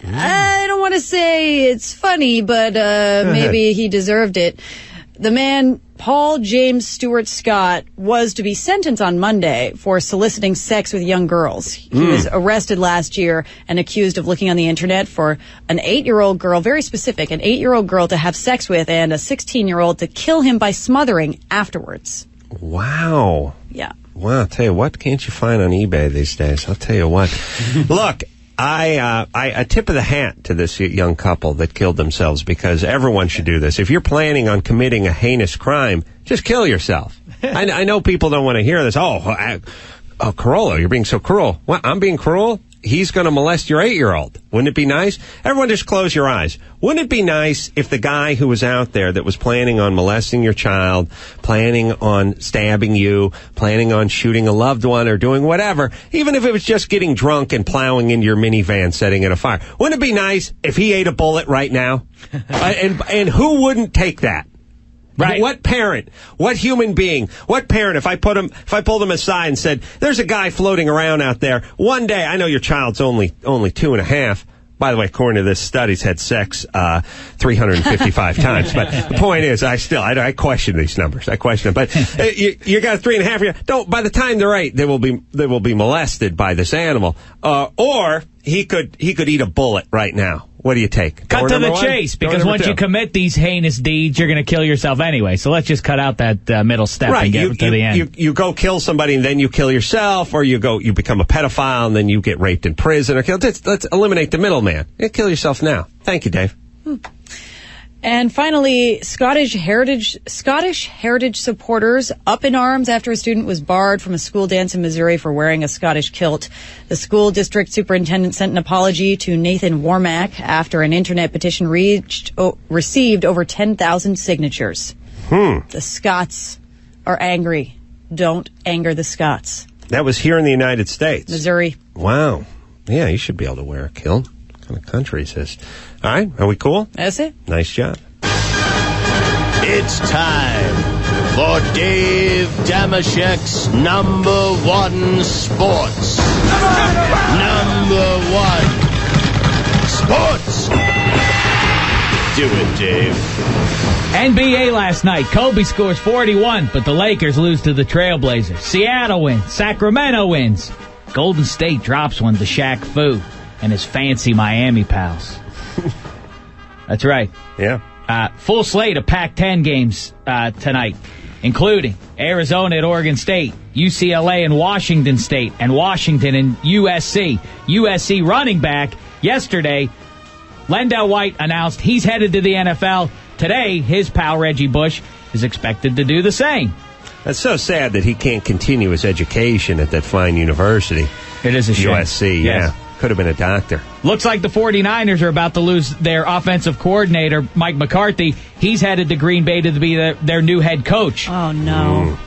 I don't want to say it's funny, but maybe he deserved it. The man, Paul James Stewart Scott, was to be sentenced on Monday for soliciting sex with young girls. He was arrested last year and accused of looking on the internet for an 8-year-old girl, very specific, an 8-year-old girl to have sex with and a 16-year-old to kill him by smothering afterwards. Wow. Yeah. Well, I'll tell you what, can't you find on eBay these days? I'll tell you what. Look, I tip of the hat to this young couple that killed themselves, because everyone should do this. If you're planning on committing a heinous crime, just kill yourself. I know people don't want to hear this. Oh, Carolla, you're being so cruel. What, I'm being cruel? He's going to molest your 8-year-old. Wouldn't it be nice? Everyone just close your eyes. Wouldn't it be nice if the guy who was out there that was planning on molesting your child, planning on stabbing you, planning on shooting a loved one or doing whatever, even if it was just getting drunk and plowing into your minivan, setting it afire, wouldn't it be nice if he ate a bullet right now? And who wouldn't take that? Right. What parent, what human being, what parent, if I pulled them aside and said, there's a guy floating around out there, one day, I know your child's only 2.5, by the way, according to this study, he's had sex 355 times. But the point is, I question these numbers. I question them. But you got 3.5 years. Don't. By the time they're 8, they will be molested by this animal. Or he could eat a bullet right now. What do you take? Cut to the chase, because once you commit these heinous deeds, you're going to kill yourself anyway. So let's just cut out that middle step and get to the end. You go kill somebody and then you kill yourself, or you become a pedophile and then you get raped in prison or killed. Let's eliminate the middleman. Kill yourself now. Thank you, Dave. And finally, Scottish heritage supporters up in arms after a student was barred from a school dance in Missouri for wearing a Scottish kilt. The school district superintendent sent an apology to Nathan Warmack after an internet petition received over 10,000 signatures. The Scots are angry. Don't anger the Scots. That was here in the United States. Missouri. Wow. Yeah, you should be able to wear a kilt. What kind of country is this? All right, are we cool? That's it. Nice job. It's time for Dave Damashek's number 1 sports. Number 1 sports. Do it, Dave. NBA last night. Kobe scores 41, but the Lakers lose to the Trailblazers. Seattle wins. Sacramento wins. Golden State drops one to Shaq Fu and his fancy Miami pals. That's right. Yeah. Full slate of Pac-10 games tonight, including Arizona at Oregon State, UCLA and Washington State, and Washington and USC. USC running back yesterday, Lendell White announced he's headed to the NFL. Today, his pal Reggie Bush is expected to do the same. That's so sad that he can't continue his education at that fine university. It is a shame. USC, yes. Yeah. Could have been a doctor. Looks like the 49ers are about to lose their offensive coordinator, Mike McCarthy. He's headed to Green Bay to be their new head coach. Oh, no.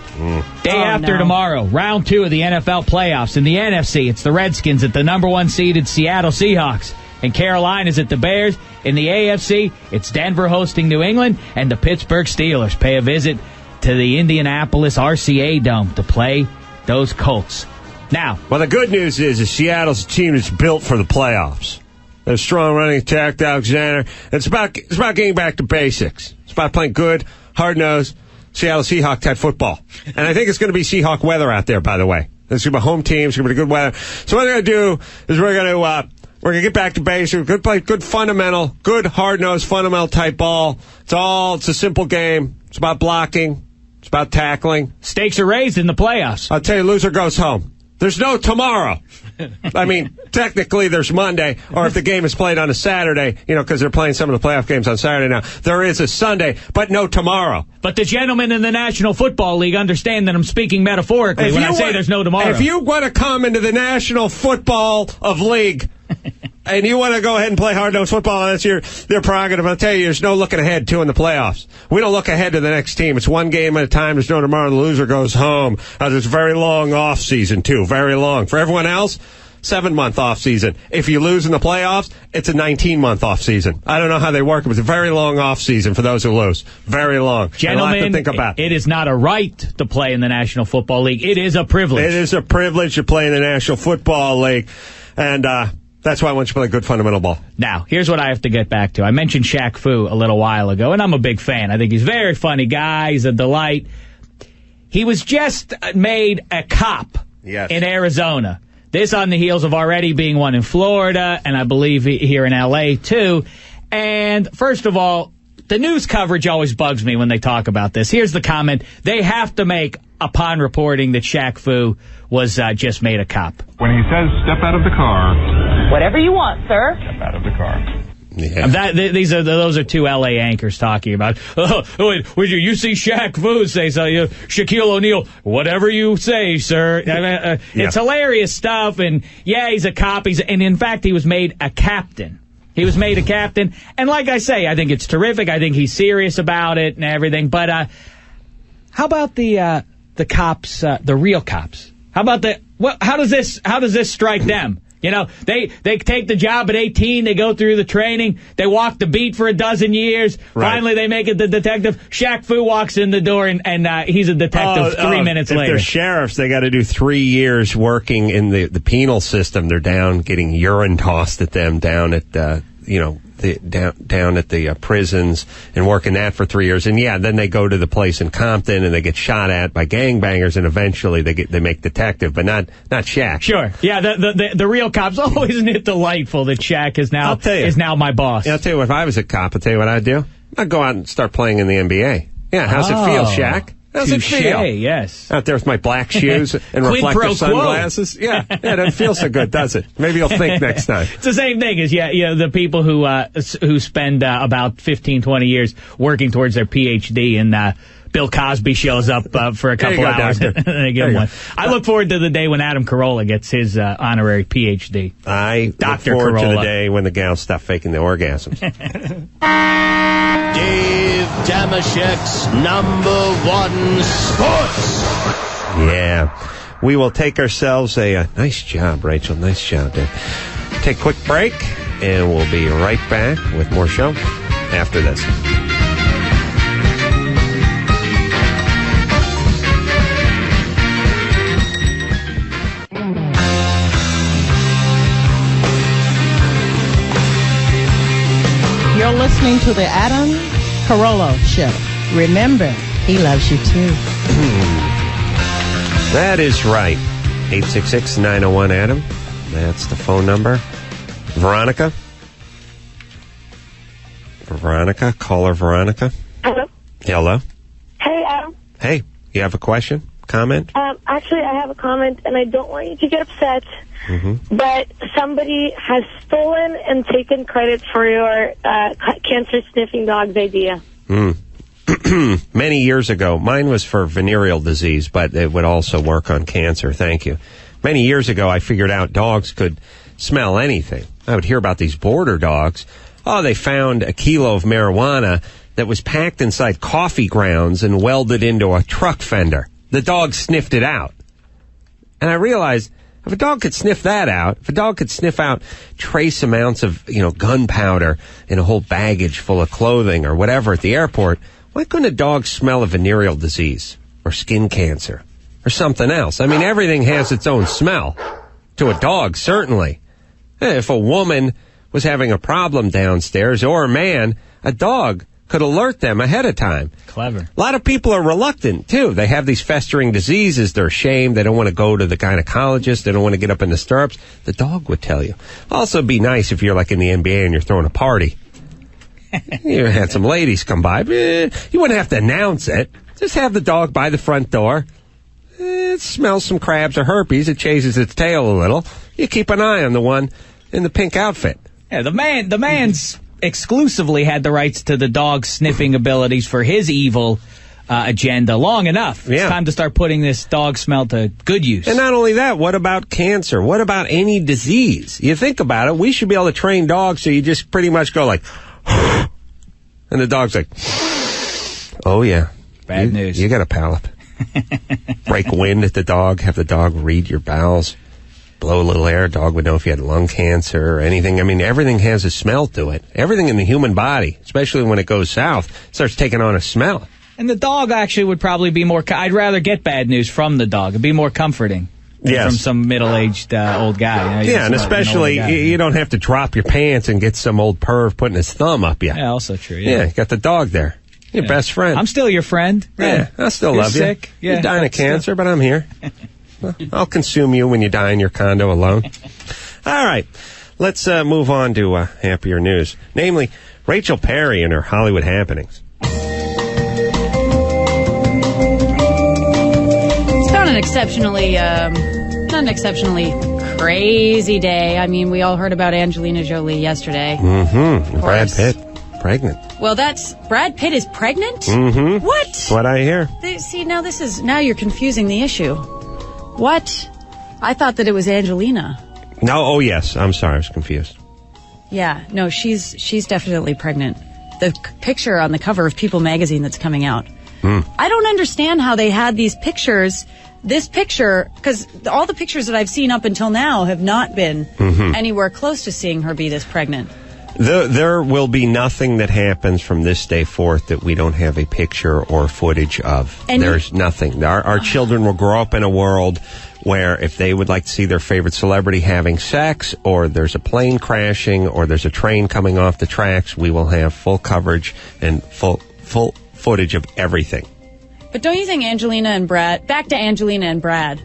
Day after tomorrow, round 2 of the NFL playoffs. In the NFC, it's the Redskins at the number 1 seeded Seattle Seahawks. And Carolina's at the Bears. In the AFC, it's Denver hosting New England, and the Pittsburgh Steelers pay a visit to the Indianapolis RCA Dome to play those Colts. Now, well, the good news is Seattle's team is built for the playoffs. They're a strong running attack, Alexander. It's about getting back to basics. It's about playing good, hard-nosed Seattle Seahawk type football. And I think it's going to be Seahawk weather out there, by the way. It's going to be home team. It's going to be good weather. So what they're going to do is we're going to get back to basics. We're going to play good fundamental, good hard-nosed fundamental type ball. It's a simple game. It's about blocking. It's about tackling. Stakes are raised in the playoffs. I'll tell you, loser goes home. There's no tomorrow. I mean, technically there's Monday, or if the game is played on a Saturday, because they're playing some of the playoff games on Saturday now, there is a Sunday, but no tomorrow. But the gentlemen in the National Football League understand that I'm speaking metaphorically when I say there's no tomorrow. If you want to come into the National Football of League and you want to go ahead and play hard-nosed football, that's your prerogative. I'll tell you, there's no looking ahead, too, in the playoffs. We don't look ahead to the next team. It's one game at a time. There's no tomorrow. The loser goes home. There's a very long off-season, too. Very long. For everyone else, 7-month off-season. If you lose in the playoffs, it's a 19-month off-season. I don't know how they work. It was a very long off-season for those who lose. Very long. Gentlemen, a lot to think about. It is not a right to play in the National Football League. It is a privilege. It is a privilege to play in the National Football League. And, that's why I want you to play good fundamental ball. Now, here's what I have to get back to. I mentioned Shaq Fu a little while ago, and I'm a big fan. I think he's a very funny guy. He's a delight. He was just made a cop in Arizona. This on the heels of already being one in Florida, and I believe here in L.A., too. And first of all, the news coverage always bugs me when they talk about this. Here's the comment they have to make upon reporting that Shaq Fu was just made a cop. When he says, step out of the car. Whatever you want, sir. Step out of the car. Yeah. Those are two L.A. anchors talking about. Would you see Shaq Fu say so? Shaquille O'Neal, whatever you say, sir. It's hilarious stuff. And yeah, he's a cop. And in fact, he was made a captain. He was made a captain. And like I say, I think it's terrific. I think he's serious about it and everything. But how about the cops, the real cops? How about how does this strike them? You know, they take the job at 18, they go through the training, they walk the beat for a dozen years, finally they make it the detective. Shaq Fu walks in the door, and he's a detective 3 minutes later. If they're sheriffs, they got to do 3 years working in the penal system. They're down getting urine tossed at them down at, down at the prisons and working that for 3 years. And then they go to the place in Compton and they get shot at by gangbangers, and eventually they make detective, but not Shaq. Sure. Yeah, the real cops. Oh, isn't it delightful that Shaq is now my boss? I'll tell you what, if I was a cop, I'll tell you what I'd do. I'd go out and start playing in the NBA. Yeah, how's it feel, Shaq? How's it feel? Yes. Out there with my black shoes and reflective sunglasses. Yeah, it doesn't feel so good, does it? Maybe you'll think next time. It's the same thing as the people who spend about 15, 20 years working towards their PhD, and Bill Cosby shows up for a couple hours and they give him one. I look forward to the day when Adam Carolla gets his honorary PhD. I look forward to the day when the gals stop faking the orgasms. Dave Damashek's #1 Sports. Yeah. We will take ourselves a nice job, Rachel. Nice job, Dave. Take a quick break, and we'll be right back with more show after this. You're listening to the Adam Carolla Show. Remember, he loves you too. That is right. 866-901-ADAM. That's the phone number. Veronica? Caller Veronica. Hello. Hello. Hey, Adam. Hey, you have a question? Comment? Actually, I have a comment, and I don't want you to get upset. But somebody has stolen and taken credit for your cancer-sniffing dog's idea. Many years ago, mine was for venereal disease, but it would also work on cancer. Thank you. Many years ago, I figured out dogs could smell anything. I would hear about these border dogs. Oh, they found a kilo of marijuana that was packed inside coffee grounds and welded into a truck fender. The dog sniffed it out. And I realized, if a dog could sniff that out, if a dog could sniff out trace amounts of, gunpowder in a whole baggage full of clothing or whatever at the airport, why couldn't a dog smell a venereal disease or skin cancer or something else? I mean, everything has its own smell. To a dog, certainly. If a woman was having a problem downstairs, or a man, a dog could alert them ahead of time. Clever. A lot of people are reluctant, too. They have these festering diseases. They're ashamed. They don't want to go to the gynecologist. They don't want to get up in the stirrups. The dog would tell you. Also, it'd be nice if you're like in the NBA and you're throwing a party. You had some ladies come by. You wouldn't have to announce it. Just have the dog by the front door. It smells some crabs or herpes. It chases its tail a little. You keep an eye on the one in the pink outfit. Yeah, the man's exclusively had the rights to the dog's sniffing abilities for his evil agenda long enough. It's time to start putting this dog smell to good use. And not only that, what about cancer? What about any disease? You think about it, we should be able to train dogs so you just pretty much go like, and the dog's like, oh yeah. Bad news. You got a palate. Break wind at the dog, have the dog read your bowels. Blow a little air, dog would know if you had lung cancer or anything. I mean, everything has a smell to it. Everything in the human body, especially when it goes south, starts taking on a smell. And the dog actually would probably be more... I'd rather get bad news from the dog. It'd be more comforting than from some middle-aged old guy. Yeah, and especially you don't have to drop your pants and get some old perv putting his thumb up you. Yeah, also true. Yeah, you got the dog there. Your best friend. I'm still your friend. Yeah, I still love you. Sick. Yeah, you're dying of cancer, but I'm here. I'll consume you when you die in your condo alone. All right. Let's move on to happier news. Namely, Rachel Perry and her Hollywood happenings. It's not an exceptionally crazy day. I mean, we all heard about Angelina Jolie yesterday. Mm-hmm. Brad Pitt. Pregnant. Well, Brad Pitt is pregnant? Mm-hmm. What? That's what I hear. Now you're confusing the issue. What? I thought that it was Angelina. No, oh yes. I'm sorry, I was confused. Yeah, no, she's definitely pregnant. The picture on the cover of People magazine that's coming out. I don't understand how they had these pictures this picture, because all the pictures that I've seen up until now have not been anywhere close to seeing her be this pregnant. There will be nothing that happens from this day forth that we don't have a picture or footage of. And there's nothing. Our children will grow up in a world where if they would like to see their favorite celebrity having sex, or there's a plane crashing, or there's a train coming off the tracks, we will have full coverage and full footage of everything. But don't you think Angelina and Brad, back to Angelina and Brad,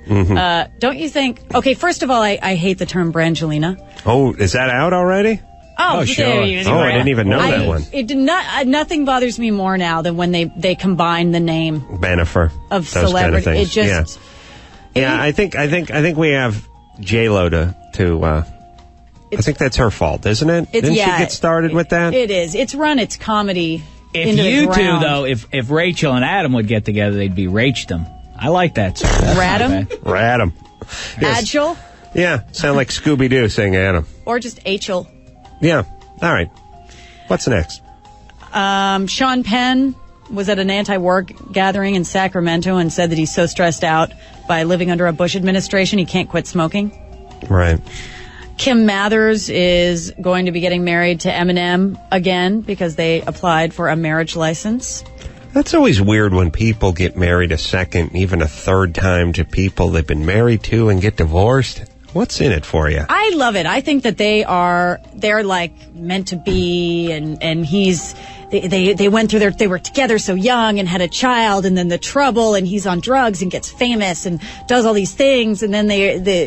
don't you think, okay, first of all, I hate the term Brangelina. Oh, is that out already? Oh, sure. there you go. Oh, I didn't even know that one. It did not. Nothing bothers me more now than when they combine the name Bennifer of those celebrity. Kind of things. It just. Yeah, I think we have J-Lo to. I think that's her fault, isn't it? Didn't she get started with that? It is. It's run its comedy. If into you the two, ground. though, if Rachel and Adam would get together, they'd be Rached-em. I like that. Radam? Radam. Yes. Adjul? Yeah, sound like Scooby-Doo saying Adam. Or just Achel. Yeah. All right. What's next? Sean Penn was at an anti-war gathering in Sacramento and said that he's so stressed out by living under a Bush administration he can't quit smoking. Right. Kim Mathers is going to be getting married to Eminem again because they applied for a marriage license. That's always weird when people get married a second, even a third time to people they've been married to and get divorced. What's in it for you? I love it. I think that they're like meant to be, and they went through they were together so young and had a child, and then the trouble, and he's on drugs and gets famous and does all these things, and then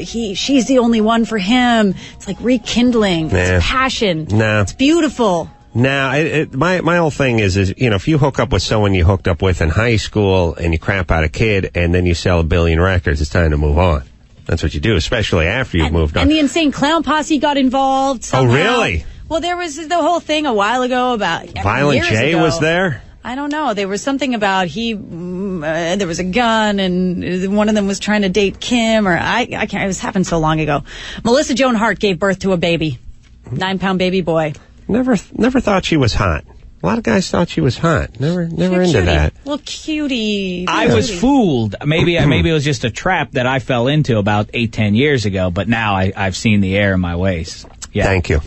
she's the only one for him. It's like rekindling. It's passion. No. It's beautiful. Now, my whole thing is, if you hook up with someone you hooked up with in high school and you crap out a kid and then you sell 1 billion records, it's time to move on. That's what you do, especially after you've moved on. And the Insane Clown Posse got involved somehow. Oh, really? Well, there was the whole thing a while ago about Violent J was there? I don't know. There was something about there was a gun and one of them was trying to date Kim, or I can't. It was happened so long ago. Melissa Joan Hart gave birth to a baby, 9-pound baby boy. Never thought she was hot. A lot of guys thought she was hot. Never into that. Little cutie. I was fooled. Maybe it was just a trap that I fell into about 8-10 years ago. But now I've seen the error in my ways. Yeah. Thank you.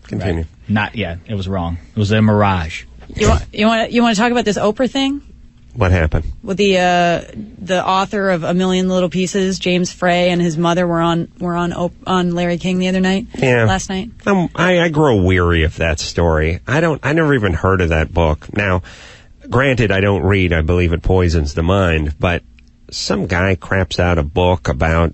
Continue. Right. Not yet. It was wrong. It was a mirage. You want to talk about this Oprah thing? What happened? With the author of A Million Little Pieces, James Frey, and his mother were on Larry King the other night. Yeah. Last night. I grow weary of that story. I never even heard of that book. Now, granted, I don't read. I believe it poisons the mind. But some guy craps out a book about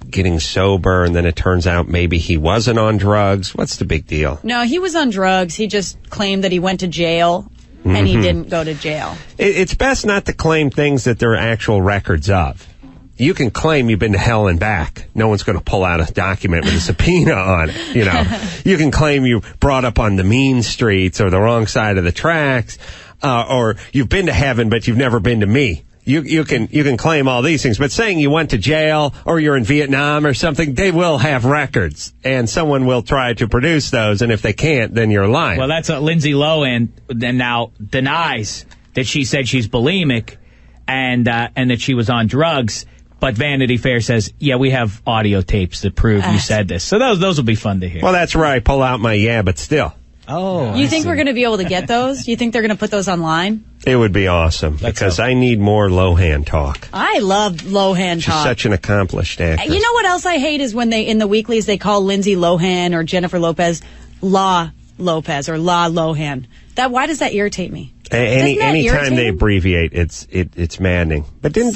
getting sober, and then it turns out maybe he wasn't on drugs. What's the big deal? No, he was on drugs. He just claimed that he went to jail. And he didn't go to jail. It's best not to claim things that there are actual records of. You can claim you've been to hell and back. No one's going to pull out a document with a subpoena on it. You can claim you brought up on the mean streets or the wrong side of the tracks, or you've been to heaven but you've never been to me. You can claim all these things, but saying you went to jail or you're in Vietnam or something, they will have records, and someone will try to produce those, and if they can't, then you're lying. Well, that's what Lindsay Lohan now denies that she said she's bulimic and that she was on drugs, but Vanity Fair says, yeah, we have audio tapes that prove you said this. So those will be fun to hear. Well, that's where I pull out my but still. Oh, you think we're going to be able to get those? You think they're going to put those online? It would be awesome, because I need more Lohan talk. I love Lohan She's talk. such an accomplished actress. You know what else I hate is when in the weeklies they call Lindsay Lohan or Jennifer Lopez La Lopez or La Lohan. Why does that irritate me? Anytime they abbreviate, it's maddening. But isn't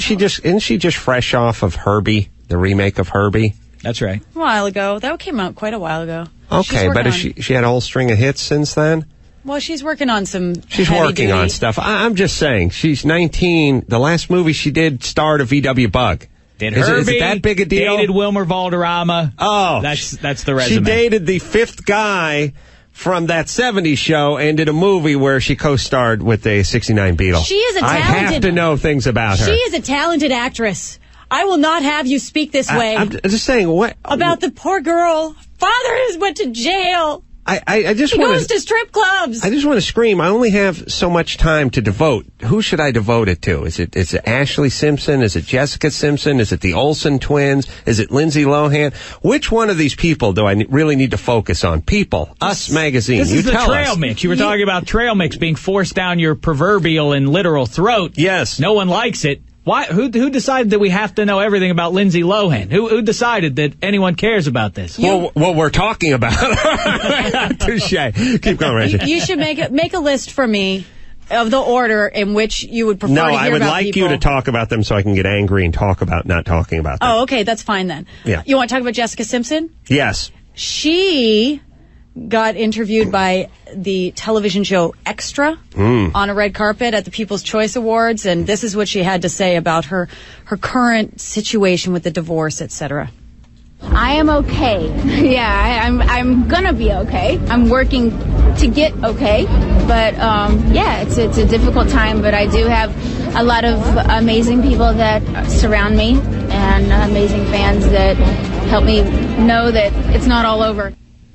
she just fresh off of Herbie, the remake of Herbie? That's right. A while ago. That came out quite a while ago. Okay, but she had a whole string of hits since then? Well, she's working on some She's working on stuff. I'm just saying, she's 19. The last movie she did starred a VW Bug. Did is Herbie, it that big a deal? Dated Wilmer Valderrama. Oh. That's the resume. She dated the fifth guy from that 70s show and did a movie where she co-starred with a 69 Beetle. She is a talented... I have to know things about her. She is a talented actress. I will not have you speak this way. I'm just saying, what... About the poor girl. Father went to jail. I just He want goes to strip clubs. I just want to scream. I only have so much time to devote. Who should I devote it to? Is it Ashley Simpson? Is it Jessica Simpson? Is it the Olsen twins? Is it Lindsay Lohan? Which one of these people do I really need to focus on? People. Us Magazine. This is the tell trail us. mix. You were talking about trail mix being forced down your proverbial and literal throat. Yes. No one likes it. Why? Who decided that we have to know everything about Lindsay Lohan? Who decided that anyone cares about this? Well, what we're talking about. Touche. Keep going, Rachel. You should make a list for me of the order in which you would prefer to hear about No, I would like people. you to talk about them so I can get angry and talk about not talking about them. Oh, okay, that's fine then. Yeah. You want to talk about Jessica Simpson? Yes. She got interviewed by the television show Extra on a red carpet at the People's Choice Awards, and this is what she had to say about her current situation with the divorce, etc. I am okay. Yeah, I'm gonna be okay. I'm working to get okay, but yeah, it's a difficult time. But I do have a lot of amazing people that surround me and amazing fans that help me know that it's not all over.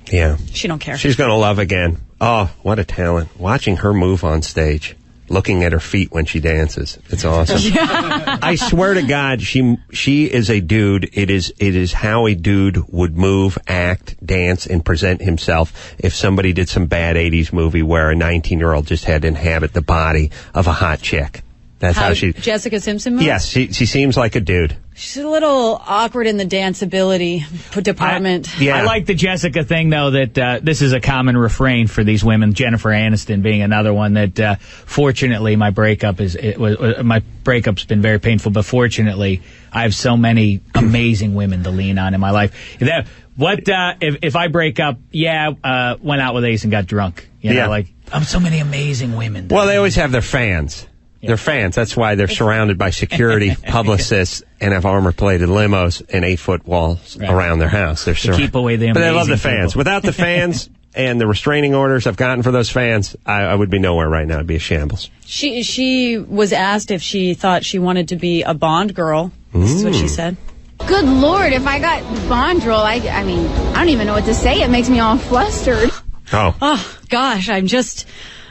Yeah. She don't care. She's going to love again. Oh, what a talent. Watching her move on stage, looking at her feet when she dances. It's awesome. I swear to God, she is a dude. It is how a dude would move, act, dance, and present himself if somebody did some bad 80s movie where a 19-year-old just had to inhabit the body of a hot chick. That's how she... Jessica Simpson moves? Yes, she seems like a dude. She's a little awkward in the danceability department. I like the Jessica thing, though, that this is a common refrain for these women. Jennifer Aniston being another one that, fortunately, my breakup's been very painful, but fortunately, I have so many amazing women to lean on in my life. If I break up, went out with Ace and got drunk. You know, I'm so many amazing women. Well, they always have their fans. They're fans. That's why they're surrounded by security, publicists, and have armor-plated limos and 8-foot walls around their house. They're keep away the But they love amazing the fans. people. Without the fans and the restraining orders I've gotten for those fans, I would be nowhere right now. I'd be a shambles. She was asked if she thought she wanted to be a Bond girl. This is what she said. Good Lord, if I got Bond role, I mean, I don't even know what to say. It makes me all flustered. Oh, gosh, I'm just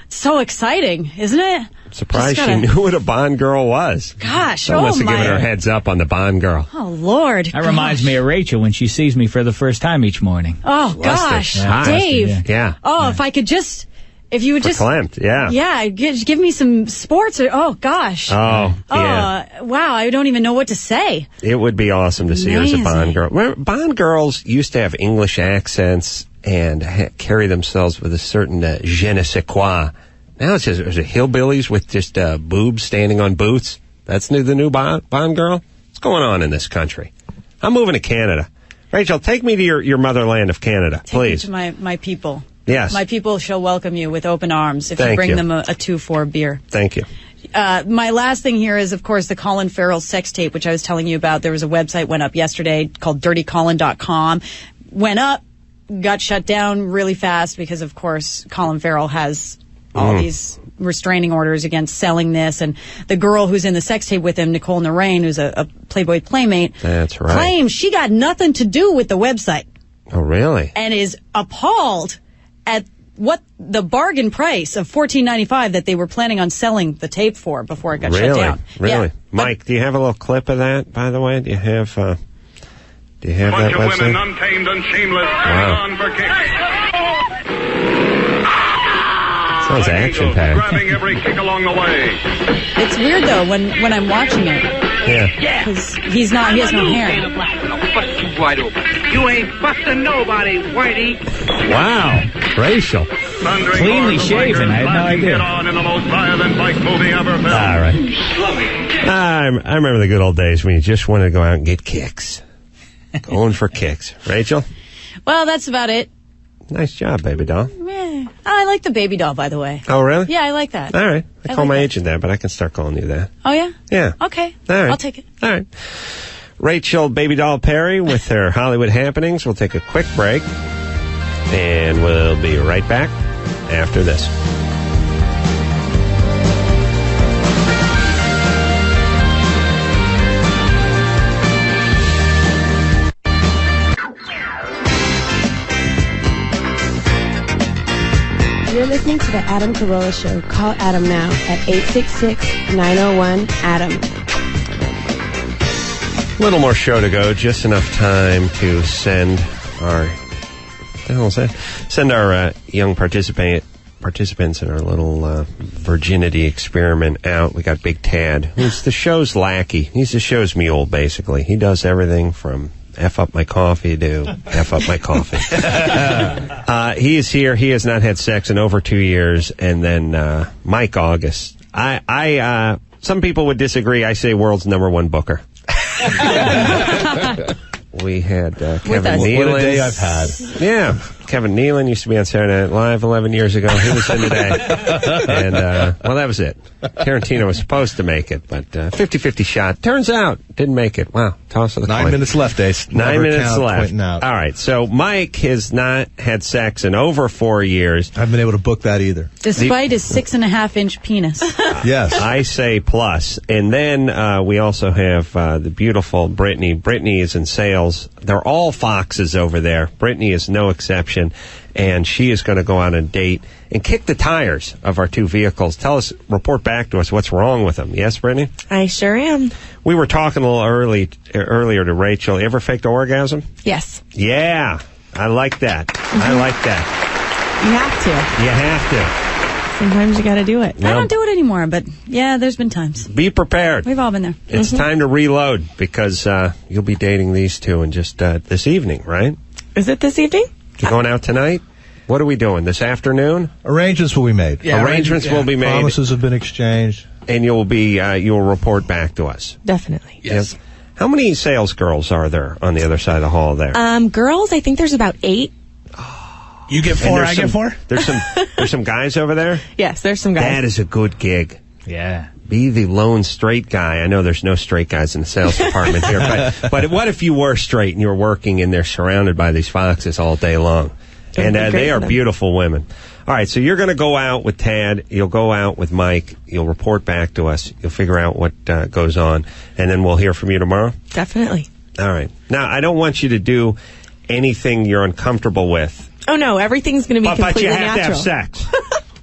so exciting, isn't it? Surprised she knew what a Bond girl was. Gosh, Someone must have given her heads up on the Bond girl. Oh, Lord. That reminds me of Rachel when she sees me for the first time each morning. Oh, gosh, Dave. Yeah. Oh, if I could just... If you would just... Verklempt, yeah. Yeah, give me some sports. Oh, gosh. Oh, yeah. Wow, I don't even know what to say. It would be awesome to see her as a Bond girl. Remember, Bond girls used to have English accents and carry themselves with a certain je ne sais quoi. Now it's just hillbillies with just boobs standing on boots. That's the new Bond girl? What's going on in this country? I'm moving to Canada. Rachel, take me to your motherland of Canada, please. Take me to my people. Yes. My people shall welcome you with open arms if you bring them a 2-4 beer. Thank you. My last thing here is, of course, the Colin Farrell sex tape, which I was telling you about. There was a website went up yesterday called dirtycolin.com. Went up, got shut down really fast because, of course, Colin Farrell has all these restraining orders against selling this. And the girl who's in the sex tape with him, Nicole Narain, who's a Playboy Playmate, that's right, claims she got nothing to do with the website. Oh, really? And is appalled at what the bargain price of $14.95 that they were planning on selling the tape for before it got shut down. Really? Yeah. Mike, do you have a little clip of that, by the way? Do you have that website? Women, untamed and shameless, on for kicks. Sounds action-packed. Grabbing every kick along the way. It's weird, though, when I'm watching it. Yeah. Because he has no hair. Bust you wide open. You ain't busting nobody, Whitey. Wow. Racial. Cleanly shaven. I had no idea. On in the most violent bike movie ever filmed. All right. I remember the good old days when you just wanted to go out and get kicks. Going for kicks. Rachel? Well, that's about it. Nice job, baby doll. Yeah. I like the baby doll, by the way. Oh, really? Yeah, I like that. All right. I call like my that. agent that, but I can start calling you that. Oh, yeah? Yeah. Okay. All right. I'll take it. All right. Rachel Baby Doll Perry with her Hollywood happenings. We'll take a quick break, and we'll be right back after this. listening to the Adam Carolla Show. Call Adam now at 866-901-ADAM. A little more show to go. Just enough time to send our young participants in our little virginity experiment out. We got Big Tad, who's the show's lackey. He's the show's mule, basically. He does everything from F up my coffee to F up my coffee. He is here. He has not had sex in over 2 years. And then Mike August. Some people would disagree. I say world's #1 booker. We had Kevin Nealon. What a day I've had. Yeah. Kevin Nealon used to be on Saturday Night Live 11 years ago. He was in today. And, well, that was it. Tarantino was supposed to make it, but 50-50 shot. Turns out, didn't make it. Wow. Toss of the coin. 9 minutes left, Ace. 9 minutes left. Out. All right. So Mike has not had sex in over 4 years. I haven't been able to book that either. Despite his 6.5-inch penis. Yes. I say plus. And then we also have the beautiful Brittany. Brittany is in sales. They're all foxes over there. Brittany is no exception. And she is going to go on a date and kick the tires of our 2 vehicles. Report back to us what's wrong with them. Yes, Brittany? I sure am. We were talking a little earlier to Rachel. You ever faked an orgasm? Yes. Yeah. I like that. I like that. You have to. You have to. Sometimes you got to do it. I don't do it anymore, but yeah, there's been times. Be prepared. We've all been there. It's time to reload because you'll be dating these 2 in just this evening, right? Is it this evening? You're going out tonight? What are we doing? This afternoon? Arrangements will be made. Yeah, arrangements will be made. Promises have been exchanged. And you'll report back to us. Definitely. Yes. How many sales girls are there on the other side of the hall there? Girls, I think there's about 8. You get 4, I get 4? There's some guys over there? Yes, there's some guys. That is a good gig. Yeah. Be the lone straight guy. I know there's no straight guys in the sales department here, but what if you were straight and you were working and they're surrounded by these foxes all day long? And they are beautiful women. All right, so you're going to go out with Tad. You'll go out with Mike. You'll report back to us. You'll figure out what goes on, and then we'll hear from you tomorrow? Definitely. All right. Now, I don't want you to do anything you're uncomfortable with. Oh, no, everything's going to be completely natural. But you have to have sex.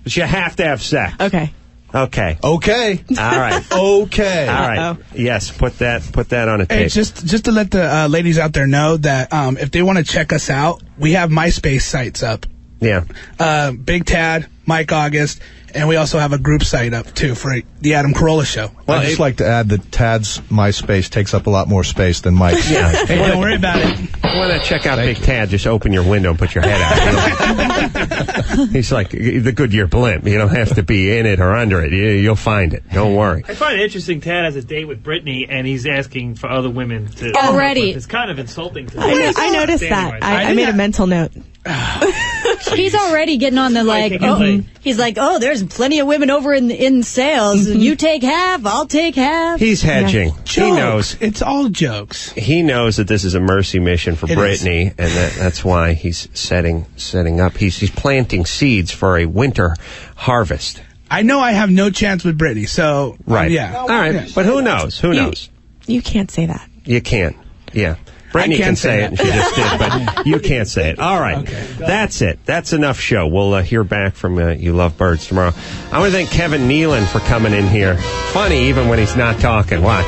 But you have to have sex. Okay. Okay. Okay. All right. Okay. All right. Yes, put that on a tape. Hey, just to let the ladies out there know that if they want to check us out, we have MySpace sites up. Yeah. Big Tad, Mike August, and we also have a group site up, too, for the Adam Carolla Show. Well, I'd just like to add that Tad's MySpace takes up a lot more space than Mike's. Yeah. Hey, don't worry about it. You want to check out Big Tad, just open your window and put your head out. He's like the Goodyear blimp. You don't have to be in it or under it. You'll find it. Don't worry. I find it interesting Tad has a date with Brittany, and he's asking for other women to... Already. It's kind of insulting to me. I noticed that. I made a mental note. He's already getting on the he's like, oh, there's plenty of women over in sales. You take half, I'll take half. He's hedging. Jokes. He knows. It's all jokes. He knows that this is a mercy mission for Brittany, and that's why he's setting up. He's planting seeds for a winter harvest. I know I have no chance with Brittany, so right. Yeah. All right, yeah. But who knows? Who knows? You can't say that. You can't. Yeah. Brittany can say it, and she just did, but you can't say it. All right. Okay. That's it. That's enough show. We'll hear back from You Love Birds tomorrow. I want to thank Kevin Nealon for coming in here. Funny even when he's not talking. Watch.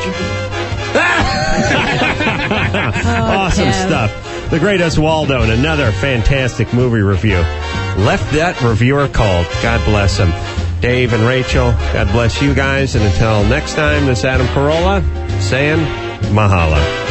Awesome stuff. The Great Oswaldo and another fantastic movie review. Left that reviewer cold. God bless him. Dave and Rachel, God bless you guys. And until next time, this is Adam Carolla saying mahalo.